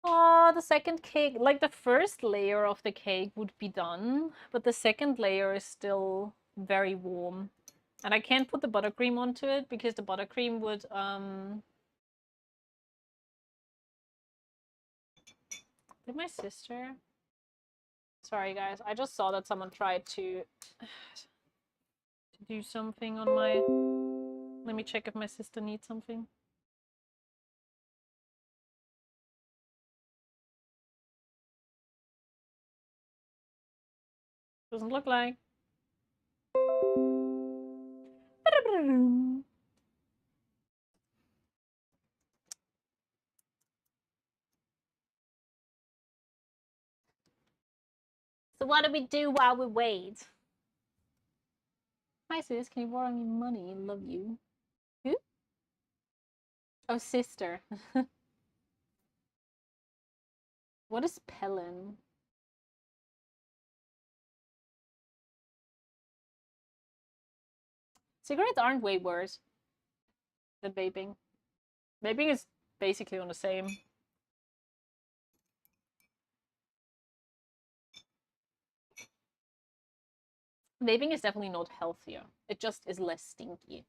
Oh, the second cake, like the first layer of the cake would be done, but the second layer is still very warm. And I can't put the buttercream onto it because the buttercream would, Did my sister? Sorry guys, I just saw that someone tried to do something on my... Let me check if my sister needs something. Doesn't look like. So what do we do while we wait? Hi sis, can you borrow me money? Love you. Who? Oh, sister. What is Pelin? Cigarettes aren't way worse than vaping. Vaping is basically on the same. Vaping is definitely not healthier. It just is less stinky.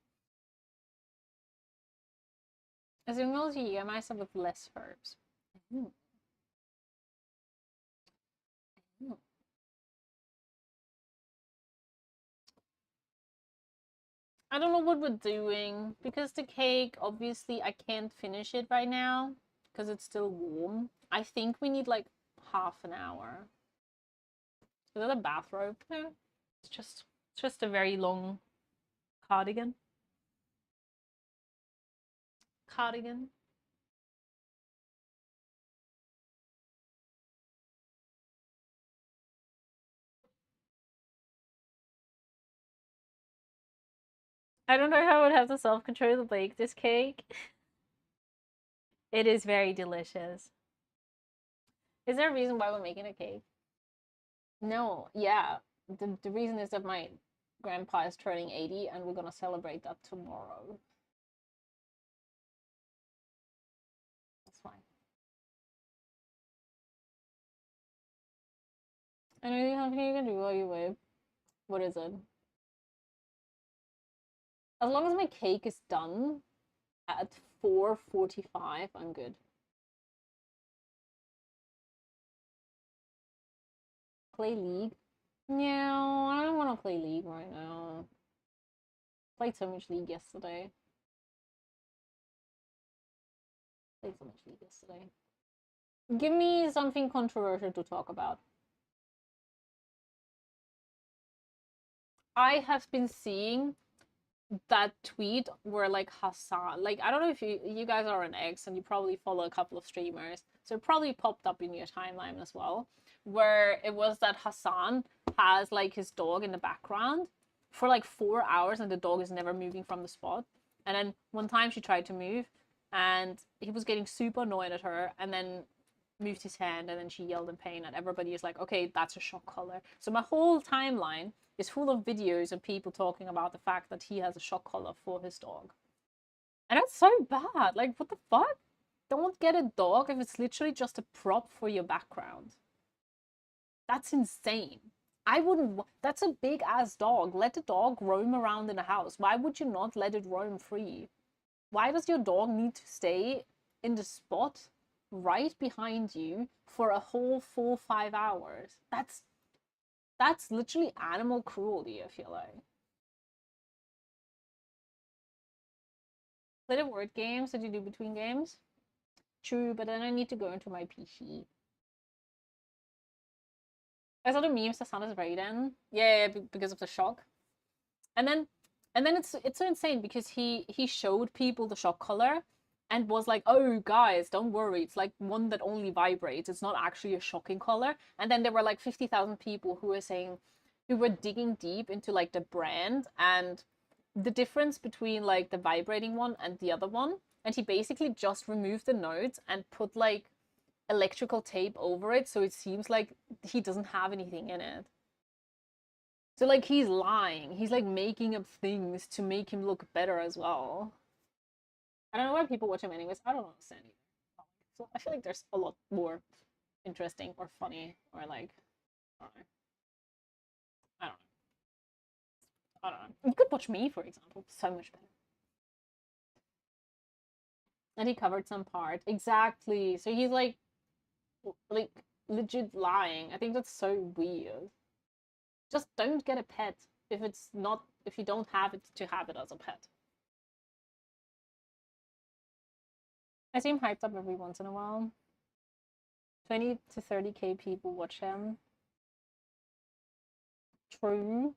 As a multi, I myself with less herbs. I don't know what we're doing because the cake, obviously, I can't finish it right now because it's still warm. I think we need like half an hour. Is that a bathrobe? No, it's just a very long cardigan. Cardigan. I don't know how I would have the self-control to bake this cake. It is very delicious. Is there a reason why we're making a cake? No, yeah. The reason is that my grandpa is turning 80 and we're gonna celebrate that tomorrow. That's fine. I know you have something you can do while you wait. What is it? As long as my cake is done at 4:45, I'm good. Play League? No, I don't want to play League right now. Played so much League yesterday. Give me something controversial to talk about. I have been seeing that tweet where like Hassan, like I don't know if you guys are on X and you probably follow a couple of streamers, so it probably popped up in your timeline as well, where it was that Hassan has like his dog in the background for like 4 hours and the dog is never moving from the spot. And then one time she tried to move, and he was getting super annoyed at her, and then moved his hand, and then she yelled in pain, and everybody is like, okay, that's a shock collar. So my whole timeline is full of videos of people talking about the fact that he has a shock collar for his dog. And that's so bad. Like, what the fuck? Don't get a dog if it's literally just a prop for your background. That's insane. I wouldn't. That's a big ass dog. Let the dog roam around in the house. Why would you not let it roam free? Why does your dog need to stay in the spot right behind you for a whole 4-5 hours? That's literally animal cruelty, I feel like. Play the word games that you do between games. True, but then I need to go into my PC. I saw the memes that sounded Raiden. Yeah, because of the shock. And then it's so insane because he showed people the shock collar and was like, oh guys, don't worry, it's like one that only vibrates. It's not actually a shocking collar. And then there were like 50,000 people who were digging deep into like the brand and the difference between like the vibrating one and the other one. And he basically just removed the nodes and put like electrical tape over it, so it seems like he doesn't have anything in it. So like he's lying. He's like making up things to make him look better as well. I don't know why people watch him anyways. I don't understand either. So I feel like there's a lot more interesting or funny or like, I don't know. I don't know. You could watch me, for example. So much better. And he covered some part. Exactly. So he's like legit lying. I think that's so weird. Just don't get a pet if you don't have it to have it as a pet. I see him hyped up every once in a while. 20 to 30k people watch him. True.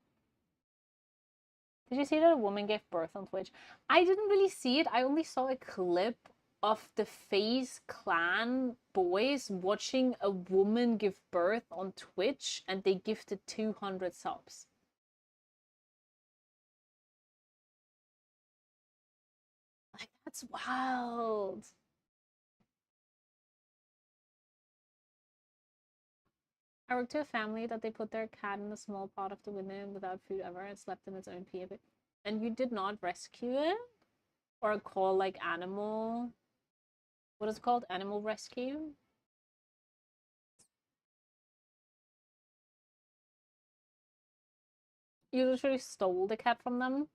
Did you see that a woman gave birth on Twitch? I didn't really see it. I only saw a clip of the FaZe Clan boys watching a woman give birth on Twitch, and they gifted 200 subs. Like, that's wild. I worked to a family that they put their cat in a small pot of the window without food ever and slept in its own pee. And you did not rescue it? Or call like animal... What is it called? Animal rescue? You literally stole the cat from them?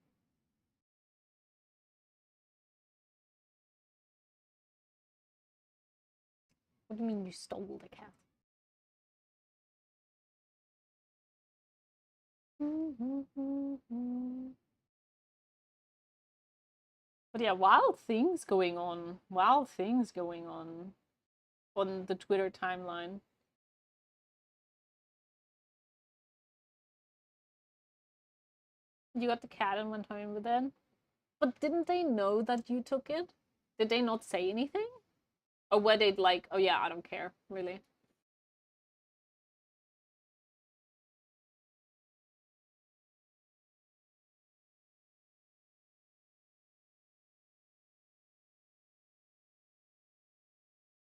What do you mean you stole the cat? But yeah, wild things going on. Wild things going on the Twitter timeline. You got the cat and went home with it? But didn't they know that you took it? Did they not say anything? Or were they like, oh yeah, I don't care, really?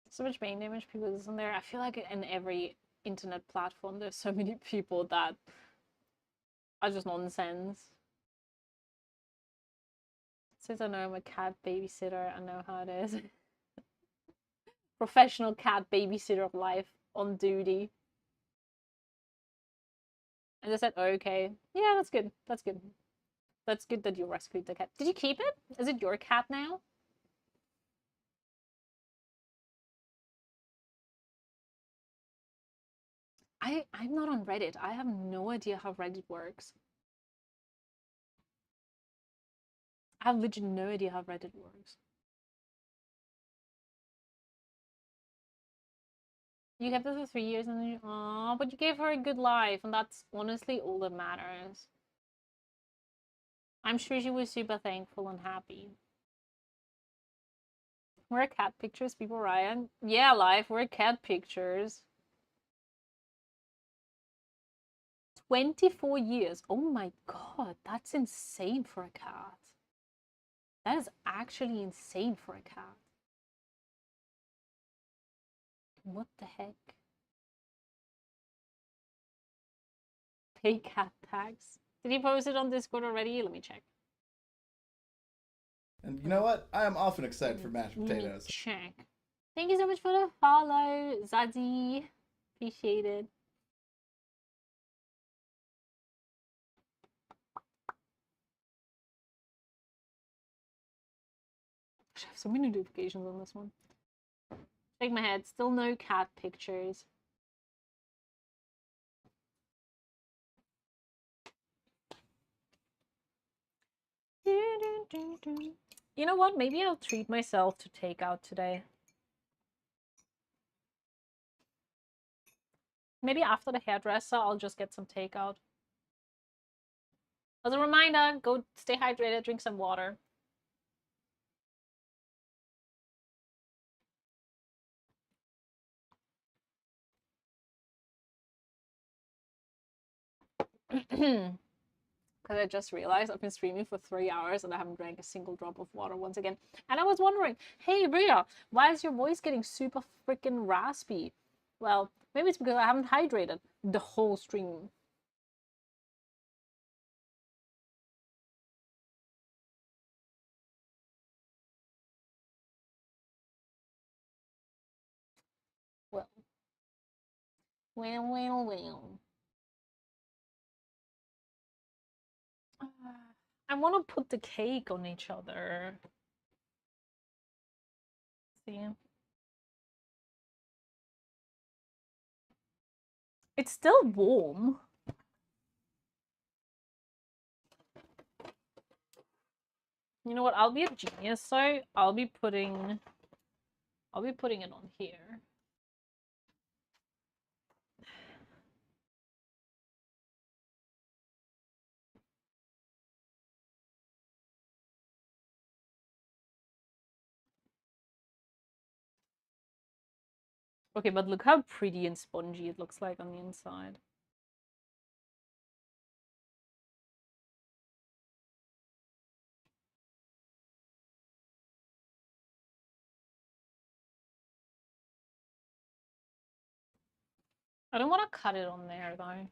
So much brain damage people isn't there. I feel like in every internet platform there's so many people that are just nonsense. Since I know I'm a cat babysitter, I know how it is. Professional cat babysitter of life on duty. And they said, oh, okay. Yeah, that's good. That's good. That's good that you rescued the cat. Did you keep it? Is it your cat now? I'm not on Reddit. I have no idea how Reddit works. I have legit no idea how Reddit works. You kept it for 3 years and then you, aw, but you gave her a good life, and that's honestly all that matters. I'm sure she was super thankful and happy. We're cat pictures, people, Ryan. Yeah, life, we're cat pictures. 24 years. Oh my god, that's insane for a cat. That is actually insane for a cat. What the heck? Pay cat tags. Did he post it on Discord already? Let me check. And you know what? I am often excited for mashed Let me potatoes. check. Thank you so much for the follow, Zazie. Appreciate it. I have so many notifications on this one. Shake my head. Still no cat pictures. You know what? Maybe I'll treat myself to takeout today. Maybe after the hairdresser, I'll just get some takeout. As a reminder, go stay hydrated, drink some water. Because I just realized I've been streaming for 3 hours and I haven't drank a single drop of water once again. And I was wondering, hey Rhea, why is your voice getting super freaking raspy? Well, maybe it's because I haven't hydrated the whole stream. Well. Well. I want to put the cake on each other. See? It's still warm. You know what? I'll be a genius, so I'll be putting it on here. Okay, but look how pretty and spongy it looks like on the inside. I don't want to cut it on there, though.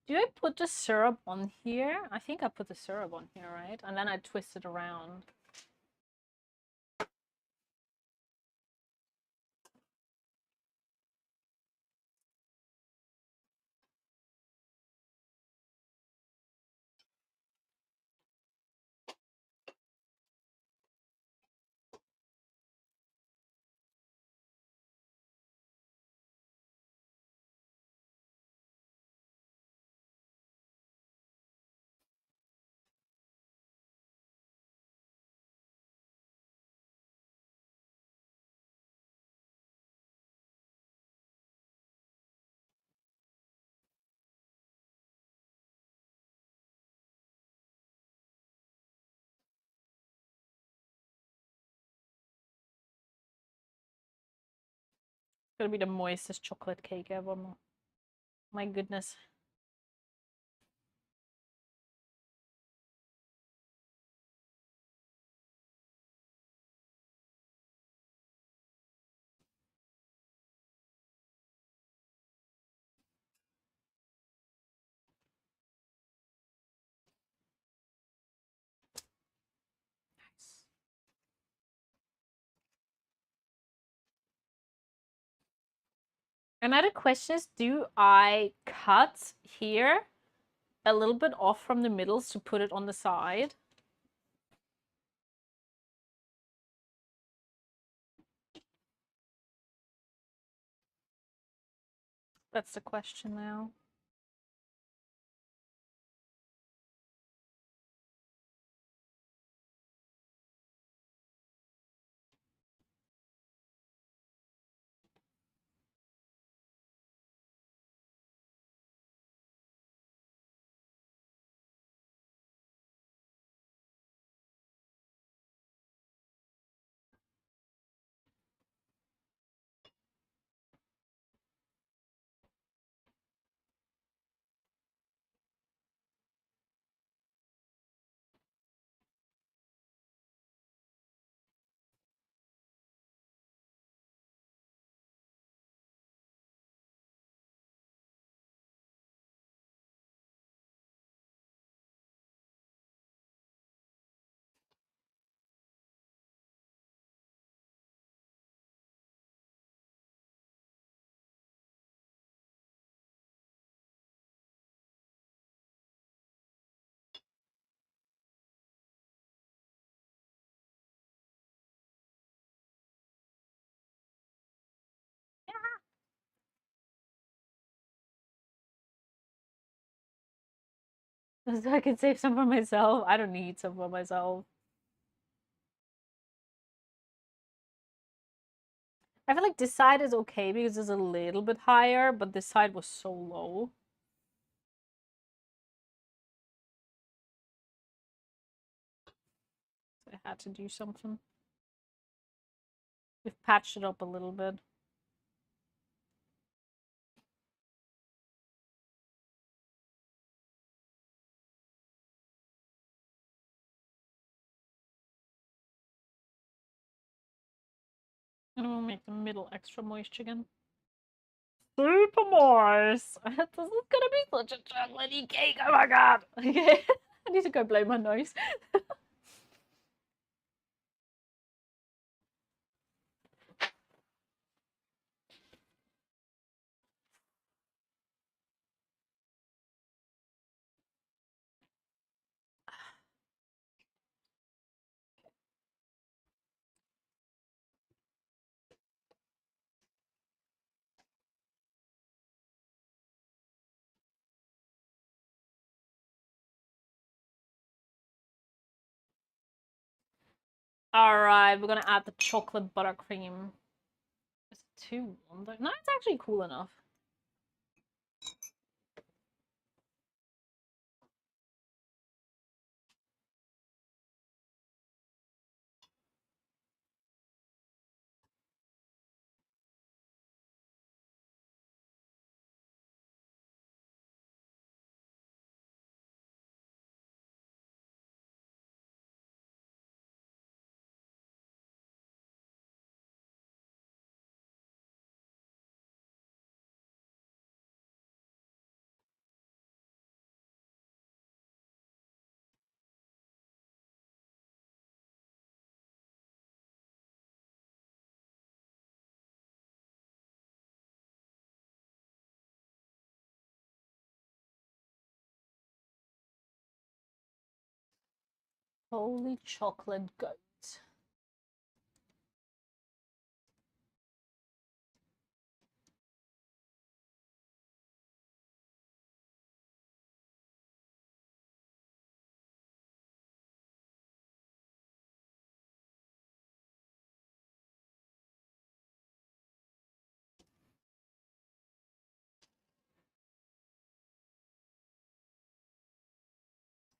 Do I put the syrup on here? I think I put the syrup on here, right? And then I twist it around. It's gonna be the moistest chocolate cake ever. My goodness. Nice. Another question is, do I cut here a little bit off from the middles to put it on the side? That's the question now. So I can save some for myself. I don't need some for myself. I feel like this side is okay because it's a little bit higher, but this side was so low. So I had to do something. We've patched it up a little bit. And we'll make the middle extra moist again. Super moist! This is gonna be such a chocolatey cake, oh my god! Okay, I need to go blow my nose. Alright, we're gonna add the chocolate buttercream. Is it too warm though? No, it's actually cool enough. Holy chocolate goat.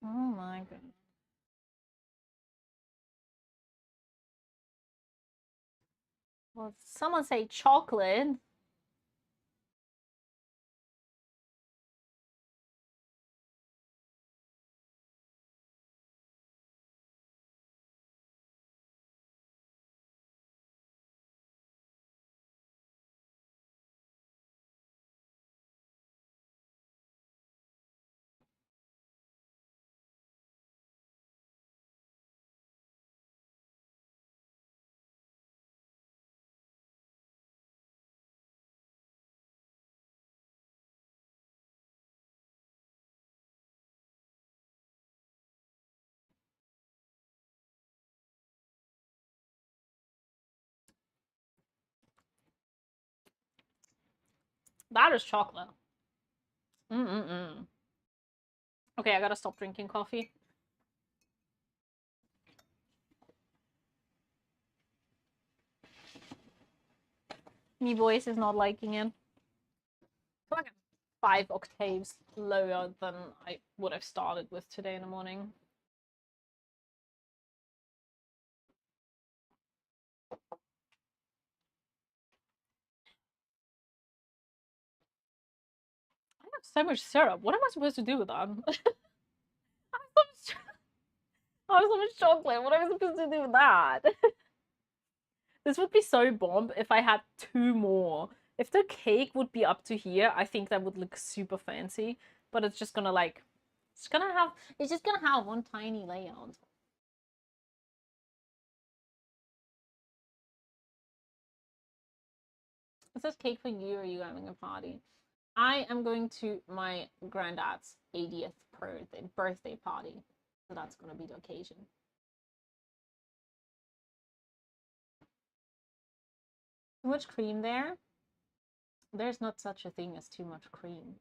Oh my goodness. Well, someone say chocolate. That is chocolate. Mm-mm-mm. Okay, I gotta stop drinking coffee. My voice is not liking it. I feel like I'm 5 octaves lower than I would have started with today in the morning. I have so much syrup. What am I supposed to do with that? I have so much chocolate. What am I supposed to do with that? This would be so bomb if I had 2 more. If the cake would be up to here, I think that would look super fancy. But it's just gonna like, it's just gonna have one tiny layout. Is this cake for you or are you having a party? I am going to my granddad's 80th birthday party. So that's gonna be the occasion. Too much cream there? There's not such a thing as too much cream.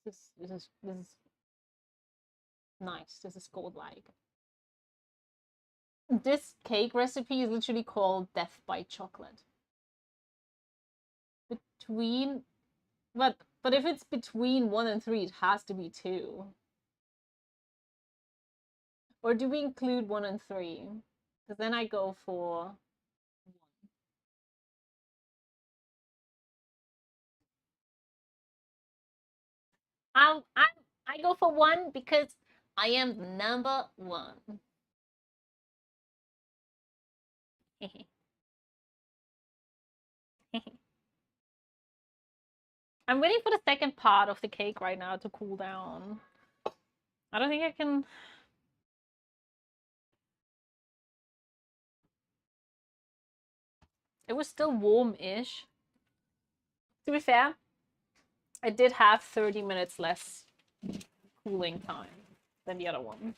This is Nice. This is gold-like. This cake recipe is literally called Death by Chocolate. Between... But if it's between 1 and 3, it has to be 2. Or do we include 1 and 3? Because then I go for 1. I go for 1 because I am number 1. I'm waiting for the second part of the cake right now to cool down. I don't think I can... It was still warm-ish. To be fair, I did have 30 minutes less cooling time than the other one.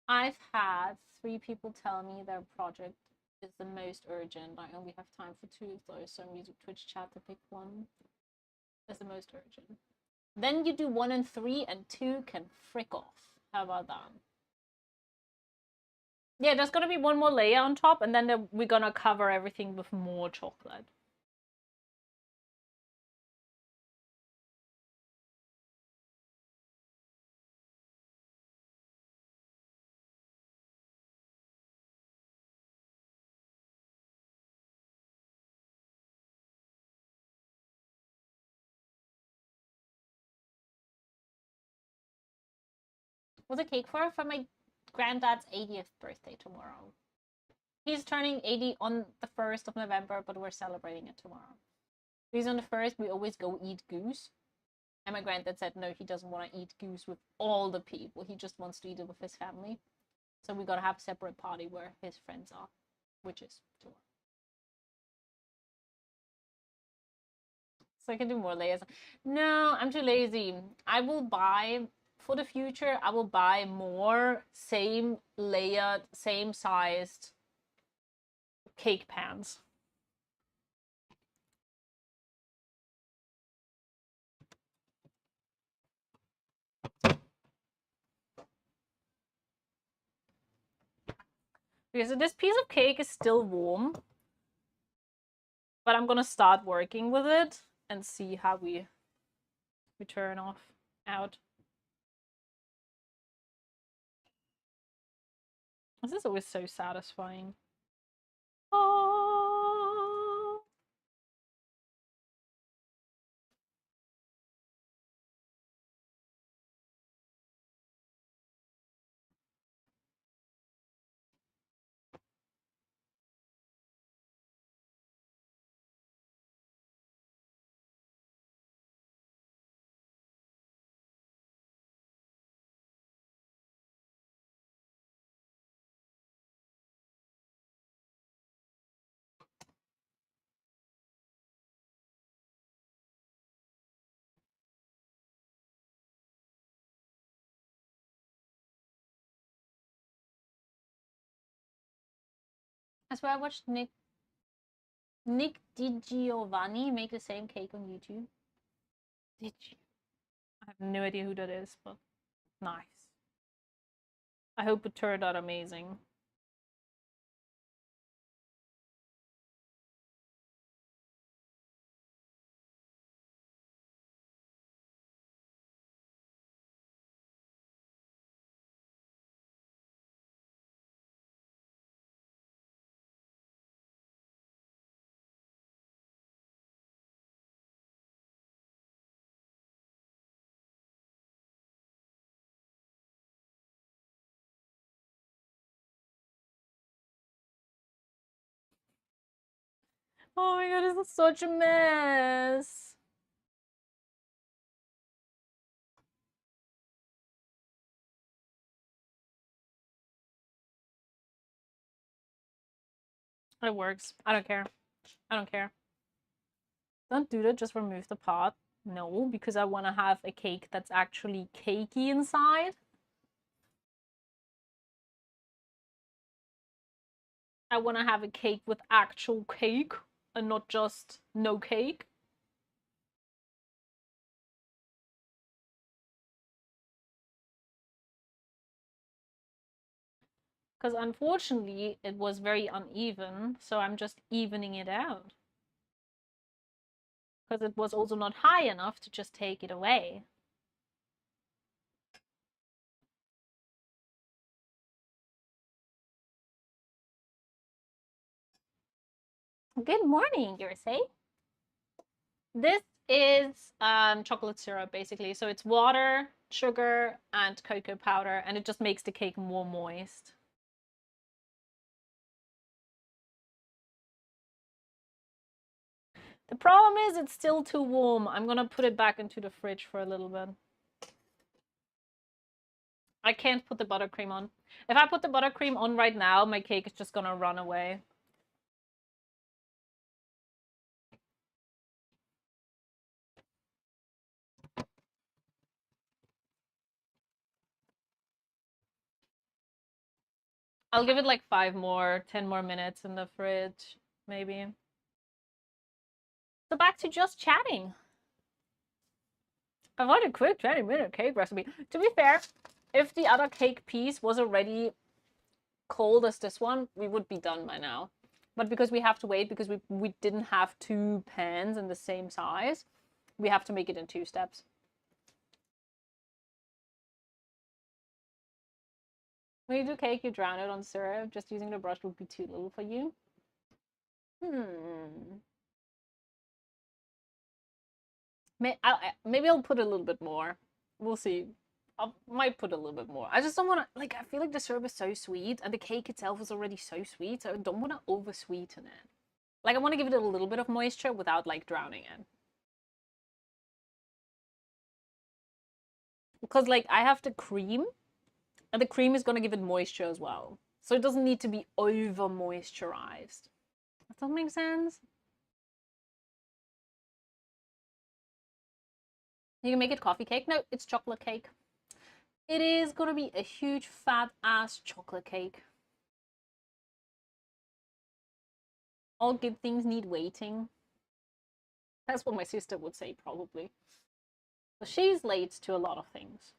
I've had 3 people tell me their project is the most urgent. I only have time for 2 of those, so I'm using Twitch chat to pick one. That's the most urgent. Then you do 1 and 3, and 2 can frick off. How about that? Yeah, there's gonna be 1 more layer on top, and then we're gonna cover everything with more chocolate. What's a cake for? For my granddad's 80th birthday tomorrow. He's turning 80 on the 1st of November, but we're celebrating it tomorrow. Because on the 1st, we always go eat goose. And my granddad said no, he doesn't want to eat goose with all the people. He just wants to eat it with his family. So we gotta have a separate party where his friends are, which is tomorrow. So I can do more layers. No, I'm too lazy. I will buy... For the future, I will buy more same layered, same sized cake pans. Because this piece of cake is still warm, but I'm gonna start working with it and see how we turn out. This is always so satisfying. Oh. That's where I watched Nick DiGiovanni make the same cake on YouTube. Did you? I have no idea who that is, but nice. I hope it turned out amazing. Oh my god, this is such a mess. It works. I don't care. I don't care. Don't do that, just remove the pot. No, because I want to have a cake that's actually cakey inside. I want to have a cake with actual cake and not just no cake. Because unfortunately, it was very uneven, so I'm just evening it out. Because it was also not high enough to just take it away. Good morning, Yursei. This is chocolate syrup, basically. So it's water, sugar, and cocoa powder, and it just makes the cake more moist. The problem is it's still too warm. I'm gonna put it back into the fridge for a little bit. I can't put the buttercream on. If I put the buttercream on right now, my cake is just gonna run away. I'll give it like 10 more minutes in the fridge, maybe. So back to just chatting. I want a quick 20-minute cake recipe. To be fair, if the other cake piece was already cold as this one, we would be done by now. But because we have to wait, because we didn't have 2 pans in the same size, we have to make it in 2 steps. When you do cake, you drown it on syrup. Just using the brush would be too little for you. Maybe I'll put a little bit more. We'll see. I might put a little bit more. I just don't want to, like, I feel like the syrup is so sweet and the cake itself is already so sweet, so I don't want to over sweeten it. Like, I want to give it a little bit of moisture without, like, drowning it. Because, like, I have the cream, and the cream is going to give it moisture as well. So it doesn't need to be over moisturized. Does that make sense? You can make it coffee cake. No, it's chocolate cake. It is going to be a huge fat ass chocolate cake. All good things need waiting. That's what my sister would say, probably. So she's late to a lot of things.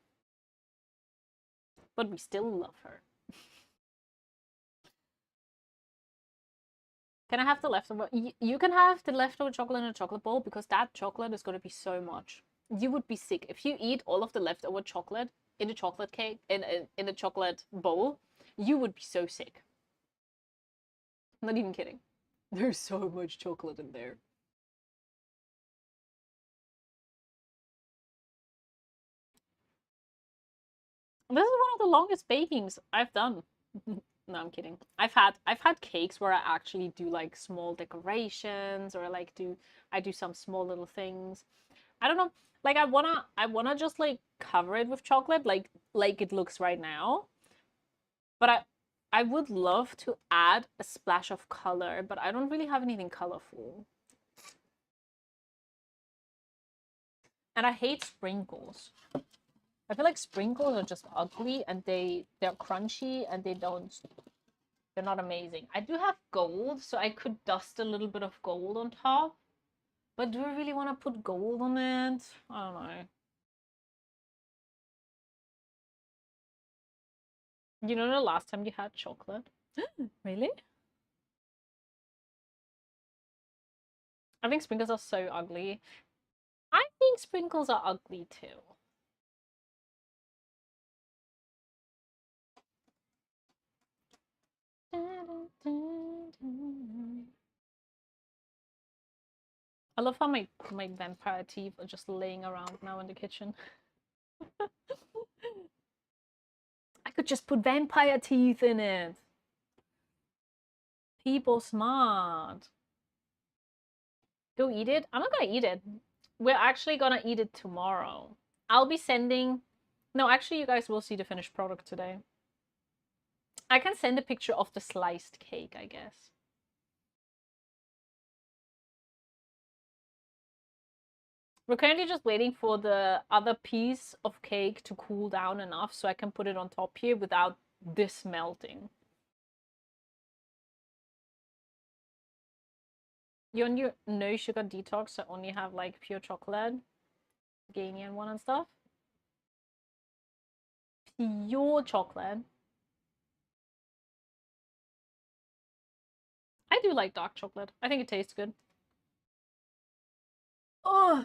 But we still love her. Can I have the leftover? You can have the leftover chocolate in a chocolate bowl, because that chocolate is going to be so much. You would be sick. If you eat all of the leftover chocolate in a chocolate cake, in a chocolate bowl, you would be so sick. I'm not even kidding. There's so much chocolate in there. This is one of the longest bakings I've done. No, I'm kidding. I've had cakes where I actually do like small decorations, or like I do some small little things. I don't know. Like I wanna just like cover it with chocolate, like it looks right now. But I would love to add a splash of color, but I don't really have anything colorful. And I hate sprinkles. I feel like sprinkles are just ugly, and they're crunchy, and they're not amazing. I do have gold, so I could dust a little bit of gold on top. But do I really want to put gold on it? I don't know. You know the last time you had chocolate? Really? I think sprinkles are so ugly. I think sprinkles are ugly too. I love how my vampire teeth are just laying around now in the kitchen. I could just put vampire teeth in it. People smart. Go eat it? I'm not gonna eat it. We're actually gonna eat it tomorrow. I'll be sending... No, actually you guys will see the finished product today. I can send a picture of the sliced cake, I guess. We're currently just waiting for the other piece of cake to cool down enough so I can put it on top here without this melting. You're on your no sugar detox, so only have like pure chocolate, Ganian one and stuff. Pure chocolate. I do like dark chocolate. I think it tastes good. Oh,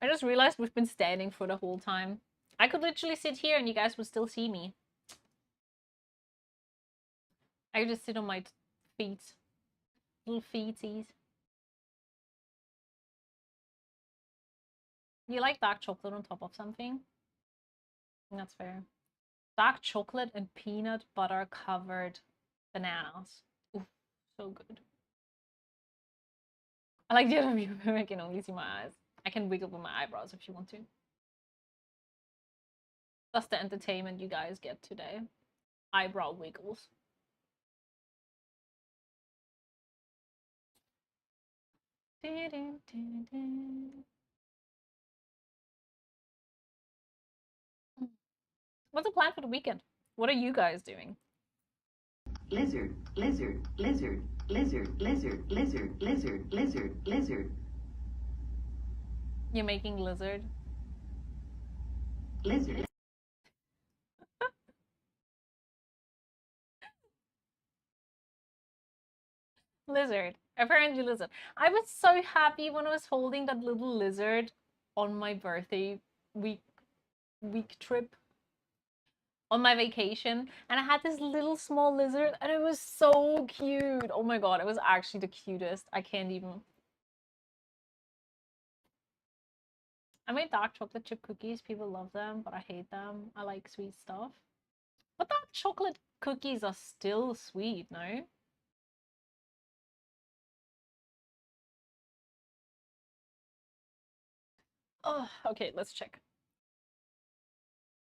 I just realized we've been standing for the whole time. I could literally sit here and you guys would still see me. I could just sit on my feet. Little feeties. You like dark chocolate on top of something? That's fair. Dark chocolate and peanut butter covered bananas. Oof, so good. I like the other view where I can only see my eyes. I can wiggle with my eyebrows if you want to. That's the entertainment you guys get today. Eyebrow wiggles. What's the plan for the weekend? What are you guys doing? Lizard, lizard, lizard, lizard, lizard, lizard, lizard, lizard, lizard. You're making lizard? Lizard. Lizard. Apparently lizard. I was so happy when I was holding that little lizard on my birthday week trip. On my vacation, and I had this little small lizard and it was so cute. Oh my god, it was actually the cutest. I can't even. I made dark chocolate chip cookies. People love them, but I hate them. I like sweet stuff. But dark chocolate cookies are still sweet, no? Oh, okay, let's check.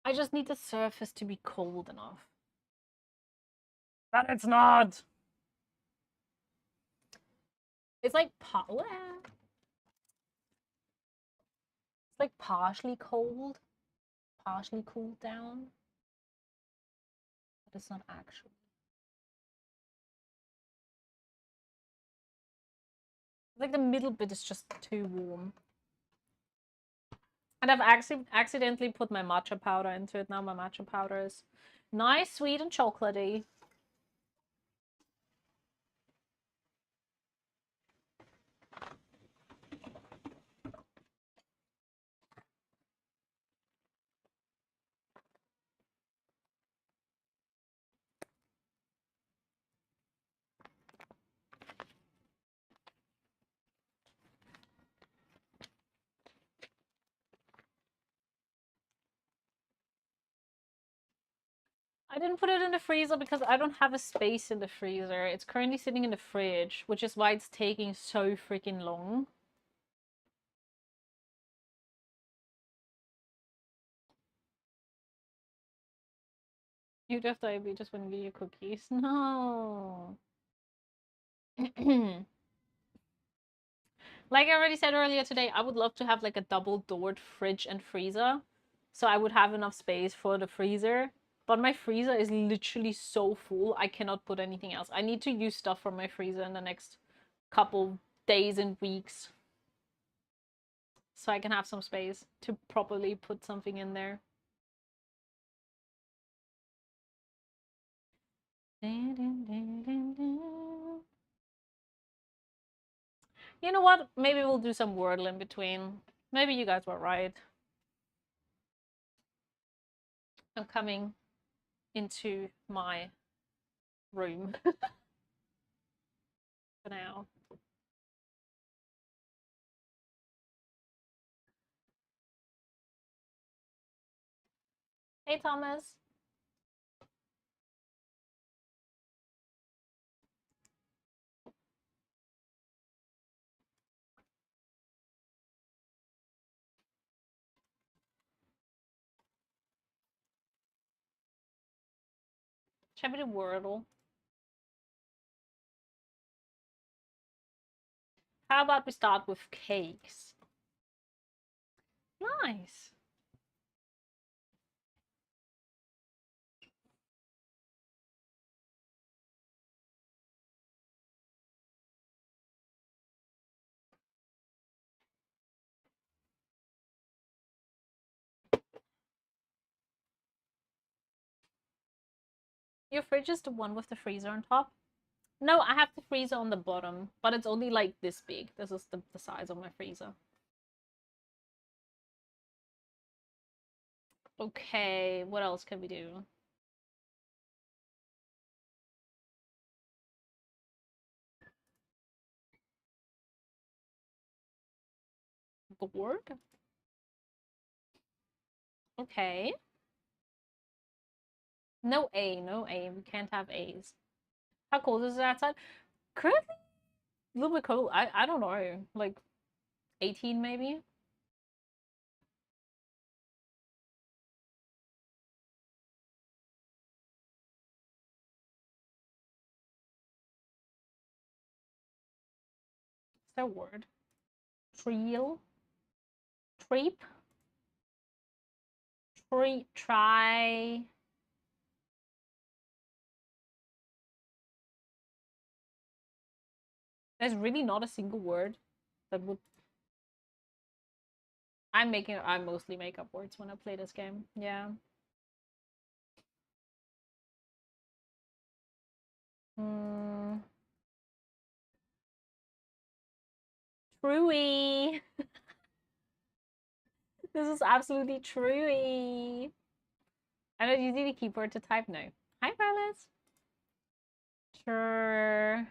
I just need the surface to be cold enough. But it's not. It's like it's like partially cold, partially cooled down, but it's not actually. Like the middle bit is just too warm. And I've accidentally put my matcha powder into it. Now my matcha powder is nice, sweet, and chocolatey. I didn't put it in the freezer because I don't have a space in the freezer. It's currently sitting in the fridge, which is why it's taking so freaking long. You'd have diabetes when you eat your cookies. No. Like I already said earlier today, I would love to have like a double-doored fridge and freezer. So I would have enough space for the freezer. But my freezer is literally so full, I cannot put anything else. I need to use stuff from my freezer in the next couple days and weeks. So I can have some space to properly put something in there. You know what? Maybe we'll do some Wordle in between. Maybe you guys were right. I'm coming into my room for now. Hey, Thomas. Should I do Wordle? How about we start with cakes? Nice. Your fridge is the one with the freezer on top? No, I have the freezer on the bottom, but it's only like this big. This is the size of my freezer. Okay, what else can we do? Gourd? Okay. No A, no A. We can't have A's. How cold is it outside? Currently, a little bit cold. I don't know. Like 18 maybe? Is that a word? Treel? Treep? Try. There's really not a single word that would. I mostly make up words when I play this game. Yeah. Truey. This is absolutely truey. I don't use the keyboard to type now. Hi, Violet. Sure.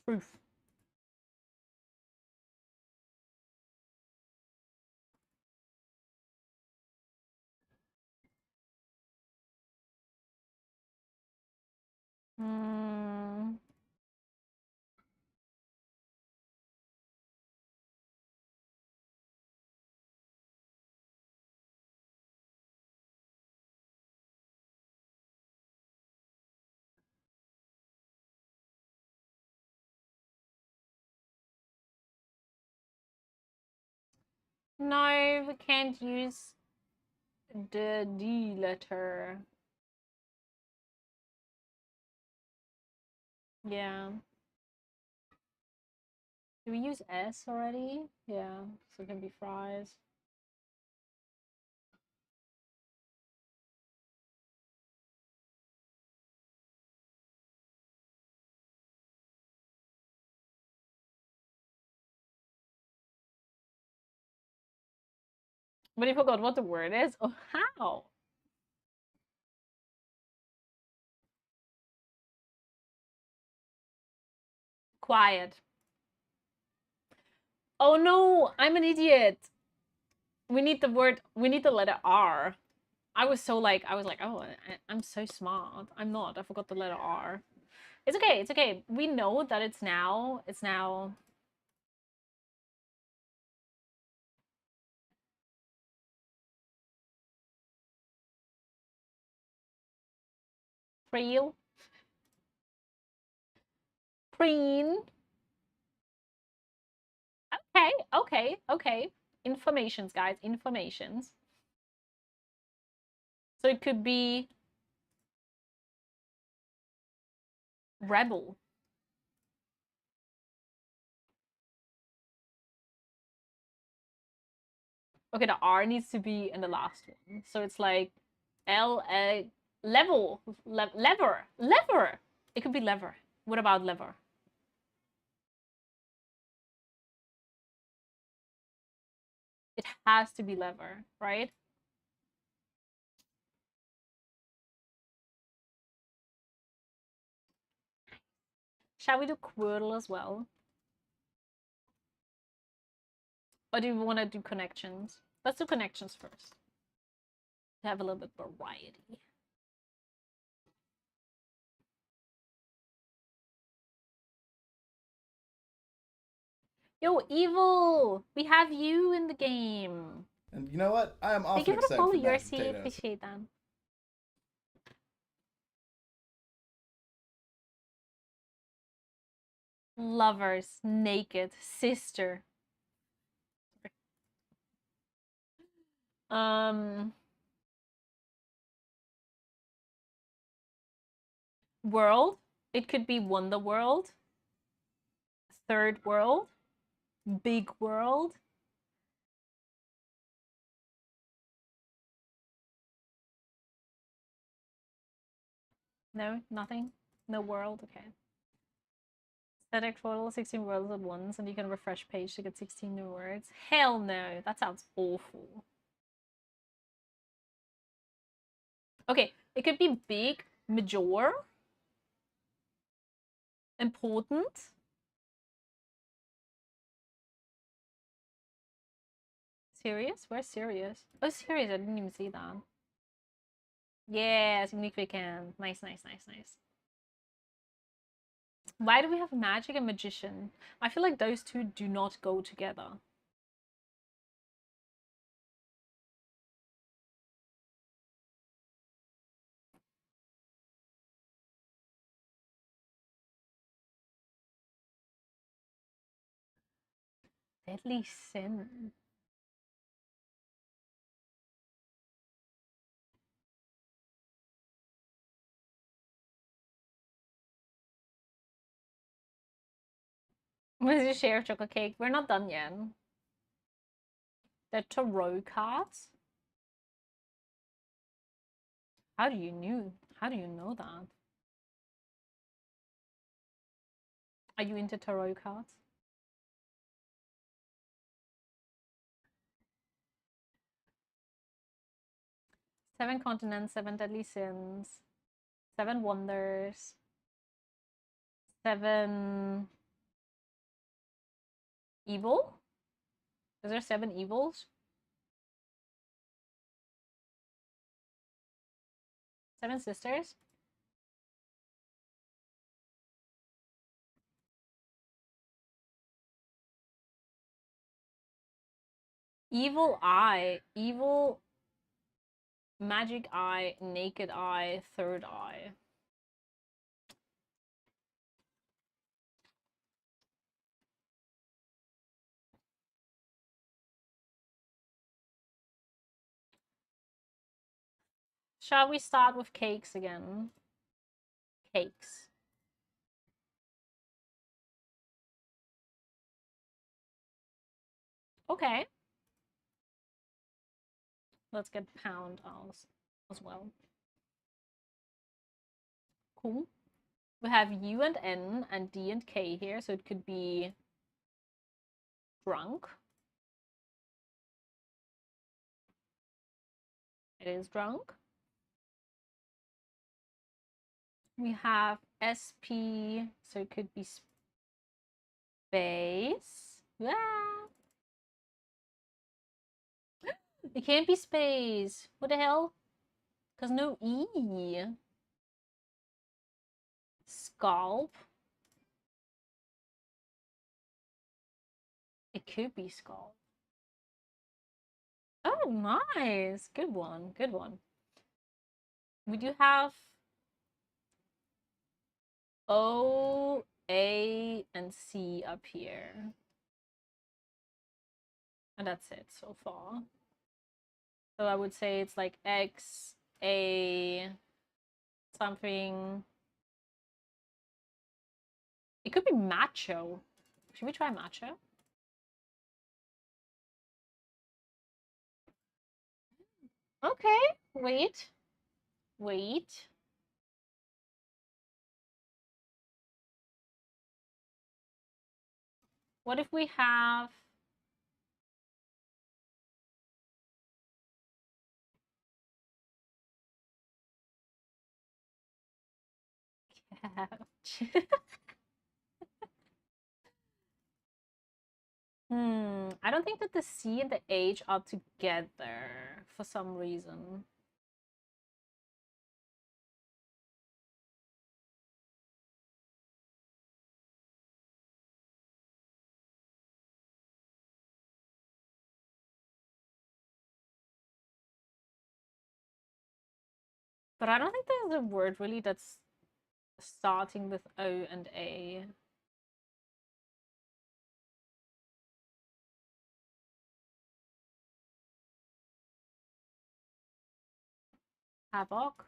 Truth. No, we can't use the D letter. Yeah. Do we use S already? Yeah, so it can be fries. But I forgot what the word is. Oh, how? Quiet. Oh no, I'm an idiot. We need the letter R. I was like, oh, I'm so smart. I'm not. I forgot the letter R. It's okay. It's okay. We know that it's now. Preel. Preen. Okay. Informations, guys. Informations. So it could be rebel. Okay, the R needs to be in the last one. So it's like level, lever. It could be lever. What about lever? It has to be lever, right? Shall we do Quirtle as well? Or do we want to do connections? Let's do connections first. To have a little bit variety. Yo, Evil! We have you in the game. And you know what? I am Thank often you for the excited follow, for mashed Yersi. potatoes. Appreciate that. Lovers, naked, sister. World. It could be Wonder World. Third world. Big world. No, nothing. No world. Okay. Static total 16 words at once, and you can refresh page to get 16 new words. Hell no, that sounds awful. Okay, it could be big, major, important. Serious? Where's serious? Oh, serious. I didn't even see that. Yeah, significant. Nice, nice, nice, nice. Why do we have magic and magician? I feel like those two do not go together. Deadly sin. Where's your share of chocolate cake? We're not done yet. The tarot cards? How do you know that? Are you into tarot cards? Seven continents, seven deadly sins, seven wonders, seven evil? Is there seven evils? Seven sisters? Evil eye, evil magic eye, naked eye, third eye. Shall we start with cakes again? Cakes. Okay. Let's get pound as well. Cool. We have U and N and D and K here, so it could be drunk. It is drunk. We have SP, so it could be space. Ah. It can't be space. What the hell? Because no E. Scalp. It could be scalp. Oh, nice. Good one. Good one. We do have O, A, and C up here. And that's it so far. So I would say it's like X, A, something. It could be macho. Should we try macho? Okay, wait. Wait. What if we have... Couch. I don't think that the C and the H are together for some reason. But I don't think there's a word really that's starting with O and A. Havoc.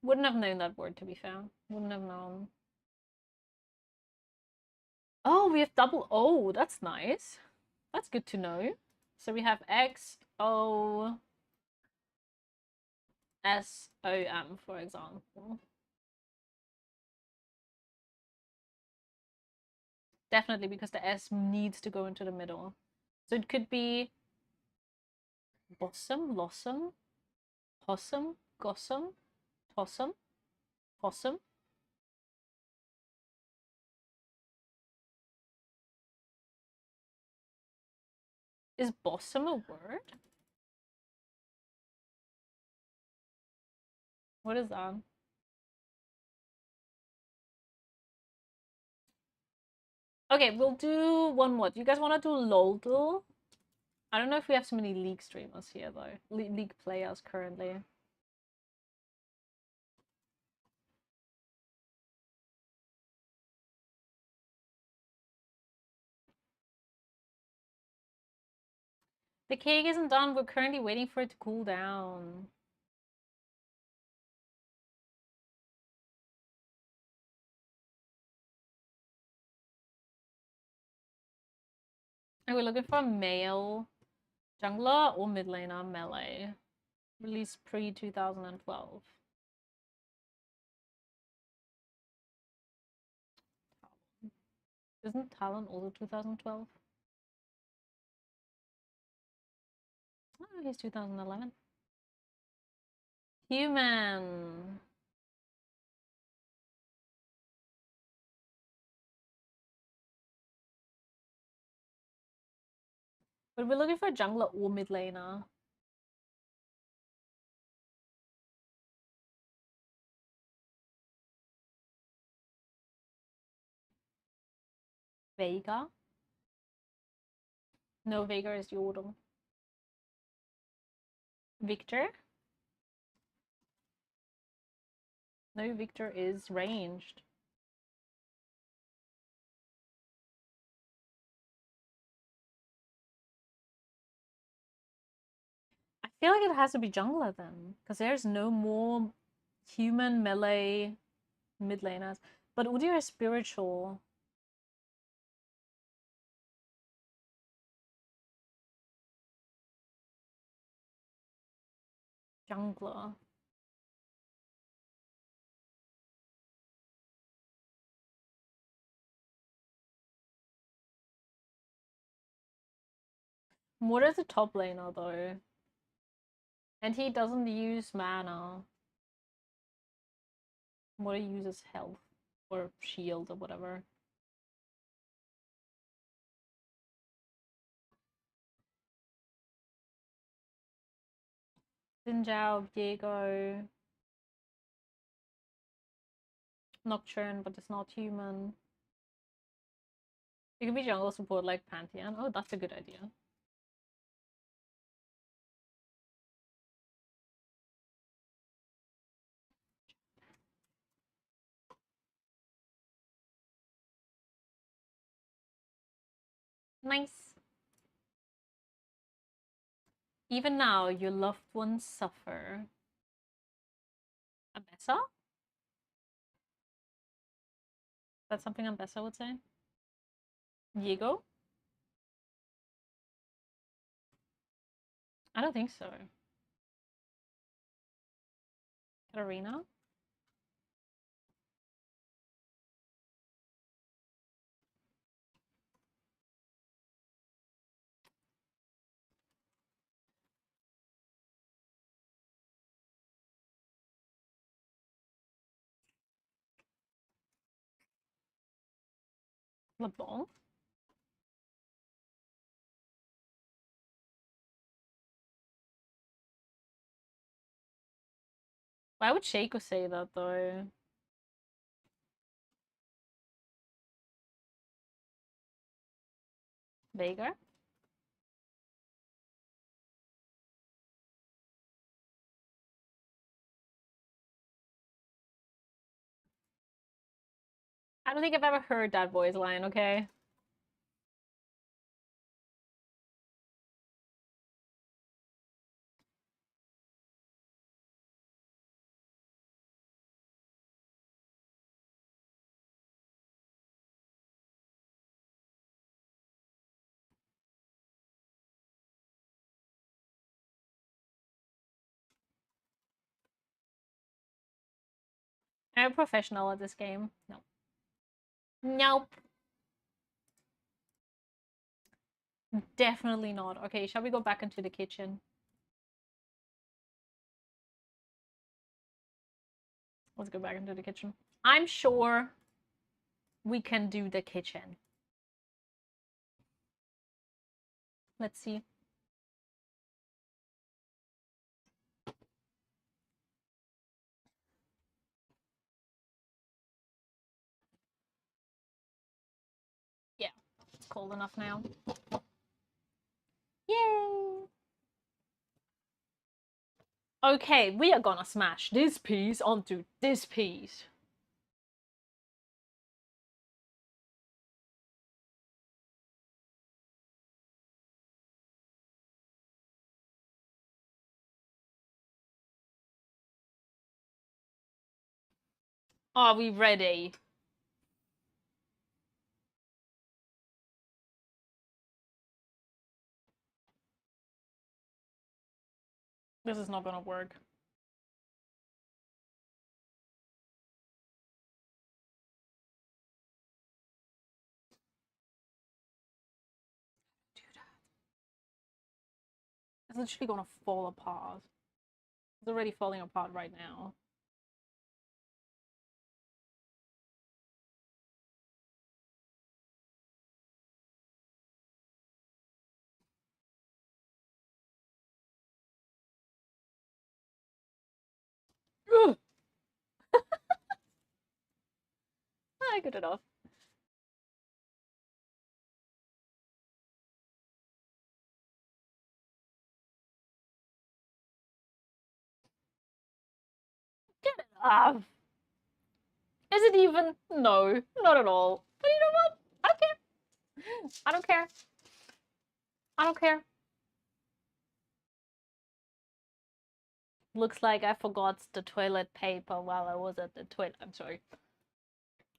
Wouldn't have known that word, to be fair. Wouldn't have known. Oh, we have double O. That's nice. That's good to know. So we have XOSOM, for example. Definitely because the S needs to go into the middle. So it could be bossum, lossum, possum, gossum, possum, possum. Is bossum a word? What is that? Okay, we'll do one more. Do you guys want to do Loldo? I don't know if we have so many League streamers here, though. League players currently. The cake isn't done. We're currently waiting for it to cool down. Are we looking for a male jungler or mid laner melee? Released pre-2012. Isn't Talon also 2012? Oh, he's 2011. Human. But we're looking for a jungler or mid laner. Veigar? No, Veigar is Yordle. Victor? No, Victor is ranged. I feel like it has to be jungler then, because there's no more human melee mid laners. But Udyr is spiritual. Jungler. What is a top laner though? And he doesn't use mana. What he uses health or shield or whatever. Xin Diego. Nocturne, but it's not human. It could be jungle support like Pantheon. Oh, that's a good idea. Nice. Even now, your loved ones suffer. Ambessa? That's something Ambessa would say. Diego? I don't think so. Katarina? LeBlanc? Why would Shaco say that though? Veigar? I don't think I've ever heard that voice line, okay? I'm a professional at this game. No. Nope. Definitely not. Okay, shall we go back into the kitchen? Let's go back into the kitchen. I'm sure we can do the kitchen. Let's see. Yeah, it's cold enough now. Yay! Okay, we are gonna smash this piece onto this piece. Are we ready? This is not gonna work. Do that. It's literally gonna fall apart. It's already falling apart right now. Ugh. Good enough. Get it off. Is it even? No, not at all. But you know what? I don't care. I don't care. I don't care. Looks like I forgot the toilet paper while I was at the toilet. I'm sorry.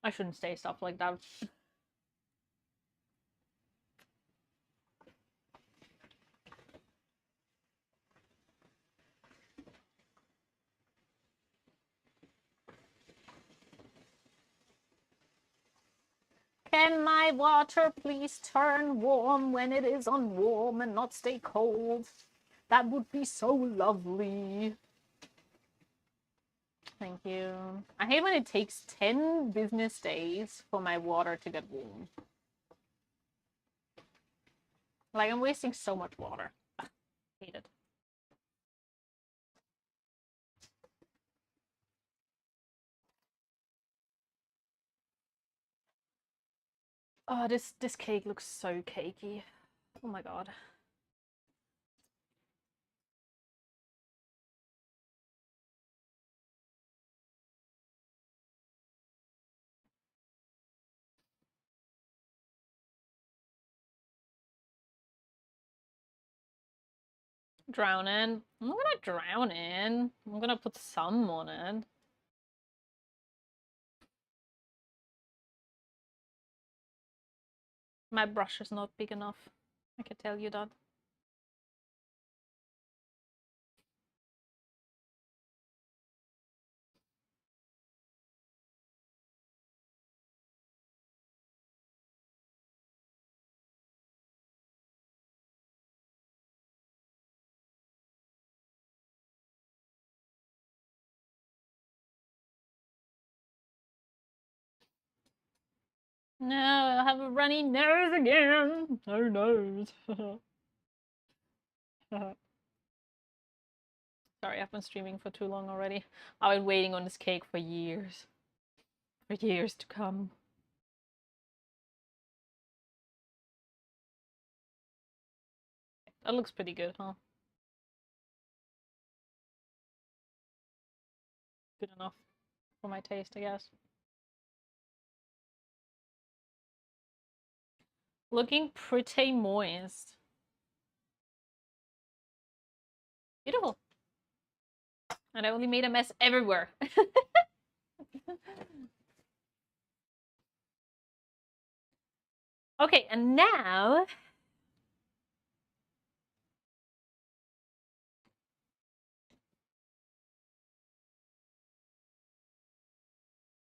I shouldn't say stuff like that. Can my water please turn warm when it is unwarm and not stay cold? That would be so lovely. Thank you. I hate when it takes 10 business days for my water to get warm. Like, I'm wasting so much water. Ugh, hate it. Oh, this cake looks so cakey. Oh my god. Drown in. I'm not gonna drown in. I'm gonna put some on it. My brush is not big enough. I can tell you that. No, I have a runny nose again. Oh no. Sorry, I've been streaming for too long already. I've been waiting on this cake for years. For years to come. That looks pretty good, huh? Good enough for my taste, I guess. Looking pretty moist. Beautiful. And I only made a mess everywhere. Okay, and now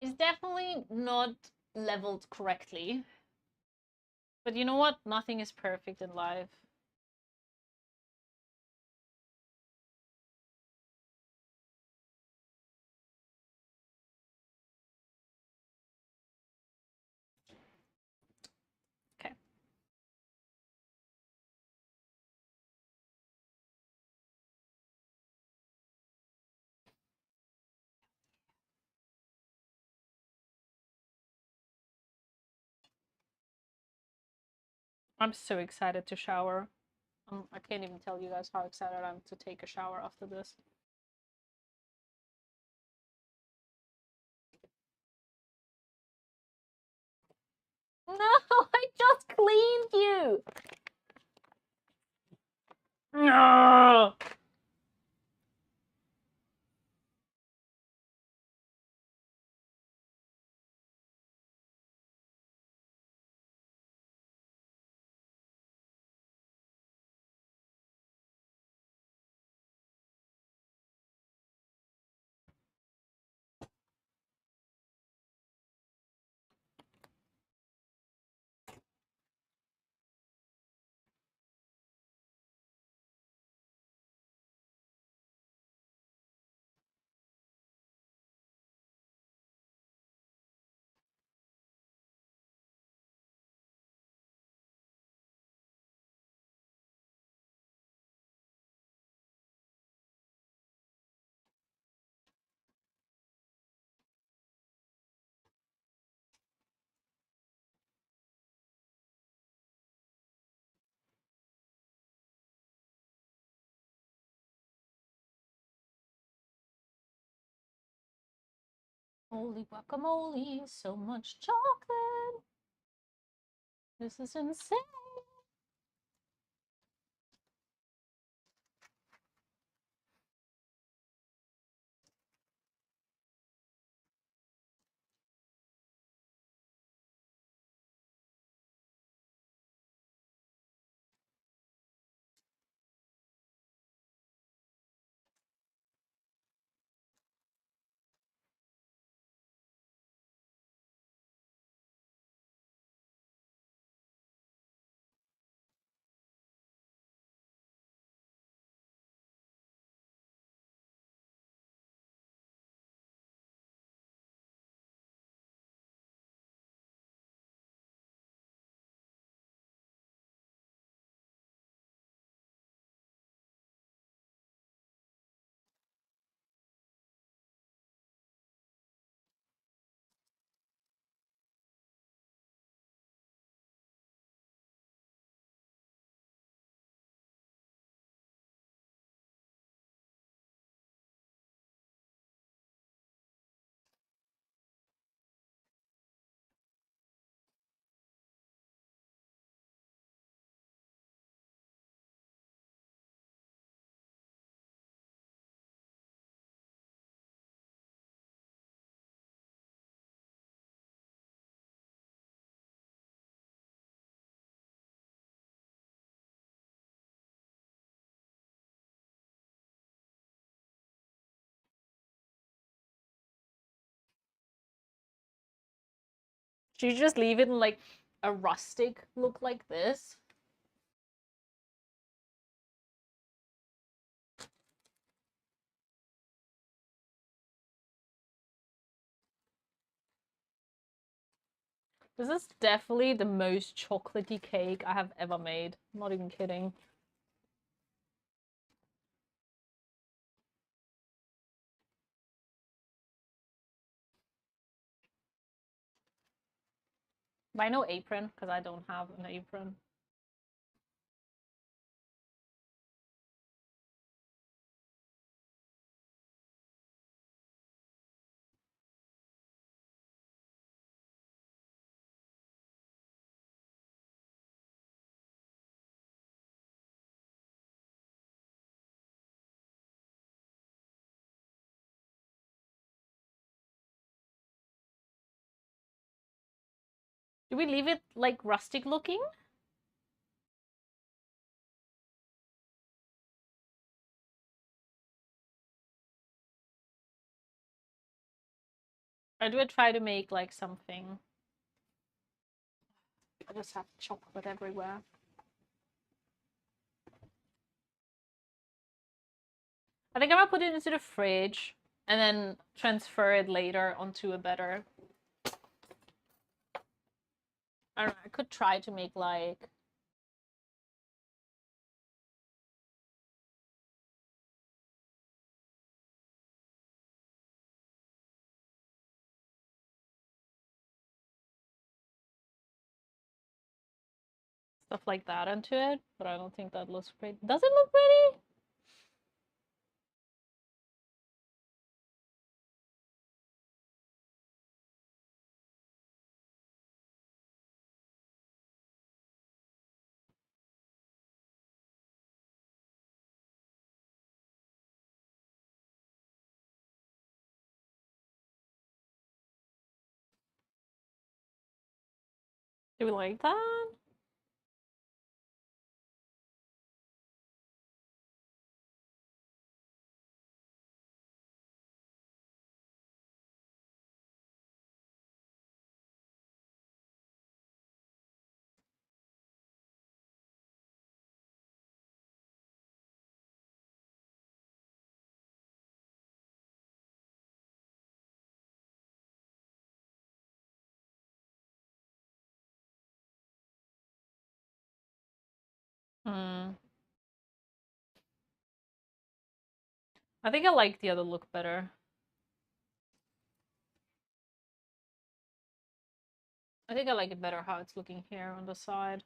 It's definitely not leveled correctly. But you know what? Nothing is perfect in life. Okay. I'm so excited to shower. I can't even tell you guys how excited I am to take a shower after this. No, I just cleaned you! No! Holy guacamole, so much chocolate. This is insane. Should you just leave it in like a rustic look like this? This is definitely the most chocolatey cake I have ever made. I'm not even kidding. Buy no apron, because I don't have an apron. Do we leave it like rustic looking? Or do I try to make like something? I just have chocolate everywhere. I think I'm gonna put it into the fridge and then transfer it later onto a better. I don't know, I could try to make like stuff like that into it, but I don't think that looks pretty. Does it look pretty? Do we like that? Hmm. I think I like the other look better. I think I like it better how it's looking here on the side.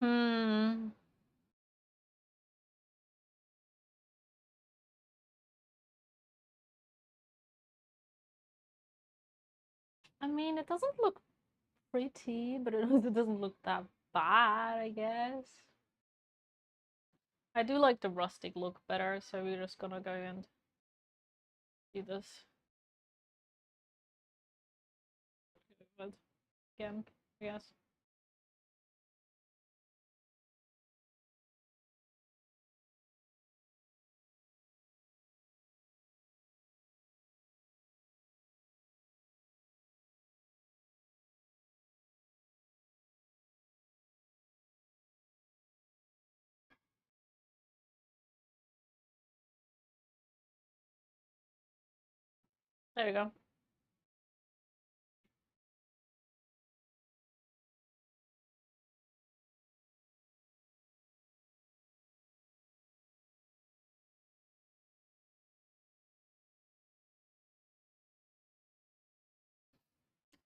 Hmm. I mean, it doesn't look pretty, but it also doesn't look that bad, I guess. I do like the rustic look better, so we're just gonna go and do this. But again, I guess. There you go.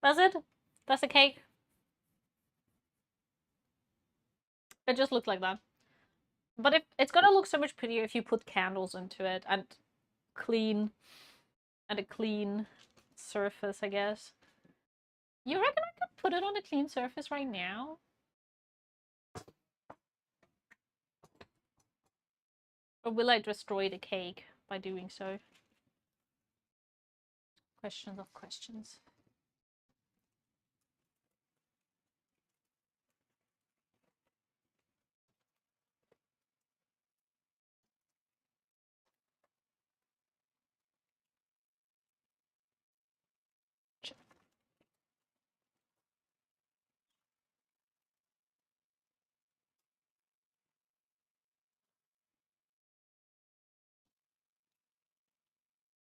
That's it. That's the cake. It just looked like that. But if it's gonna look so much prettier if you put candles into it and clean and a clean surface, I guess. You reckon I could put it on a clean surface right now? Or will I destroy the cake by doing so? Questions of questions.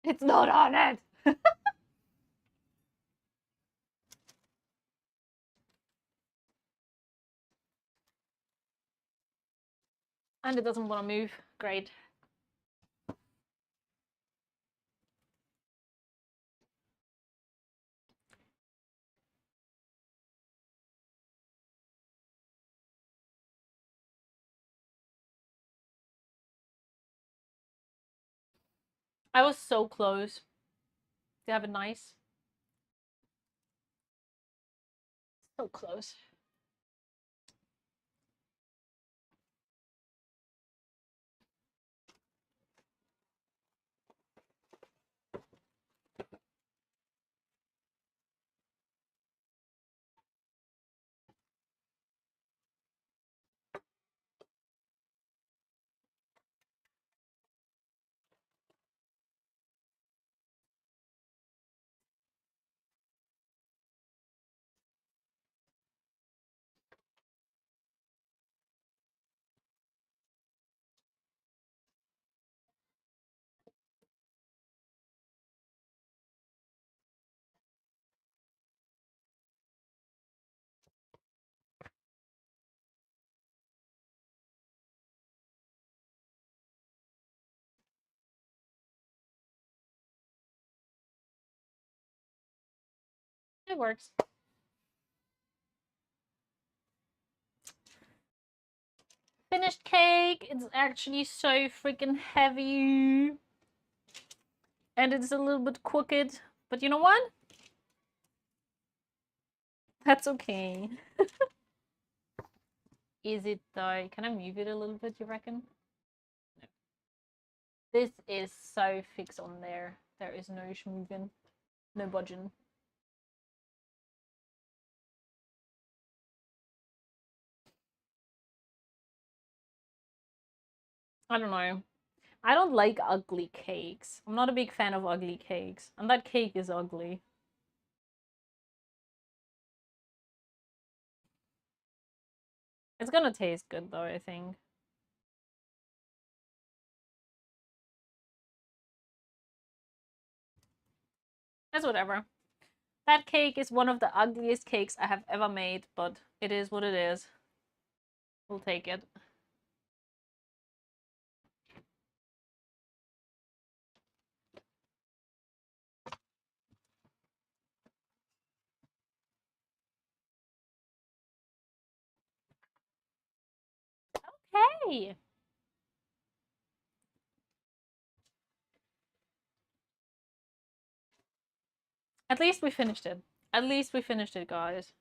It's not on it! And it doesn't want to move. Great. I was so close to have it nice. So close. It works. Finished cake. It's actually so freaking heavy. And it's a little bit crooked. But you know what? That's okay. Is it though? Can I move it a little bit, you reckon? No. This is so fixed on there. There is no schmoving. No budging. I don't know. I don't like ugly cakes. I'm not a big fan of ugly cakes. And that cake is ugly. It's gonna taste good though, I think. It's whatever. That cake is one of the ugliest cakes I have ever made, but it is what it is. We'll take it. Okay. At least we finished it. At least we finished it, guys.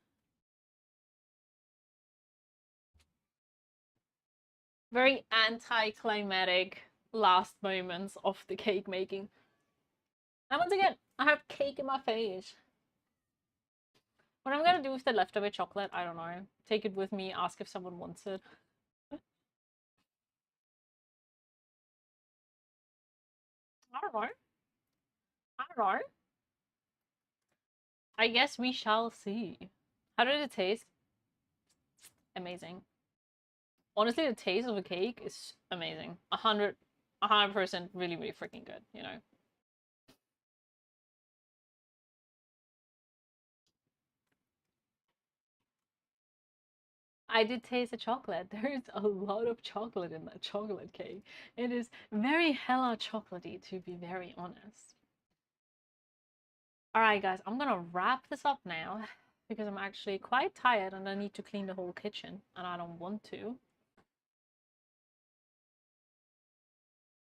Very anticlimactic last moments of the cake making. And once again, I have cake in my face. What I'm gonna do with the leftover chocolate, I don't know. Take it with me, ask if someone wants it. I don't know. I don't know. I guess we shall see. How did it taste? Amazing. Honestly, the taste of a cake is amazing. 100% really, really freaking good, you know? I did taste the chocolate. There is a lot of chocolate in that chocolate cake. It is very hella chocolatey, to be very honest. Alright guys, I'm gonna wrap this up now because I'm actually quite tired and I need to clean the whole kitchen and I don't want to.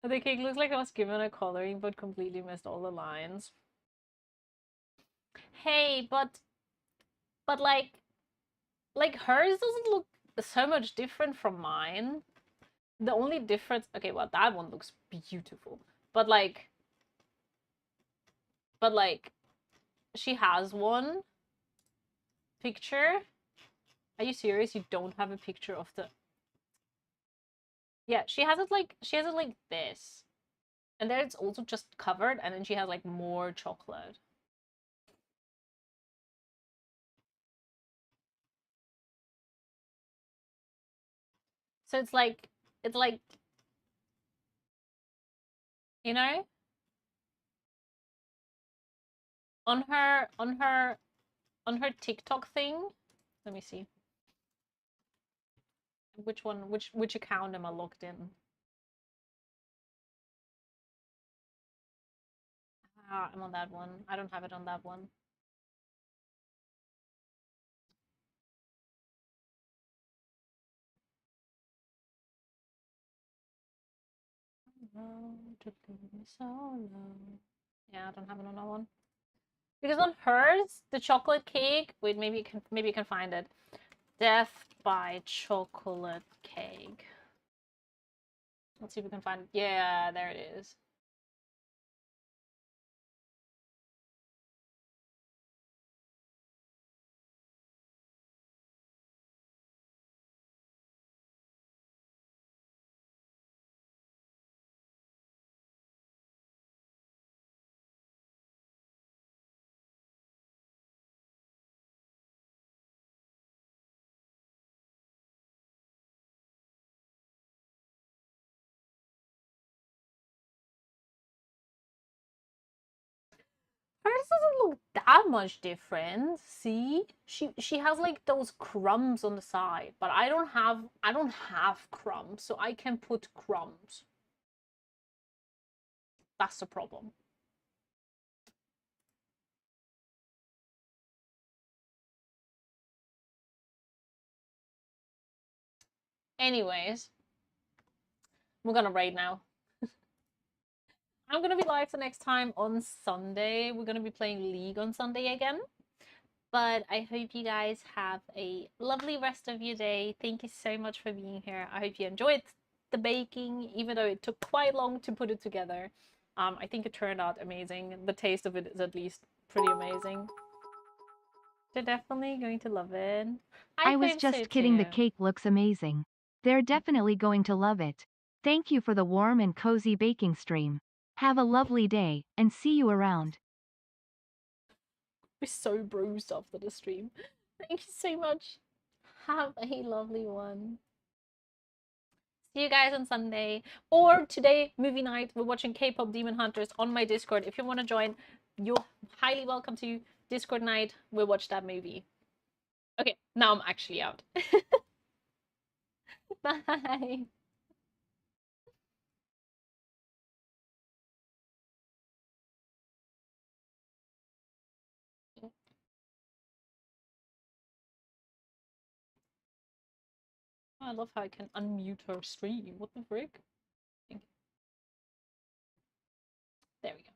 The cake looks like I was given a coloring but completely missed all the lines. Hey, but like hers doesn't look so much different from mine. The only difference, okay, well that one looks beautiful, but like she has one picture. Are you serious? You don't have a picture of the... Yeah, she has it like this. And there it's also just covered and then she has like more chocolate. So it's like, you know, on her TikTok thing. Let me see. Which one? Which account am I logged in? Ah, I'm on that one. I don't have it on that one. Yeah, I don't have it on that one. Because on hers, the chocolate cake. Wait, maybe you can find it. Death by chocolate cake. Let's see if we can find it. Yeah, there it is. Hers doesn't look that much different. See, she has like those crumbs on the side, but I don't have crumbs, so I can put crumbs. That's the problem. Anyways, we're gonna raid now. I'm gonna be live the next time on Sunday. We're gonna be playing League on Sunday again. But I hope you guys have a lovely rest of your day. Thank you so much for being here. I hope you enjoyed the baking, even though it took quite long to put it together. I think it turned out amazing. The taste of it is at least pretty amazing. They're definitely going to love it. I was hope just so kidding, the too. cake looks amazing. They're definitely going to love it. Thank you for the warm and cozy baking stream. Have a lovely day, and see you around. We're so bruised after the stream. Thank you so much. Have a lovely one. See you guys on Sunday. Or today, movie night. We're watching K-pop Demon Hunters on my Discord. If you want to join, you're highly welcome to Discord night. We'll watch that movie. Okay, now I'm actually out. Bye. I love how I can unmute her stream. What the frick? There we go.